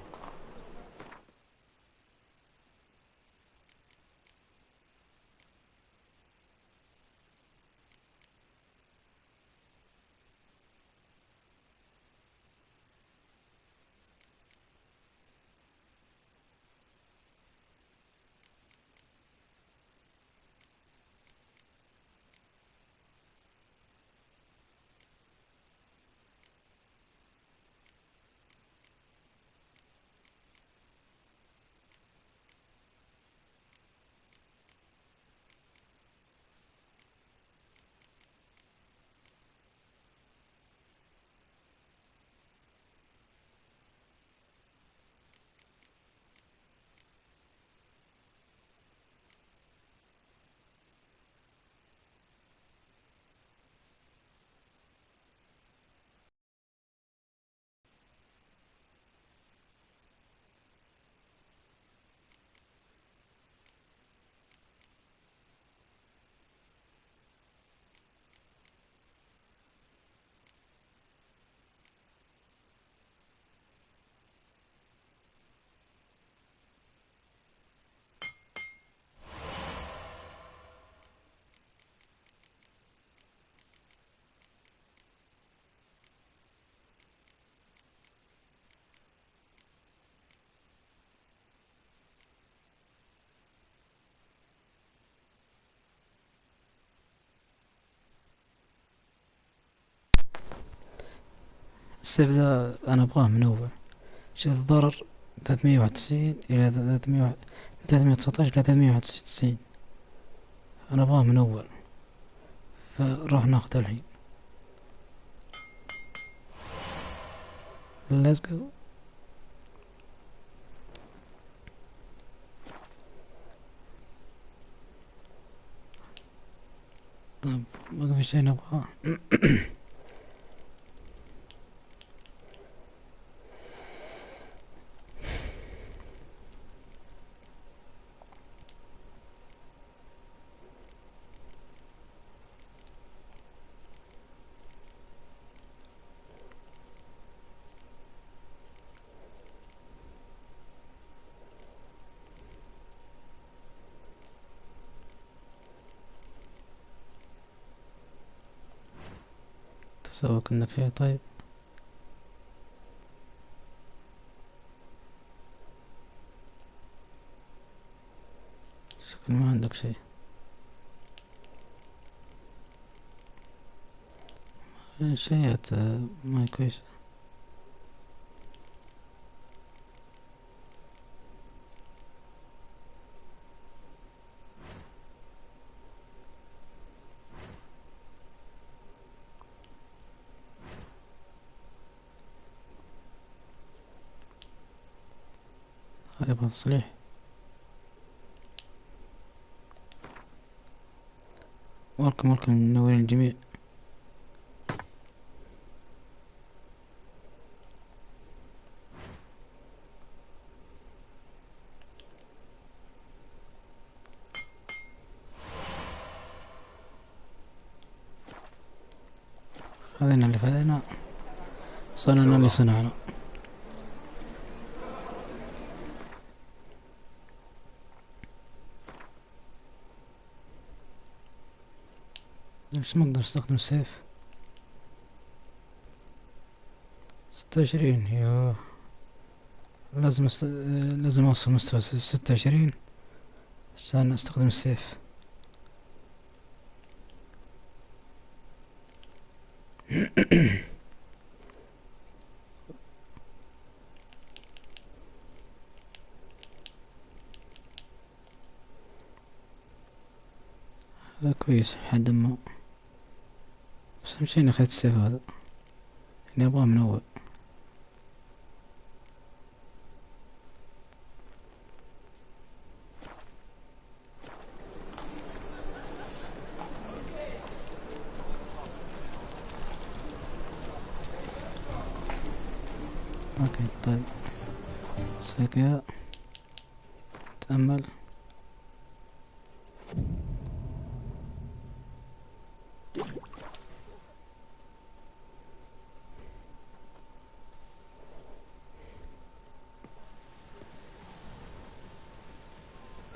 السيف ذا أنا أبغاه من أول. شوف الضرر 391 إلى 319 إلى 391. أنا أبغاه من أول، فراح ناخذه الحين. Let's go. طيب ما في شيء نبغاه. تسوى كأنك شيء. طيب شكل ما عندك شيء. شيئات ما هي كويسة. هذا يبغى تصليح. ولكم منورين الجميع. خذينا اللي خذينا، صنعنا اللي صنعنا. ليش ما اقدر استخدم السيف؟ 26. يوه لازم اوصل مستوى 26 عشان استخدم السيف. هذا كويس لحد ما، بس اهم شي اني اخذت السيف هذا، اني ابغاه من اول. اوكي طيب زي كذا. تأمل.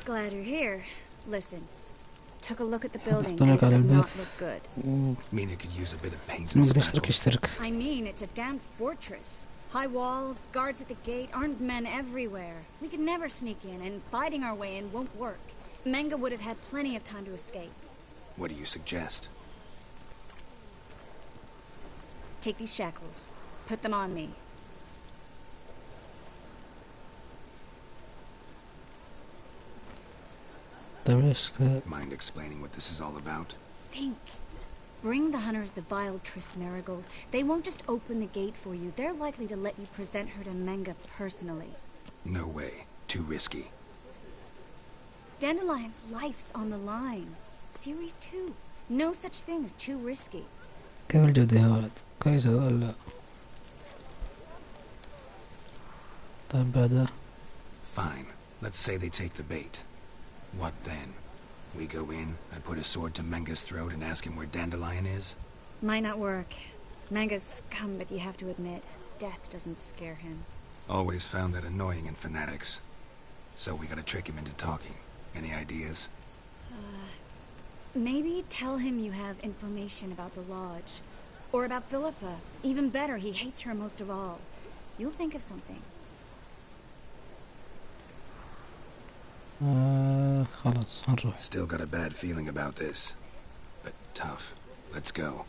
Glad you're here. Listen, took a look at the building طلعك and it على does not البث. look good. Mina could use a bit of paint and نقدر spackle. اشترك. I mean, it's a damn fortress. High walls, guards at the gate, armed men everywhere. We could never sneak in, and fighting our way in won't work. Menga would have had plenty of time to escape. What do you suggest? Take these shackles. Put them on me. Mind explaining what this is all about? Think. Bring the hunters the vile Triss Marigold. They won't just open the gate for you. They're likely to let you present her to Menga personally. No way. Too risky. Dandelion's life's on the line. Series 2. No such thing as too risky. كيف الجودة يا ولد؟ كويسة ولا؟ طيب بعدها. Fine. Let's say they take the bait. What then? We go in, I put a sword to Menga's throat and ask him where Dandelion is? Might not work. Menga's scum, but you have to admit, death doesn't scare him. Always found that annoying in fanatics. So we gotta trick him into talking. Any ideas? Maybe tell him you have information about the Lodge. Or about Philippa. Even better, he hates her most of all. You'll think of something. خلاص هنروح. Still got a bad feeling about this. But tough. Let's go.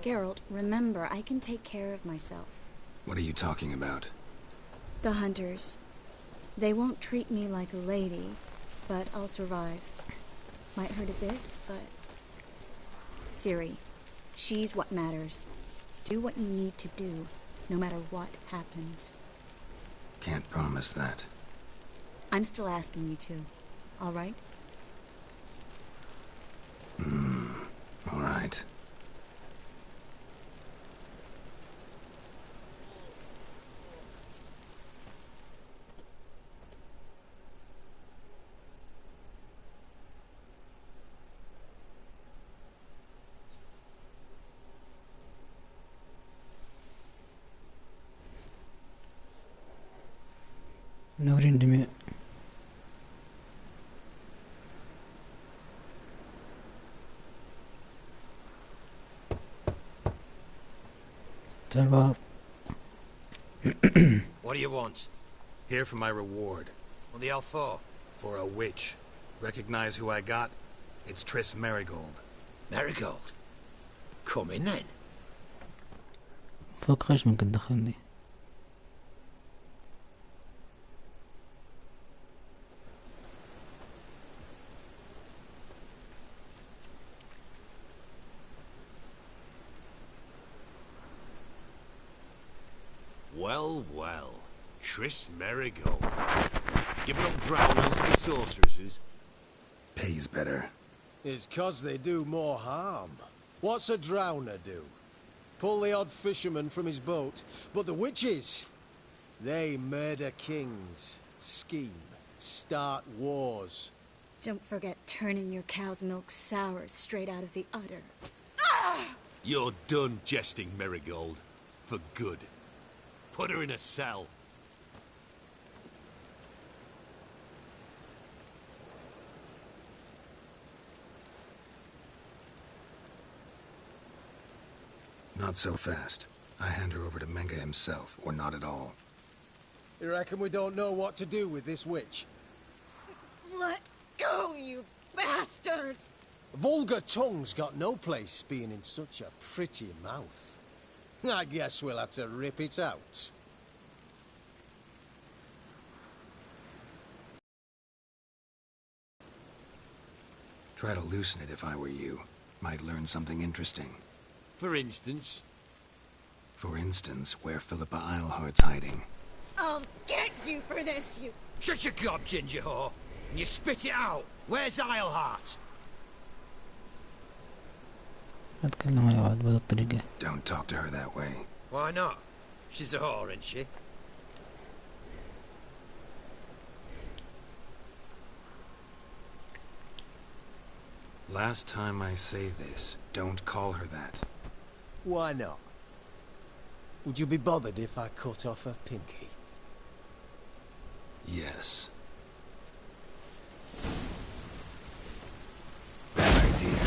Geralt, remember, I can take care of myself. What are you talking about? The hunters. They won't treat me like a lady, but I'll survive. Might hurt a bit, but... Ciri, she's what matters. Do what you need to do, no matter what happens. Can't promise that. I'm still asking you to, all right? All right. نورين دماء. What do you want? Here for my reward. What the hell for? For a witch. Recognize who I got? It's Triss Merigold. Merigold? Come in then. فوق خشمك تدخلني. Well, well. Triss Merigold. Giving up drowners to sorceresses. Pays better. It's 'cause they do more harm. What's a drowner do? Pull the odd fisherman from his boat. But the witches, they murder kings, scheme, start wars. Don't forget turning your cow's milk sour straight out of the udder. You're done jesting, Merigold. For good. Put her in a cell. Not so fast. I hand her over to Menga himself, or not at all. You reckon we don't know what to do with this witch? Let go, you bastard! Vulgar tongue's got no place being in such a pretty mouth. I guess we'll have to rip it out. Try to loosen it if I were you. Might learn something interesting. For instance? For instance, where Philippa Eilhart's hiding. I'll get you for this, you... Shut your gob, ginger whore, and you spit it out. Where's Eilhart? أتكلم يا عواد بهذه الطريقة. Don't talk to her that way. Why not? She's a whore, isn't she? Last time I say this, don't call her that. Why not? Would you be bothered if I cut off her pinky? Yes. Bad idea.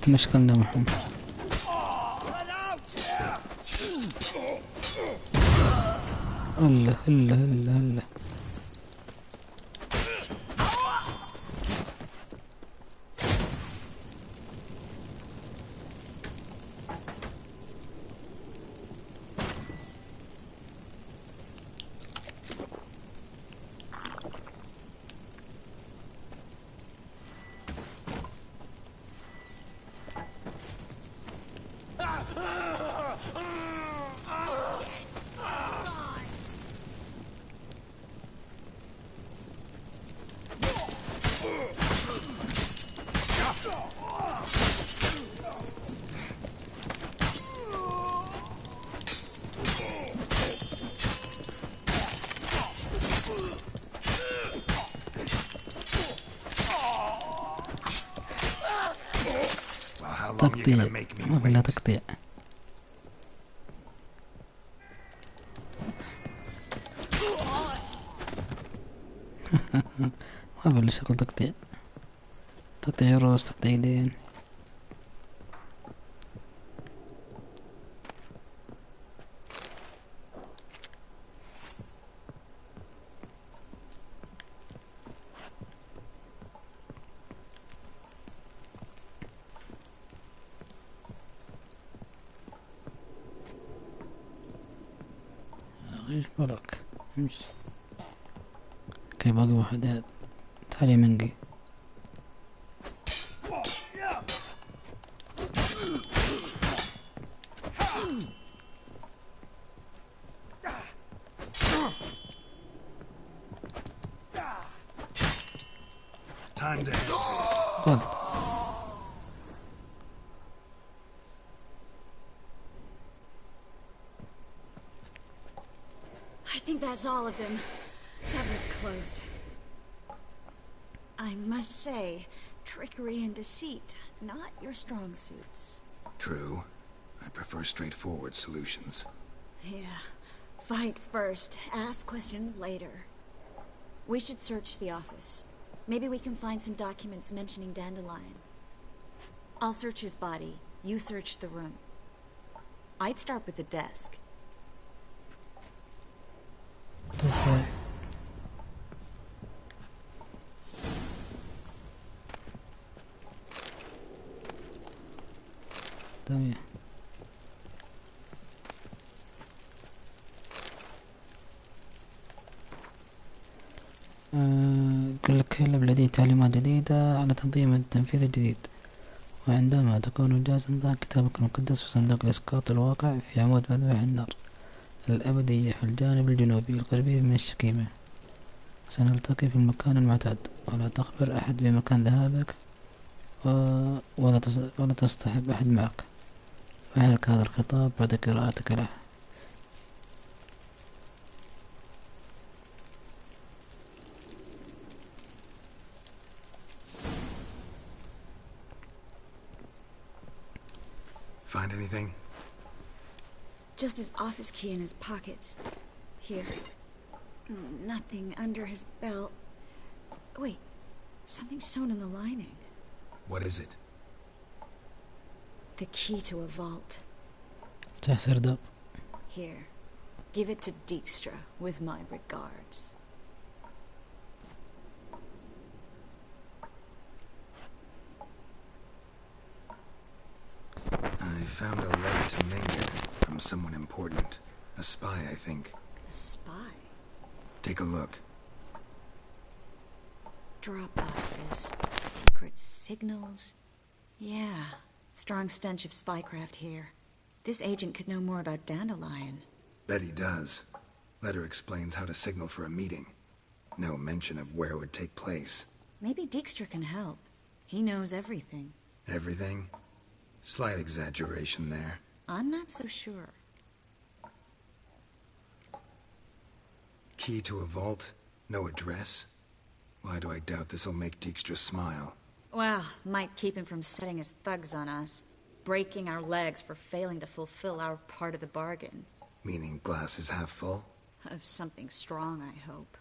تمشكلنا معهم. الله الله الله الله. تقطيع، ما في إلا تقطيع. ما في إلا شكل تقطيع، تقطيع رؤوس، تقطيع يدين. ايش بالك؟ امشي. اوكي باقي واحد هاد. تعالي منقي. خذ. I think that's all of them. That was close. I must say, trickery and deceit, not your strong suits. True. I prefer straightforward solutions. Yeah. Fight first, ask questions later. We should search the office. Maybe we can find some documents mentioning Dandelion. I'll search his body. You search the room. I'd start with the desk. تمام. يقول لك لدي تعليمات جديدة على تنظيم التنفيذ الجديد، وعندما تكون جاهزا ضع كتابك المقدس في صندوق الإسقاط الواقع في عمود مذبح النار الأبدية في الجانب الجنوبي القريب من الشكيمة. سنلتقي في المكان المعتاد، ولا تخبر أحد بمكان ذهابك ولا تصطحب أحد معك. فعلك هذا الخطاب بعد قراءتك له. Find anything? Just his office key in his pockets. Here. Nothing under his belt. Wait, something sewn in the lining. What is it? The key to a vault. سرداب. Here. Give it to Dijkstra with my regards. I found a letter to Minga from someone important. A spy, I think. A spy? Take a look. Drop boxes. Secret signals. Yeah. Strong stench of spycraft here. This agent could know more about Dandelion. Bet he does. Letter explains how to signal for a meeting. No mention of where it would take place. Maybe Dijkstra can help. He knows everything. Everything? Slight exaggeration there. I'm not so sure. Key to a vault? No address? Why do I doubt this'll make Dijkstra smile? Well, might keep him from setting his thugs on us. Breaking our legs for failing to fulfill our part of the bargain. Meaning glass is half full? Of something strong, I hope.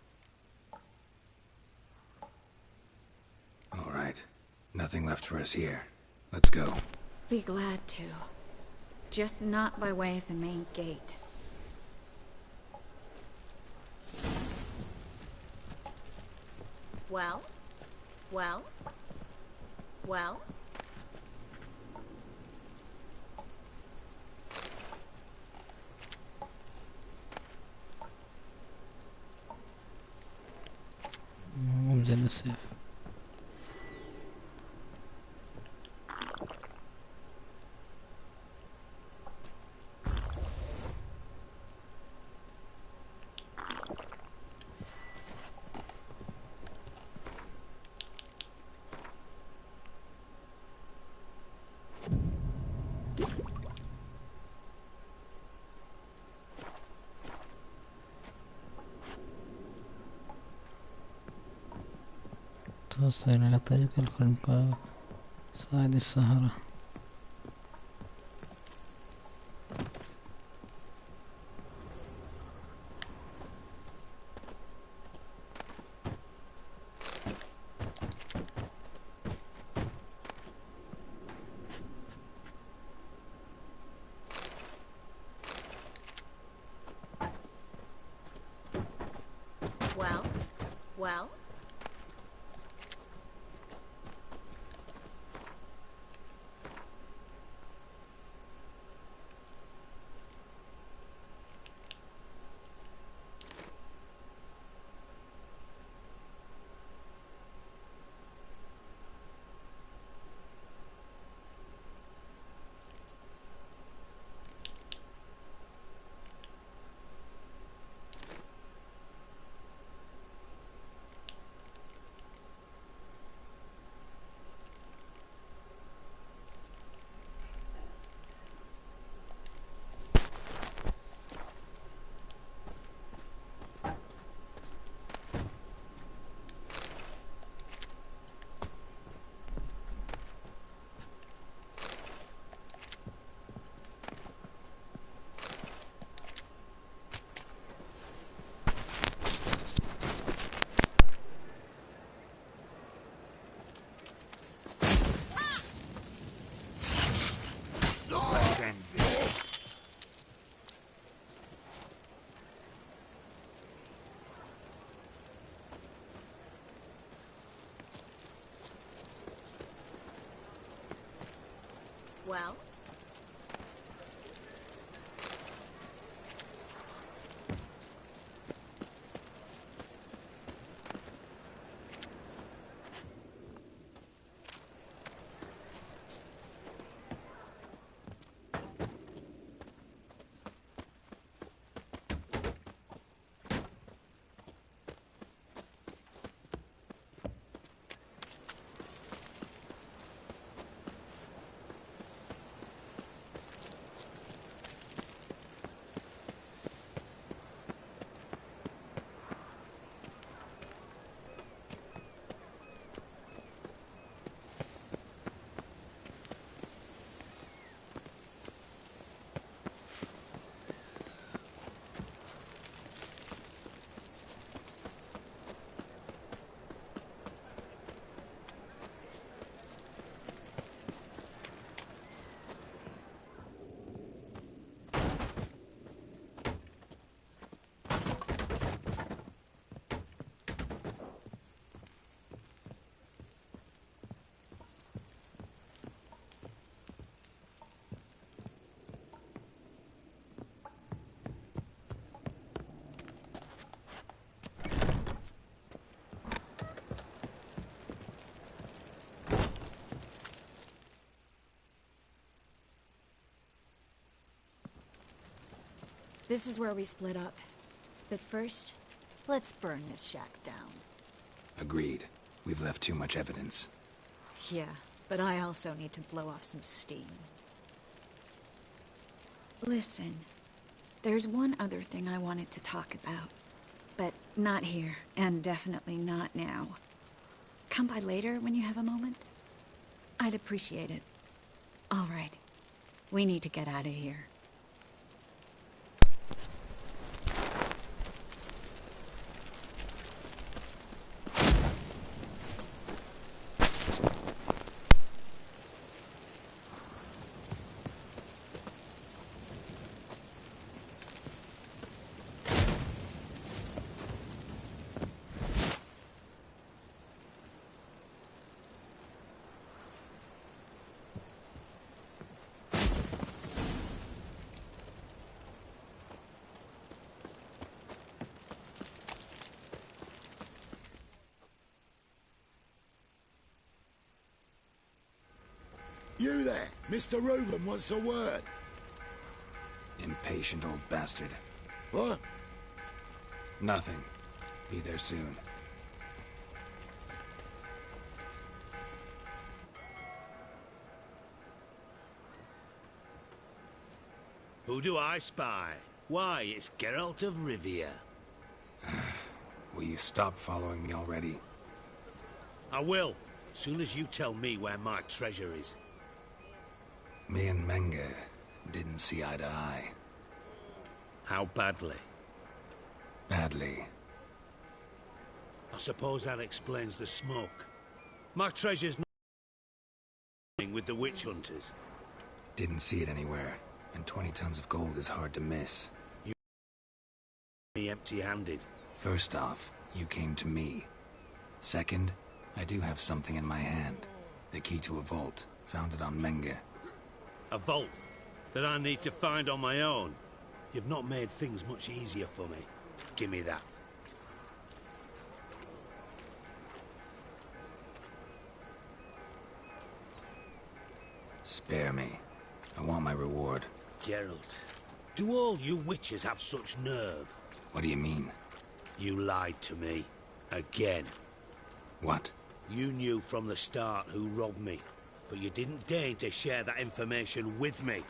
All right. Nothing left for us here. Let's go. Be glad to. Just not by way of the main gate. Well? Well? Well? ممزن السيف. توصل إلى طريق الخلق صاعد السهرة. Well? Well? This is where we split up. But first, let's burn this shack down. Agreed. We've left too much evidence. Yeah, but I also need to blow off some steam. Listen, there's one other thing I wanted to talk about. But not here, and definitely not now. Come by later when you have a moment. I'd appreciate it. All right. We need to get out of here. You there, Mr. Reuben wants a word. Impatient old bastard. What? Nothing. Be there soon. Who do I spy? Why, it's Geralt of Rivia. Will you stop following me already? I will, soon as you tell me where my treasure is. Me and Menge didn't see eye to eye. How badly? Badly. I suppose that explains the smoke. My treasure's not with the witch hunters. Didn't see it anywhere, and 20 tons of gold is hard to miss. You be empty-handed. First off, You came to me. Second, I do have something in my hand. The key to a vault, founded on Menge. A vault that I need to find on my own. You've not made things much easier for me. Give me that. Spare me. I want my reward. Geralt, do all you witches have such nerve? What do you mean? You lied to me. Again. What? You knew from the start who robbed me, but you didn't deign to share that information with me.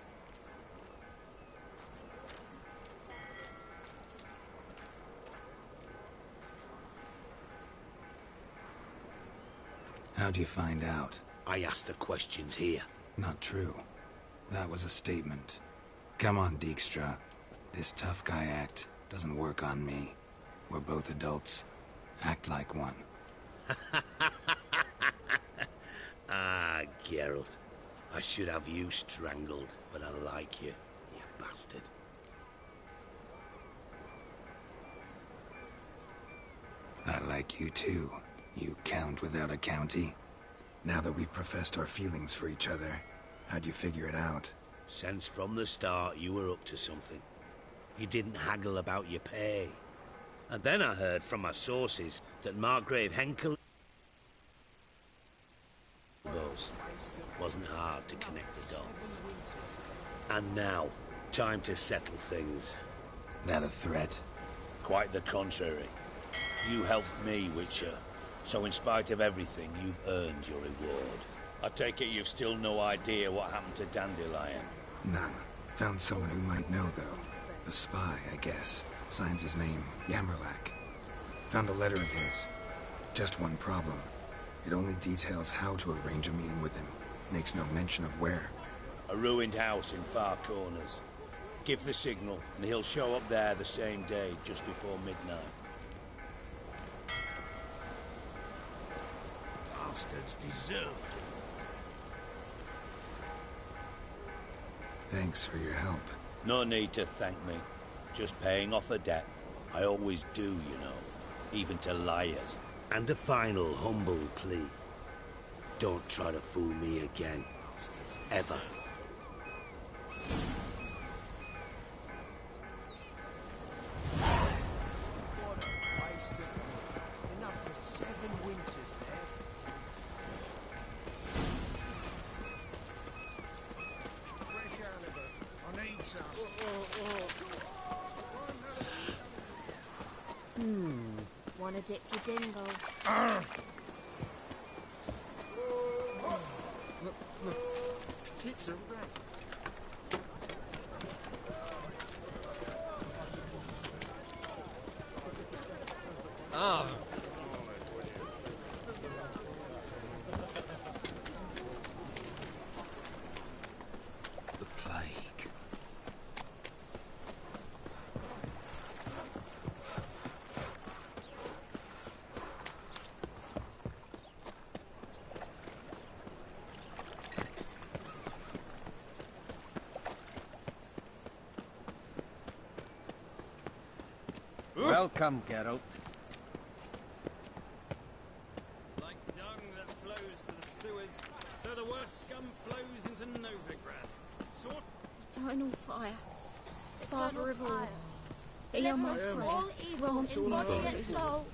How'd you find out? I asked the questions here. Not true. That was a statement. Come on, Dijkstra. This tough guy act doesn't work on me. We're both adults. Act like one. Ah, Geralt. I should have you strangled, but I like you, you bastard. I like you too, you count without a county. Now that we've professed our feelings for each other, how'd you figure it out? Since from the start you were up to something. You didn't haggle about your pay. And then I heard from my sources that Margrave Henkel wasn't hard to connect the dots. And now, time to settle things. That a threat? Quite the contrary. You helped me, Witcher. So in spite of everything, you've earned your reward. I take it you've still no idea what happened to Dandelion? None. Found someone who might know, though. A spy, I guess. Signs his name, Yamerlak. Found a letter of his. Just one problem. It only details how to arrange a meeting with him. Makes no mention of where. A ruined house in Far Corners. Give the signal, and he'll show up there the same day, just before midnight. Bastards deserved it. Thanks for your help. No need to thank me. Just paying off a debt. I always do, you know. Even to liars. And a final humble plea. Don't try to fool me again. Ever. What a waste of money. Enough for 7 winters there. Fresh halibut. I need some. Wanna dip your dingle? Look. It's a rat. Ah. The plague. Welcome, Geralt. Like dung that flows to the sewers, so the worst scum flows into Novigrad. Sort Eternal fire. Father of all. fire. The Deliver us Almighty from all evil grant in body all and evil. soul.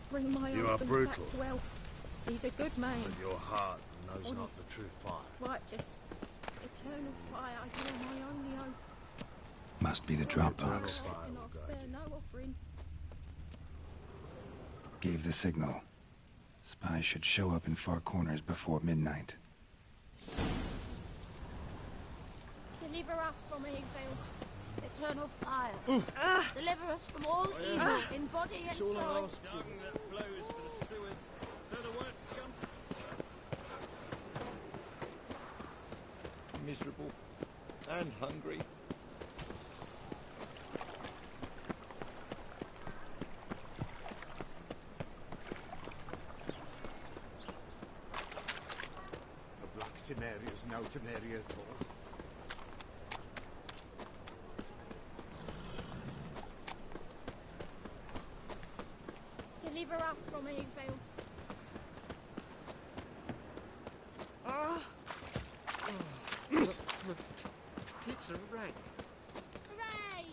Bring my You are husband brutal. back to health. He's a good man. But your heart knows not Honest. the true fire. Righteous. Eternal fire. I hear my only hope. Must be the Dropbox. And I'll spare no offering. Gave the signal. Spies should show up in Far Corners before midnight. Deliver us from evil. Eternal fire. Deliver us from all evil in body and soul. dung that flows to the sewers, so the worst scum. Miserable and hungry. The black Temeria is no Temeria at all. Deliver us from evil. It's a wreck. Hooray!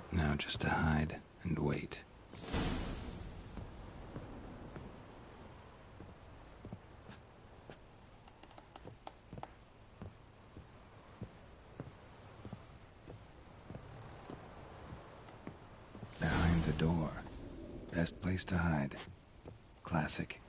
Now just to hide and wait. Behind the door. Best place to hide. Classic.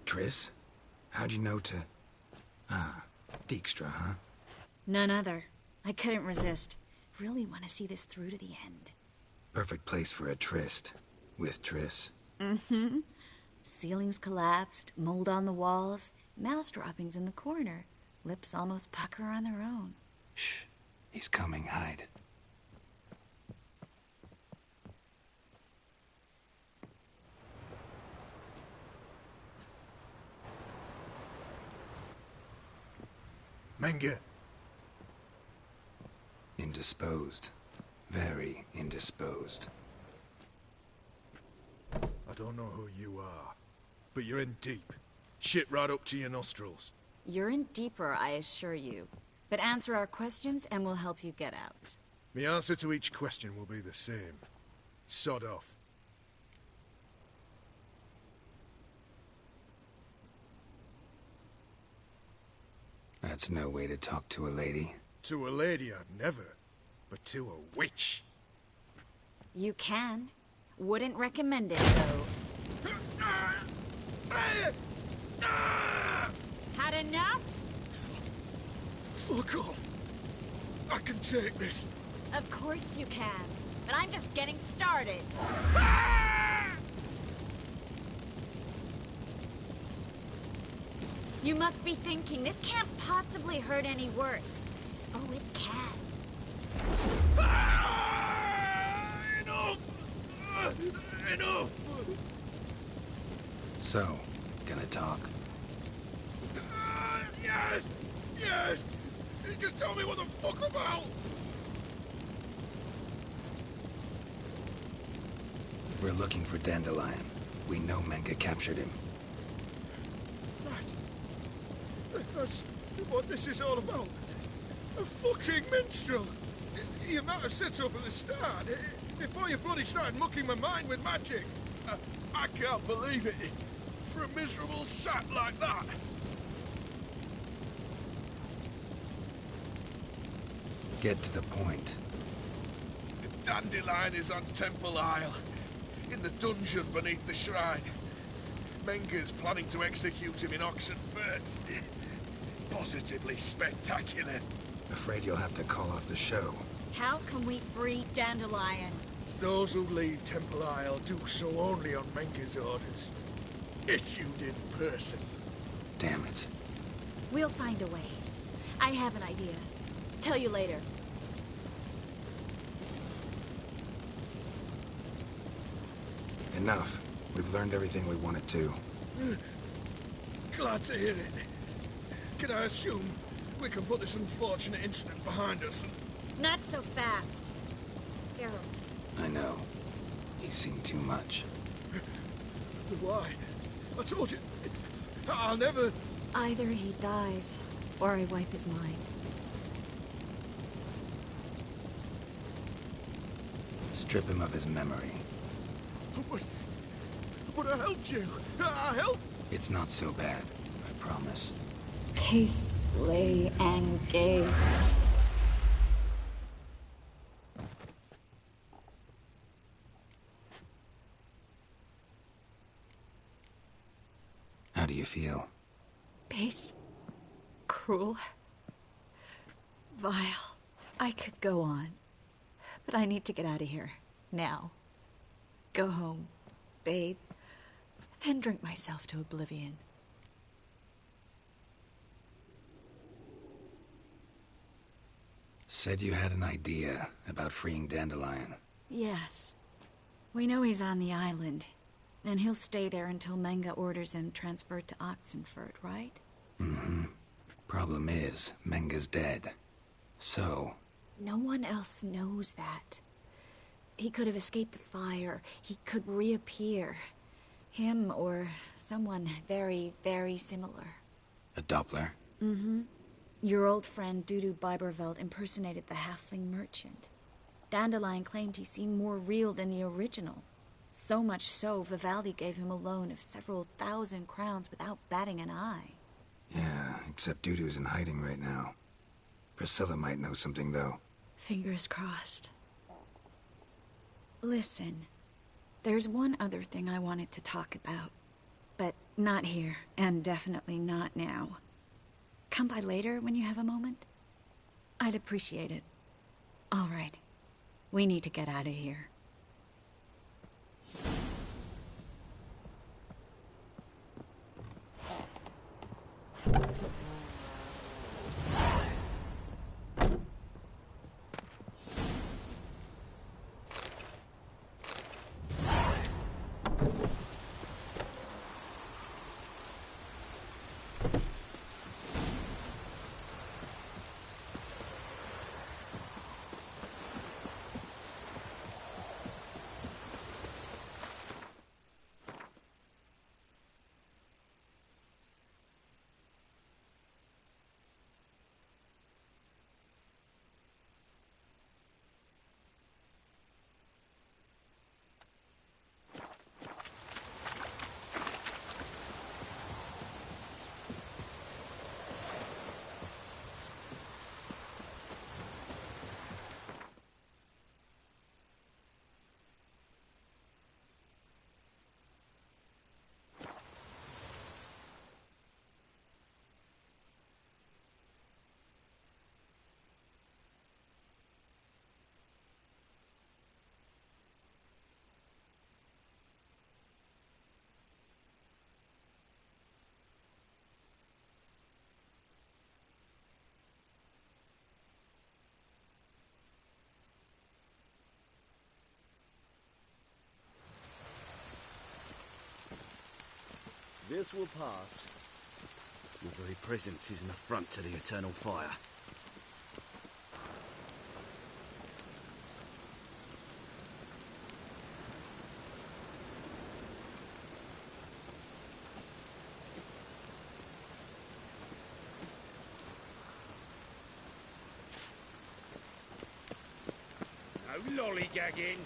Triss? How'd you know to... Ah, Dijkstra, huh? None other. I couldn't resist. Really want to see this through to the end. Perfect place for a tryst. With Triss. Mm-hmm. Ceilings collapsed, mold on the walls, mouse droppings in the corner. Lips almost pucker on their own. Shh. He's coming. Hide. Menge. Indisposed. Very indisposed. I don't know who you are, but you're in deep. Shit right up to your nostrils. You're in deeper, I assure you. But answer our questions and we'll help you get out. The answer to each question will be the same. Sod off. That's no way to talk to a lady. To a lady, I'd never. But to a witch. You can. Wouldn't recommend it, though. Had enough? Fuck off. I can take this. Of course you can. But I'm just getting started. You must be thinking, this can't possibly hurt any worse. Oh, it can. Enough! Enough! So, gonna talk? Yes! Yes! Just tell me what the fuck about! We're looking for Dandelion. We know Menge captured him. That's what this is all about. A fucking minstrel! You might have said so from the start, before you bloody started mucking my mind with magic. I can't believe it. For a miserable sap like that. Get to the point. Dandelion is on Temple Isle, in the dungeon beneath the shrine. Menge's planning to execute him in Oxenfurt. Positively spectacular. Afraid you'll have to call off the show. How can we free Dandelion? Those who leave Temple Isle do so only on Menge's orders. Issued in person. Damn it. We'll find a way. I have an idea. Tell you later. Enough. We've learned everything we wanted to. Glad to hear it. Can I assume we can put this unfortunate incident behind us? Not so fast. Geralt. I know. He's seen too much. Why? I told you. I'll never... Either he dies, or I wipe his mind. Strip him of his memory. But I helped you. I helped... It's not so bad, I promise. Peacefully and gay. How do you feel? Base. Cruel. Vile. I could go on. But I need to get out of here. Now. Go home. Bathe. Then drink myself to oblivion. Said you had an idea about freeing Dandelion. Yes. We know he's on the island. And he'll stay there until Menge orders him transferred to Oxenfurt, right? Mm-hmm. Problem is, Menge's dead. So... No one else knows that. He could have escaped the fire. He could reappear. Him or someone very, very similar. A Doppler? Mm-hmm. Your old friend Dudu Biberveld impersonated the halfling merchant. Dandelion claimed he seemed more real than the original. So much so, Vivaldi gave him a loan of several thousand crowns without batting an eye. Yeah, except Dudu's in hiding right now. Priscilla might know something, though. Fingers crossed. Listen, there's one other thing I wanted to talk about. But Not here, and definitely not now. Come by later when you have a moment. I'd appreciate it. All right. We need to get out of here. This will pass. Your very presence is an affront to the eternal fire. No lollygagging.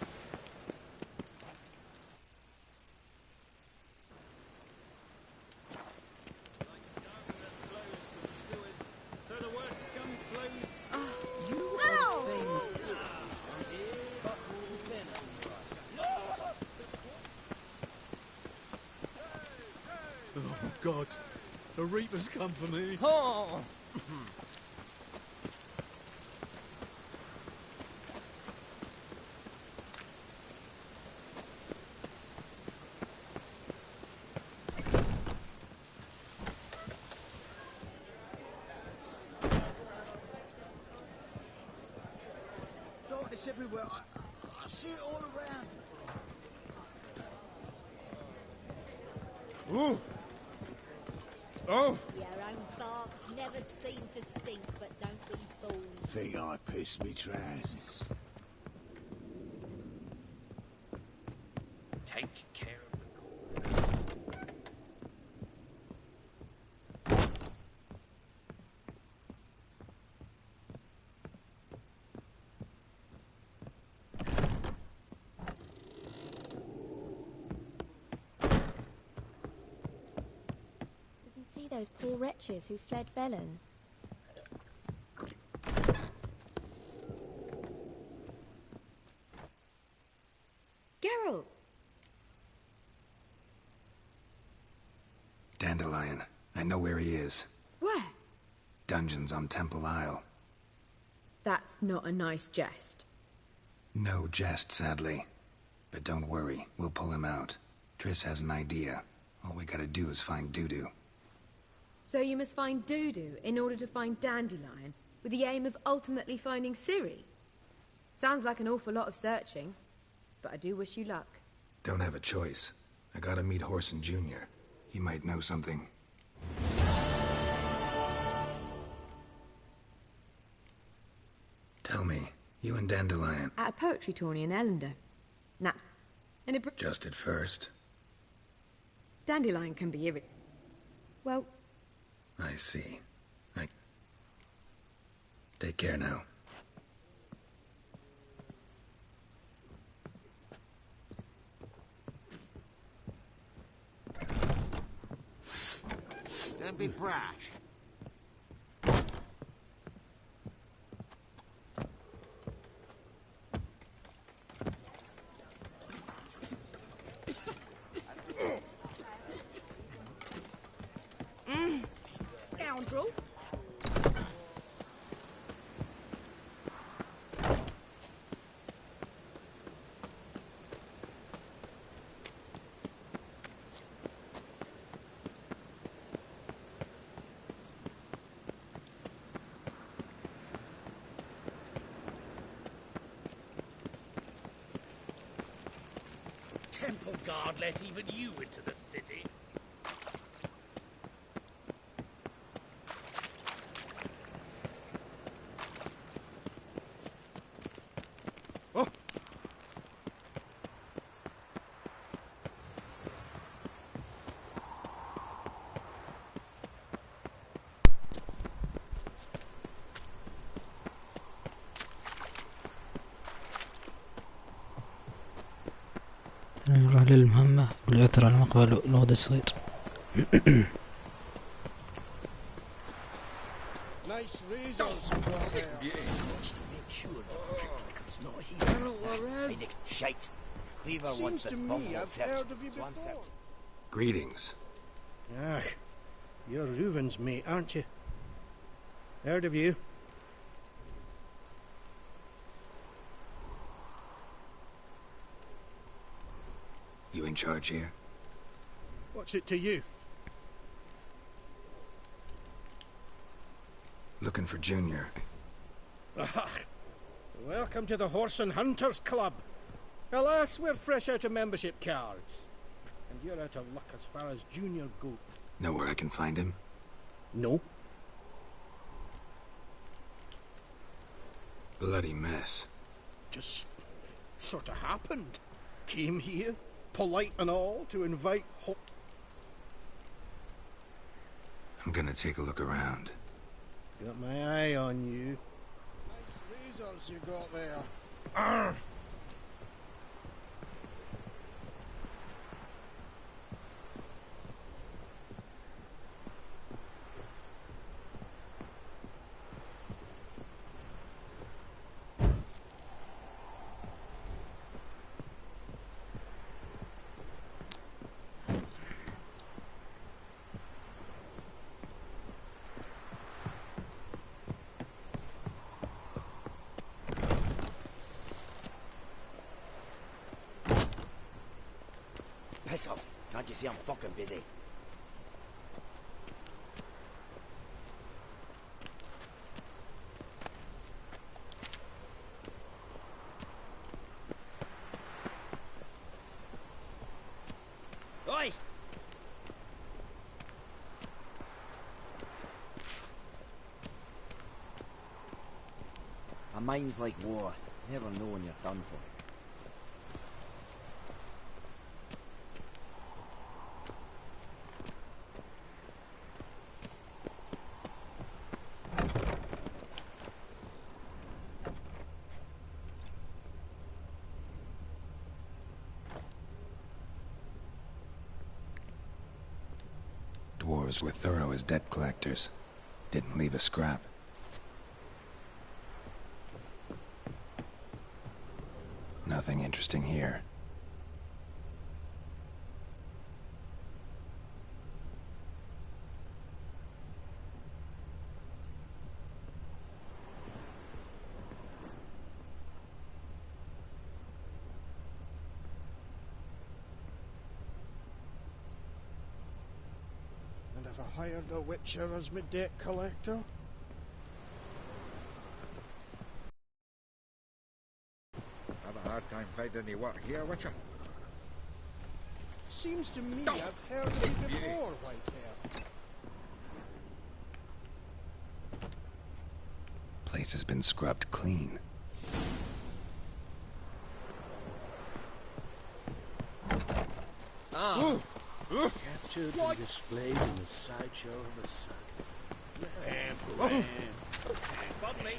God, the Reaper's come for me. Oh! Darkness everywhere. I see it all around. Ooh. Oh! Your own farts never seem to stink, but don't be fooled. Think I pissed me trousers. Take care of those poor wretches who fled Velen. Geralt! Dandelion. I know where he is. Where? Dungeons on Temple Isle. That's not a nice jest. No jest, sadly. But don't worry, we'll pull him out. Triss has an idea. All we gotta do is find Dudu. So you must find Dudu in order to find Dandelion, with the aim of ultimately finding Ciri? Sounds like an awful lot of searching, but I do wish you luck. Don't have a choice. I gotta meet Horson Jr. He might know something. Tell me, you and Dandelion... At a poetry tourney in Ellender. Nah. And it... Just at first. Dandelion can be irritating. Well... I see. Take care now. Don't be brash. minstrel. Temple guard let even you into the city. نروح للمهمة والعثر على مقبل الواد الصغير. Nice razors you got there. Make sure the pricklicker's not here. Hey, Nick, shite. Cleaver wants this bunghole searched. Greetings. Ah, you're Reuven's mate, aren't you? Heard of you. You in charge here? What's it to you? Looking for Junior. Ah, welcome to the Horse and Hunters Club. Alas, we're fresh out of membership cards. And you're out of luck as far as Junior goes. Know where I can find him? No. Bloody mess. Just sort of happened. Came here, polite and all, to invite I'm gonna take a look around. Got my eye on you. Nice razors you got there. Arr! Piss off. Can't you see I'm fucking busy? Oi! A mind's like war. Never know when you're done for. Dwarves were thorough as debt collectors. Didn't leave a scrap. Nothing interesting here. And have I hired a witcher as my debt collector? Have a hard time finding any work here, Witcher. Seems to me I've heard of you before, Whitehair. Place has been scrubbed clean. Ah. Captured and displayed in the sideshow of a circus. Bodley.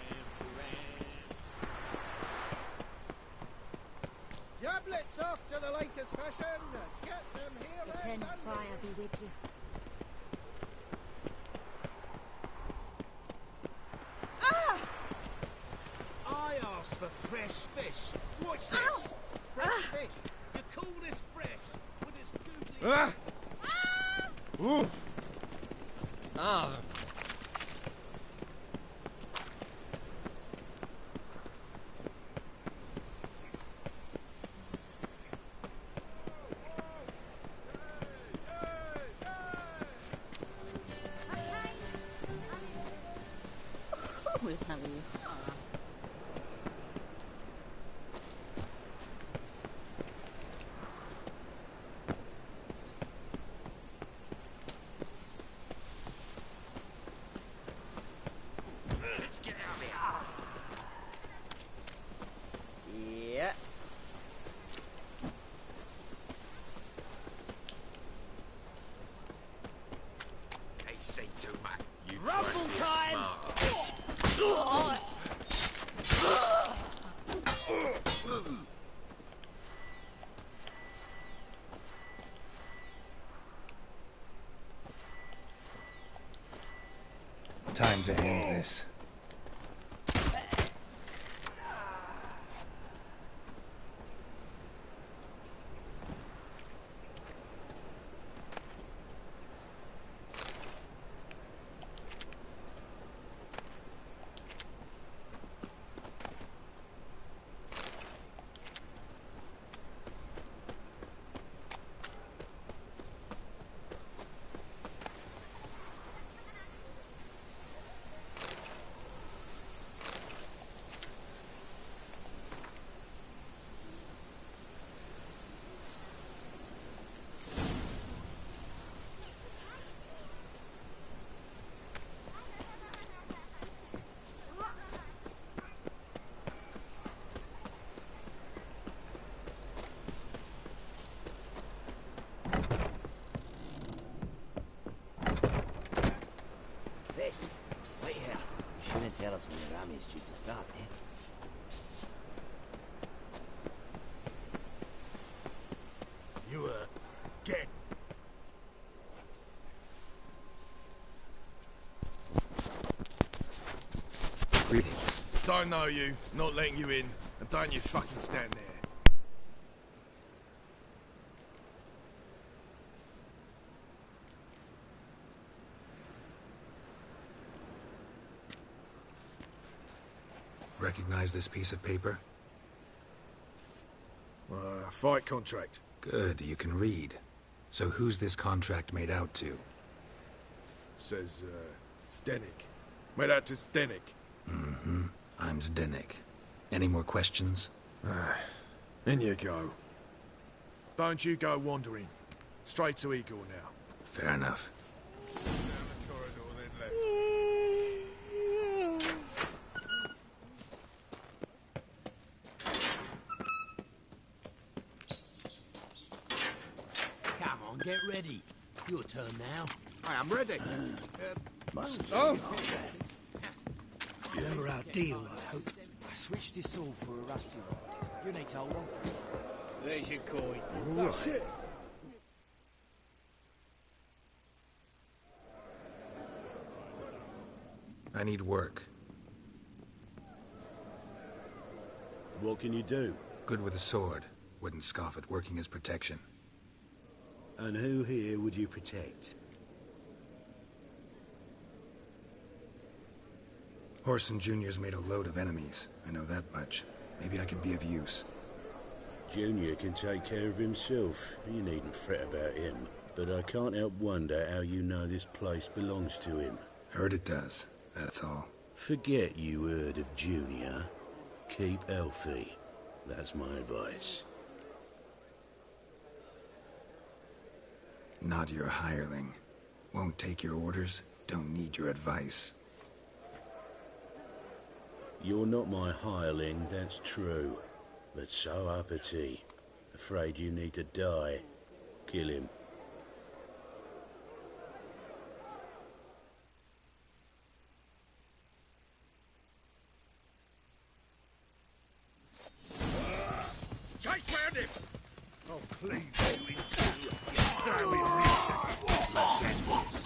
Jablets off to the latest fashion. Get them here. Eternal fire be with you. Ah! I asked for fresh fish. What's this? Fresh fish. You call this fresh? With this googly... Ah! Ah! boleh tahu. Time to end this. Tell us when the army is due to start, eh? You, get. Greetings. Don't know you, not letting you in, and don't you fucking stand there. Recognize this piece of paper? Fight contract. Good, you can read. So who's this contract made out to? Says, Zdenek. Made out to Zdenek. Mm-hmm. I'm Zdenek. Any more questions? In you go. Don't you go wandering. Straight to Igor now. Fair enough. Down the corridor, then left. Come on, get ready. Your turn now. I am ready. Remember our deal, I hope. I switched this sword for a rusty one. You need to hold on for it. There's your coin. That's it. I need work. What can you do? Good with a sword. Wouldn't scoff at working as protection. And who here would you protect? Horson Jr.'s made a load of enemies. I know that much. Maybe I could be of use. Junior can take care of himself. You needn't fret about him. But I can't help wonder how you know this place belongs to him. Heard it does. That's all. Forget you heard of Junior. Keep healthy. That's my advice. Not your hireling. Won't take your orders. Don't need your advice. You're not my hireling, that's true. But so uppity. Afraid you need to die. Kill him. Chase round him! I'll cleave you in two. Now we reach it. Let's end this.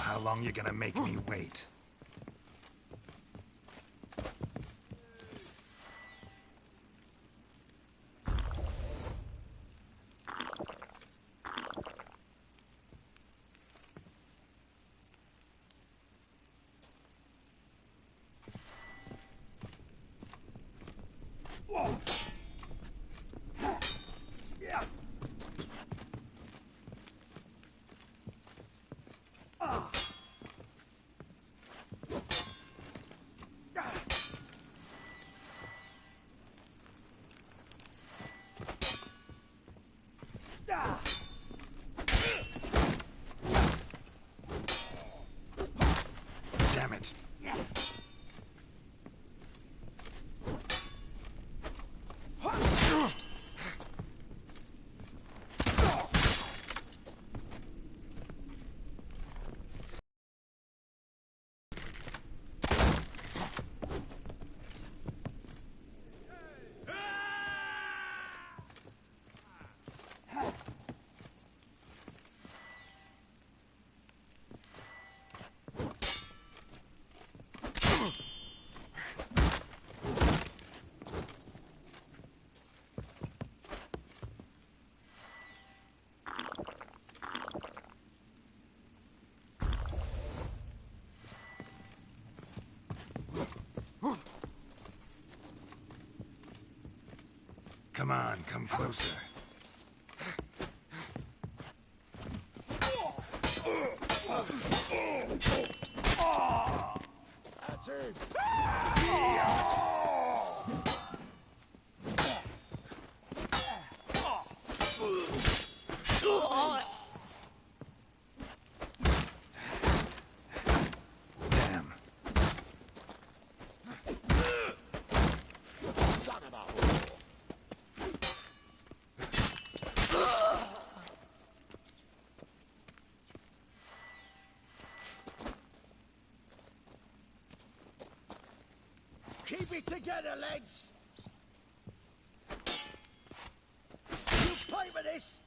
How long you gonna make me wait? Damn it. Come on, come closer. That's it. Damn. Son of a whore. Keep it together, lads! You play with this!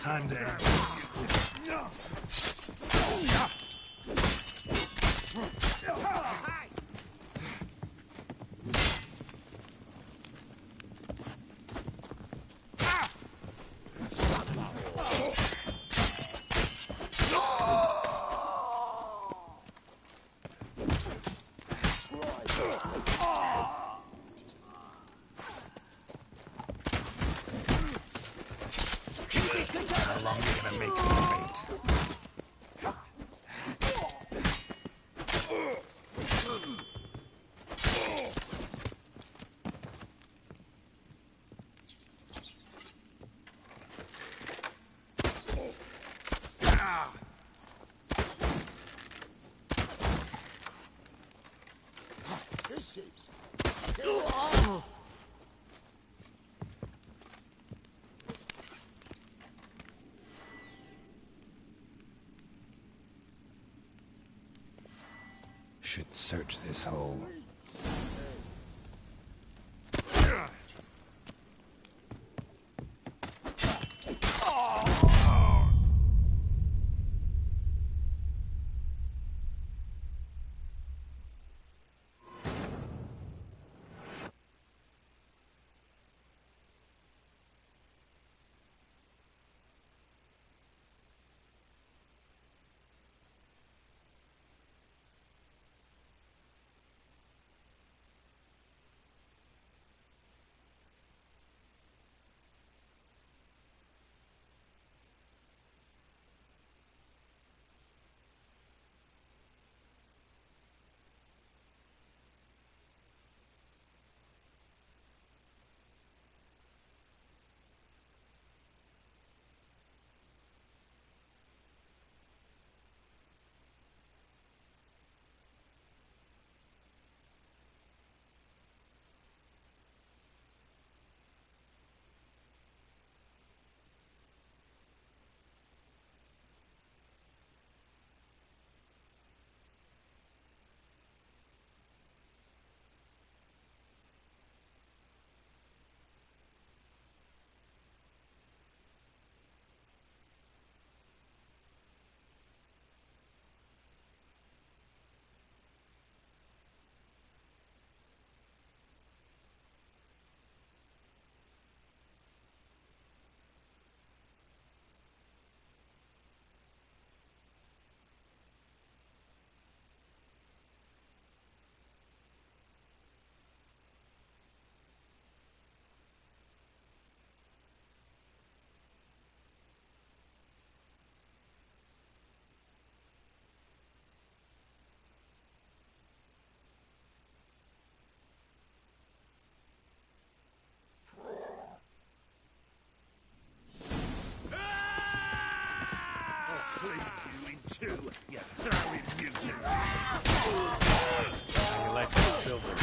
hand out. How long are you gonna make me wait? This is... Should search this hole. Two, you blowing mutant! How you like that silver?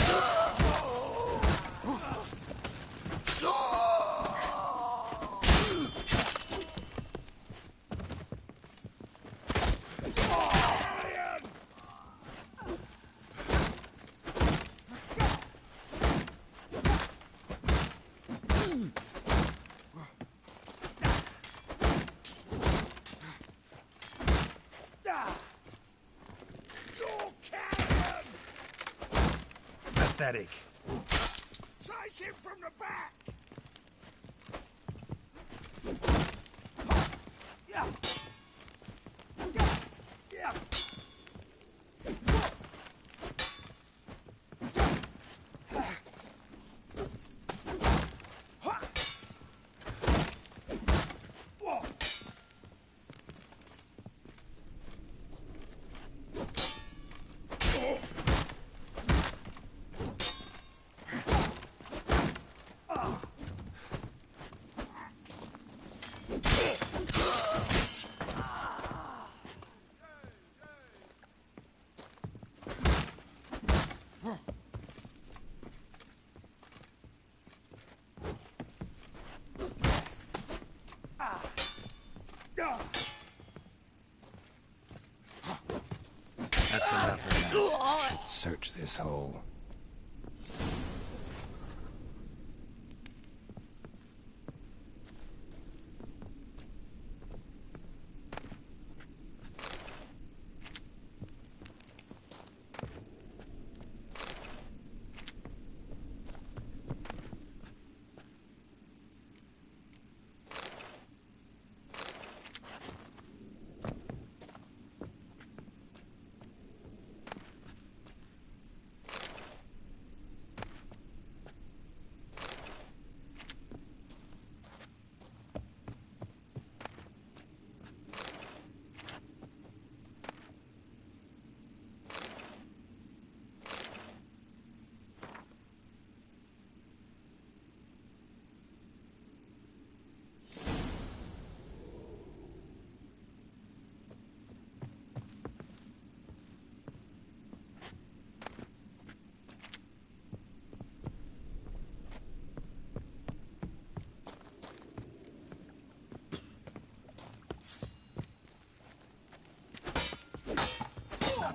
Pathetic. Take him from the back! Yeah. Yeah. That's enough of that. Should search this hole.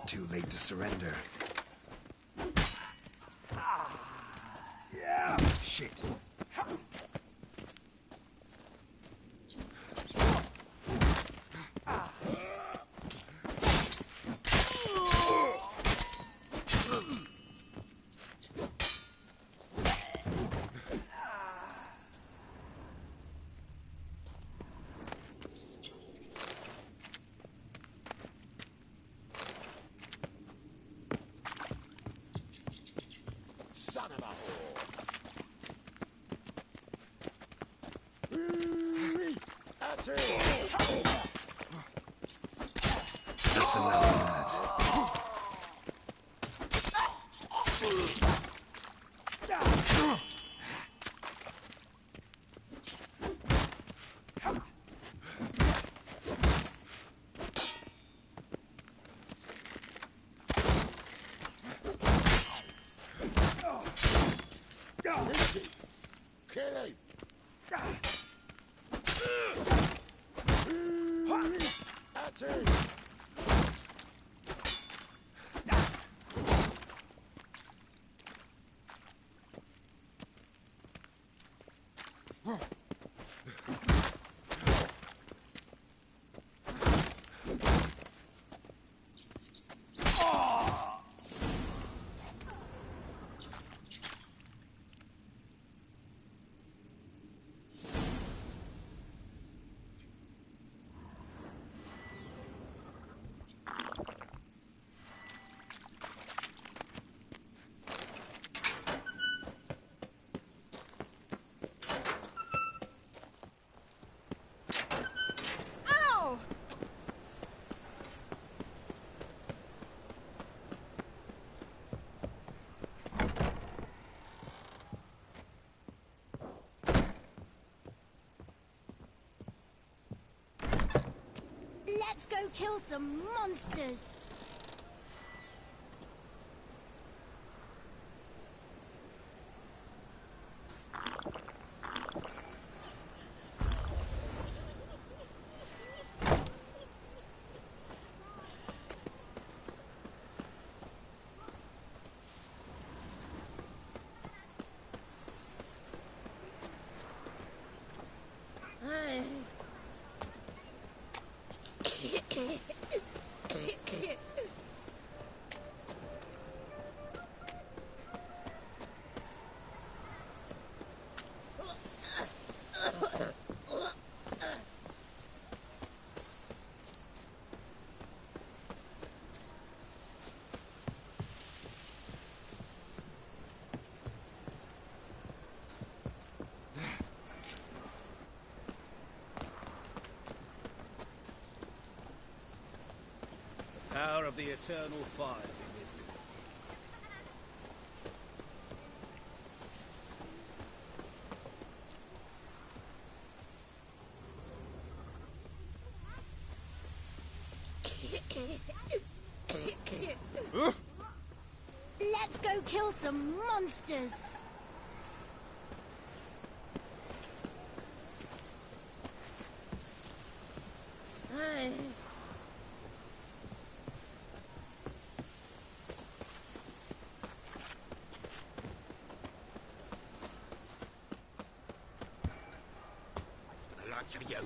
Too late to surrender. Yeah. Shit. Son of a whore! That's it! That's enough of that. Kill him! That's it! Let's go kill some monsters! Power of the eternal fire be with you. Let's go kill some monsters! For you.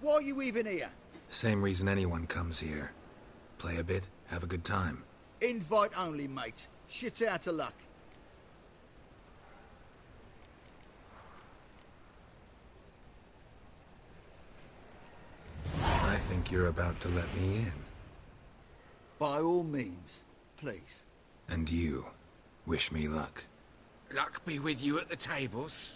Why are you even here? Same reason anyone comes here. Play a bit, have a good time. Invite only, mate. Shit out of luck. I think you're about to let me in. By all means, please. And you, wish me luck. Luck be with you at the tables.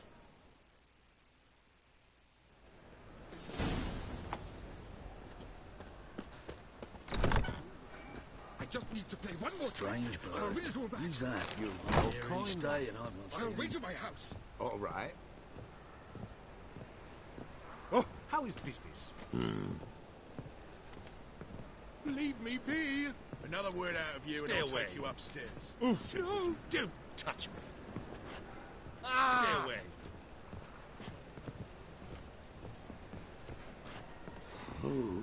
I just need to play one more Strange time. bird. I'll read it all back. Who's that? You're Here kind each day and I've not I'll seen wait him. at my house. all right. Oh, how is business? Leave me be. Another word out of you Stay and I'll away. take you upstairs. No, don't touch me. Stay away. Ooh.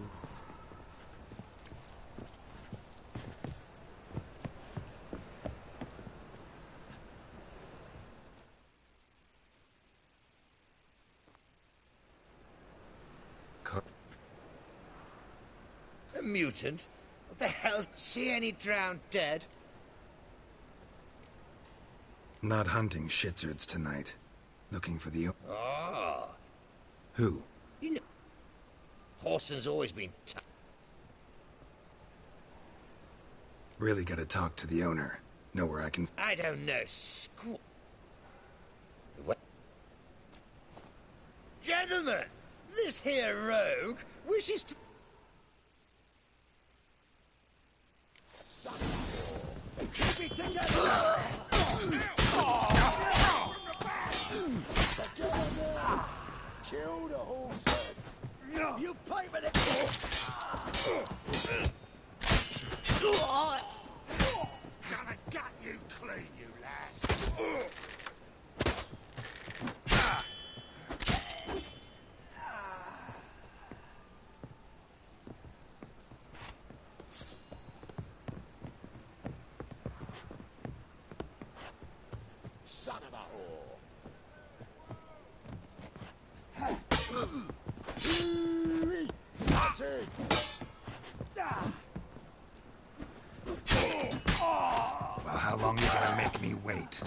A mutant? What the hell? See any drowned dead? Not hunting shitsurds tonight. Looking for the... Oh. Who? You know... Horson's always been Really gotta talk to the owner. Know where I can... I don't know, What? Gentlemen, this here rogue wishes to... Keep it together! Kill the horse. You pay for the... Gonna gut you clean, you lass. Son of a whore. That's it. Well, how long you gonna make me wait?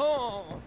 Oh.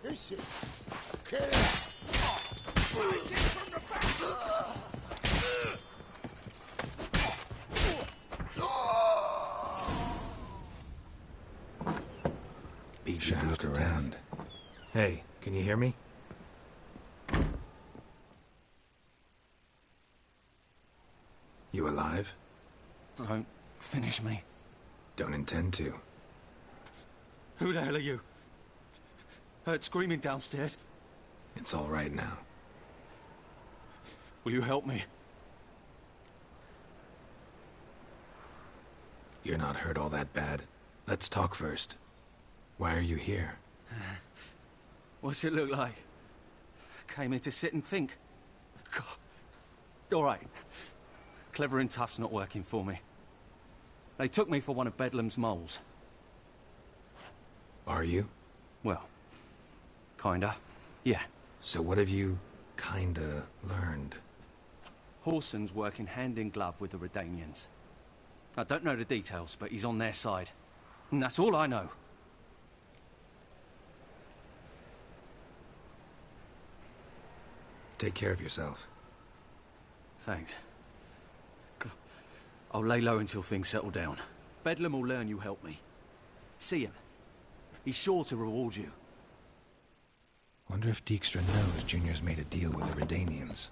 This is... Kill him! From the back! Shaft around. Hey, can you hear me? You alive? Don't finish me. Don't intend to. Who the hell are you? Heard screaming downstairs. It's all right now. Will you help me? You're not hurt all that bad. Let's talk first. Why are you here? What's it look like? Came here to sit and think. God. All right. Clever and tough's not working for me. They took me for one of Bedlam's moles. Are you? Well, kinda. Yeah. So what have you kinda learned? Horson's working hand in glove with the Redanians. I don't know the details, but he's on their side. And that's all I know. Take care of yourself. Thanks. I'll lay low until things settle down. Bedlam will learn you helped me. See him. He's sure to reward you. Wonder if Dijkstra knows Junior's made a deal with the Redanians.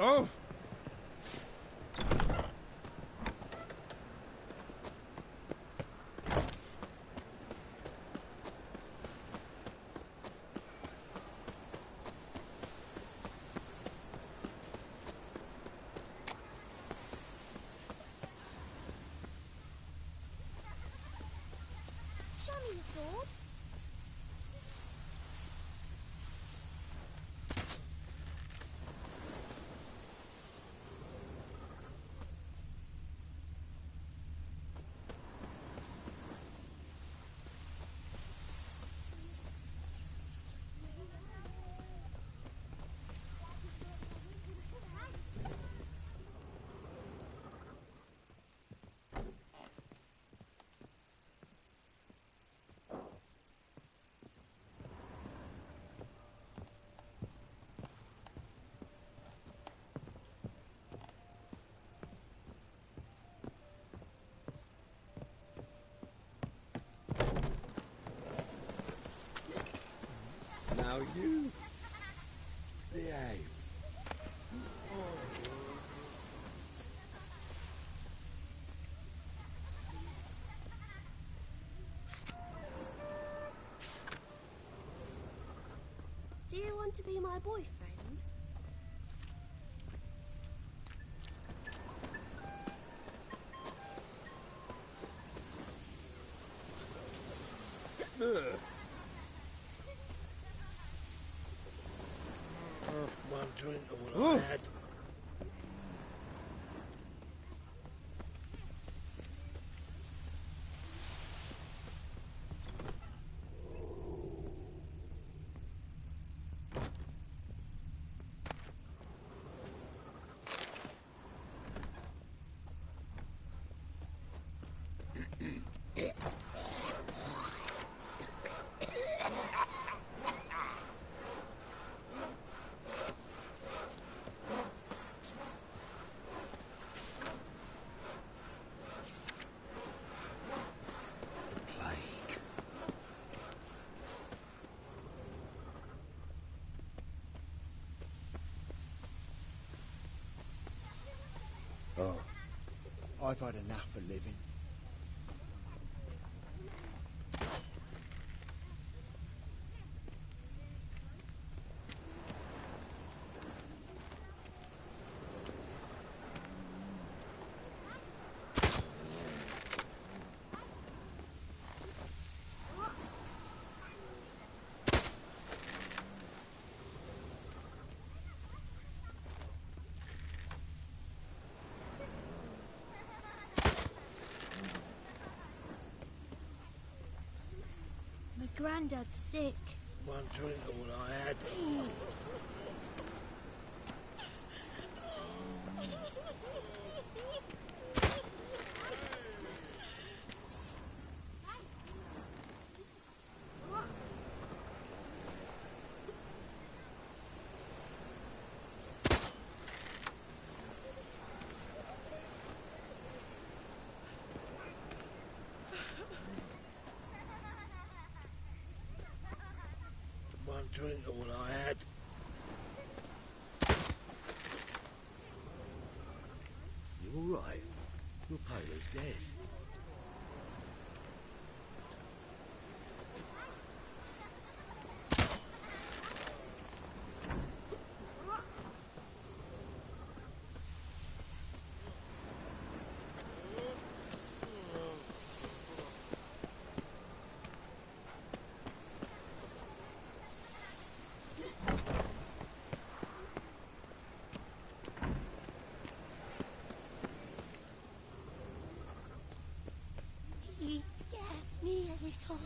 Oh! Show me your sword. Now you behave. Do you want to be my boyfriend? One drink all I had. Oh, I've had enough of living. My granddad's sick. One drink all I had. One drink all I had. You all right? You're pale as death. He scared me a little.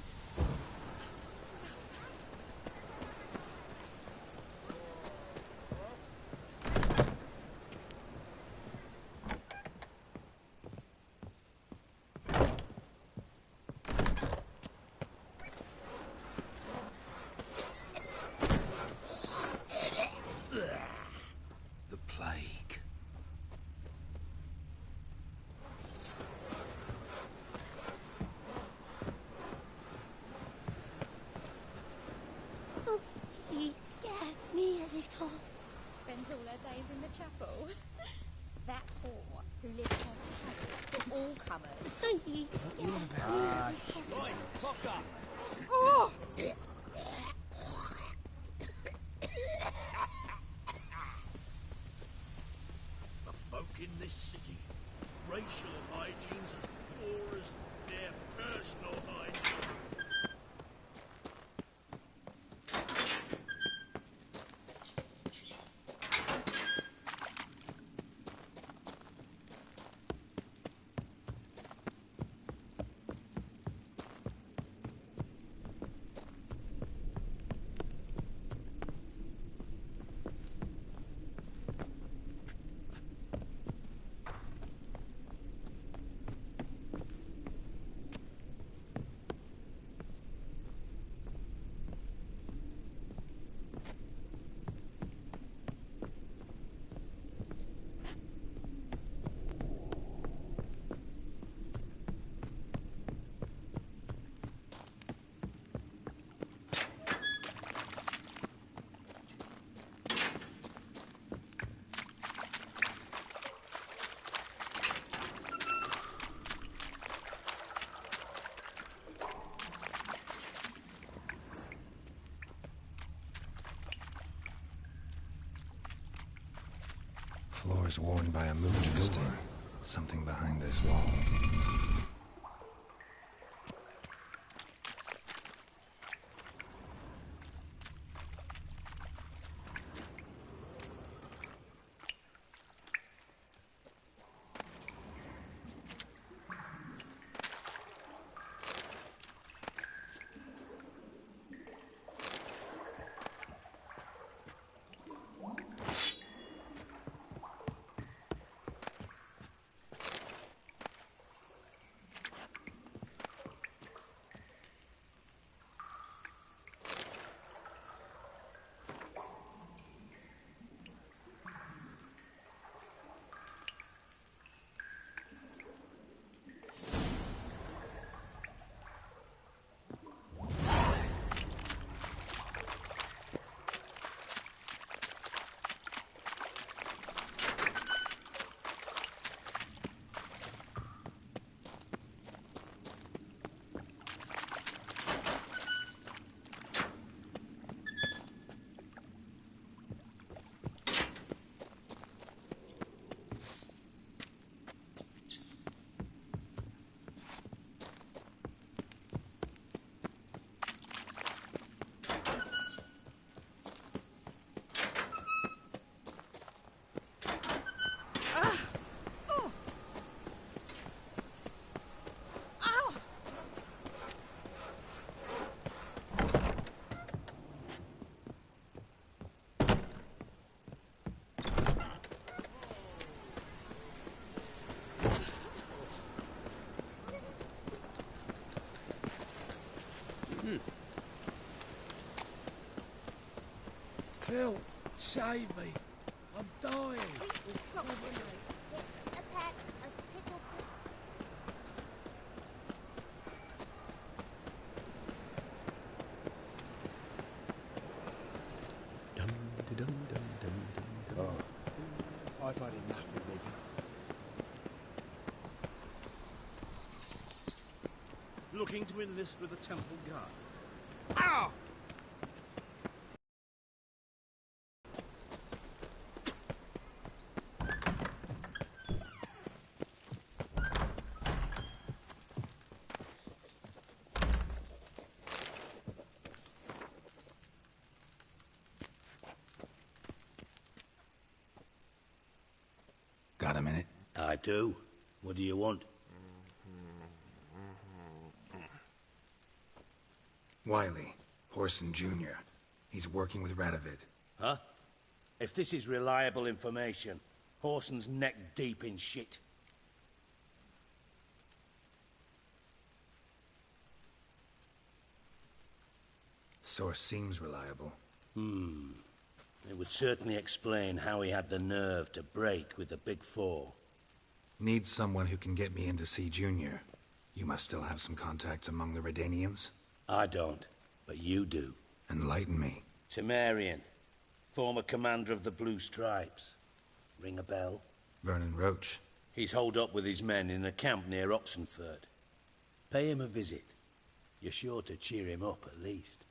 The plague. Oh, he scared me a little. It's been spends all her days in the chapel. That whore who lives on table for all comers. Oi, fucker! Oh! The folk in this city, racial hygiene's as poor as their personal hygiene. Floors worn by a moving door. Something behind this wall. Phil, save me. I'm dying. Oh, I've had enough of living. Looking to enlist with the Temple Guard. Ow! Got a minute? I do. What do you want? Wiley, Horson Jr. He's working with Radovid. Huh? If this is reliable information, Horson's neck deep in shit. Source seems reliable. It would certainly explain how he had the nerve to break with the Big Four. Need someone who can get me in to see Junior. You must still have some contacts among the Redanians? I don't, but you do. Enlighten me. Temerian. Former commander of the Blue Stripes. Ring a bell? Vernon Roach. He's holed up with his men in a camp near Oxenford. Pay him a visit. You're sure to cheer him up, at least.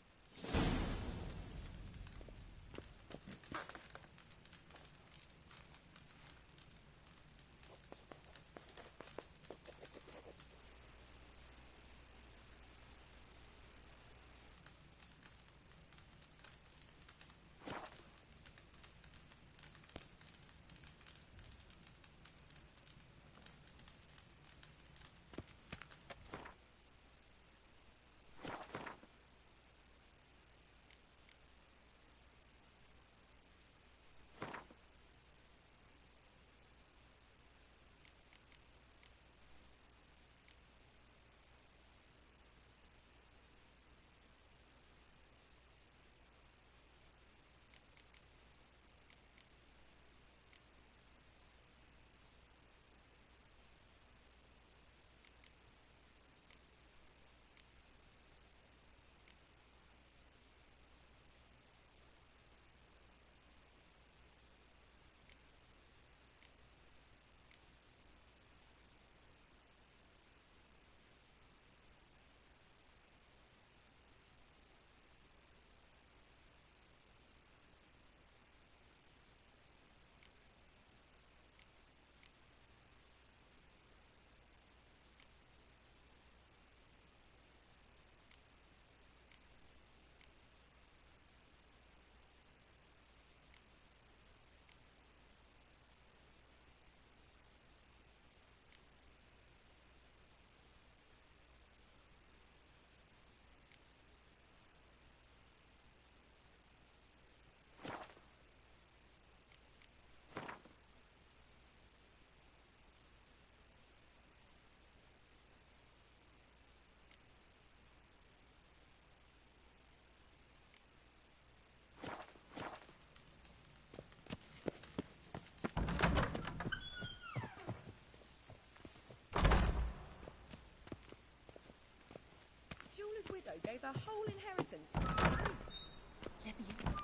Jeweller's widow gave her whole inheritance to the priests. Let me in.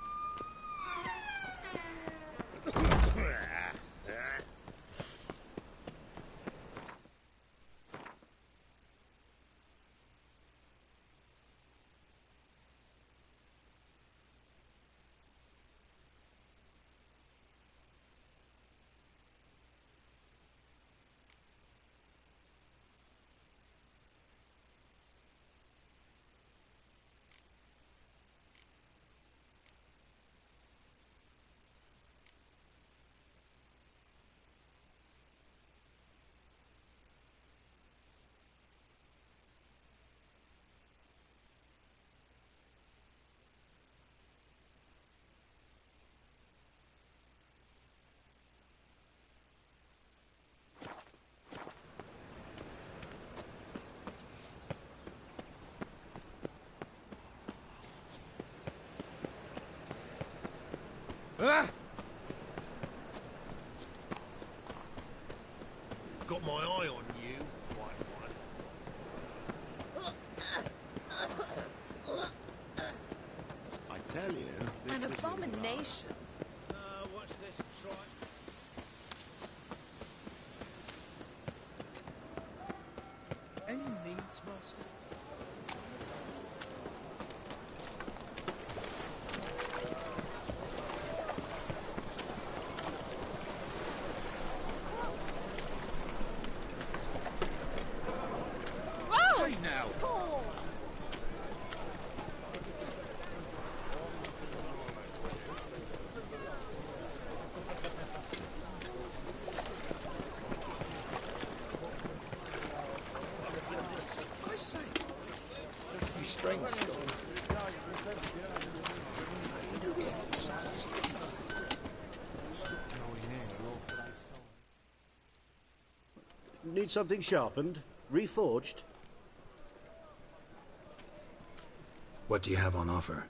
Ah! Got my eye on you, white one. I tell you, this An is abomination. Watch this trot. Any needs, master? Now. I say, your strength's gone. Need something sharpened? Reforged? What do you have on offer?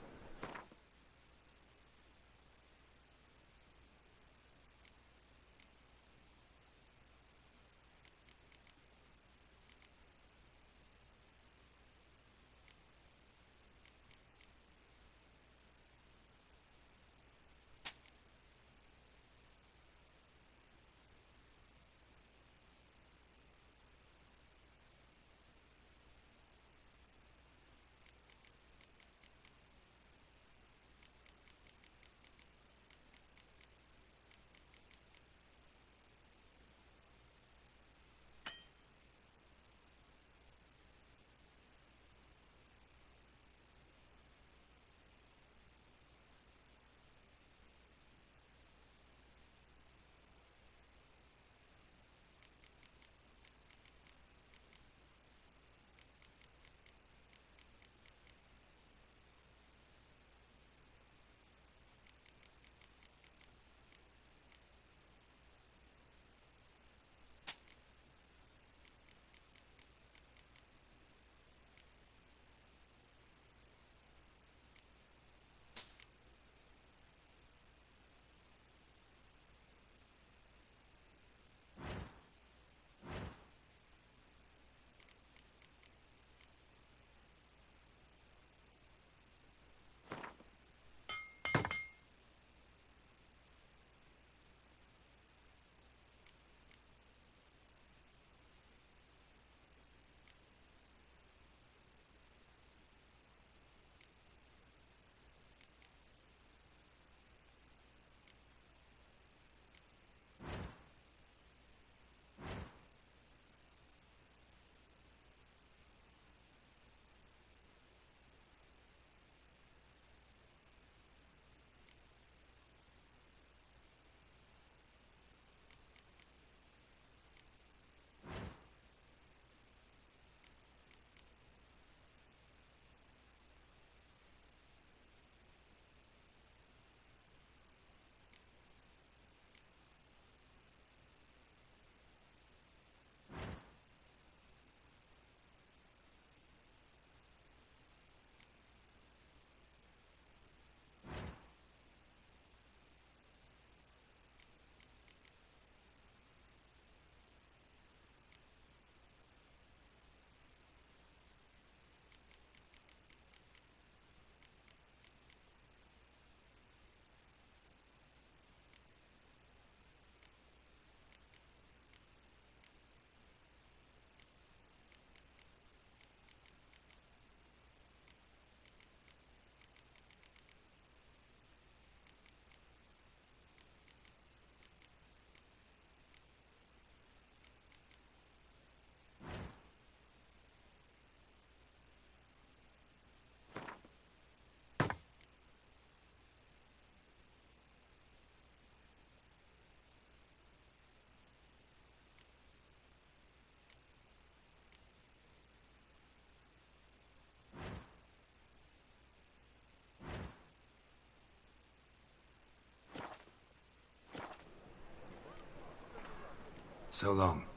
So long.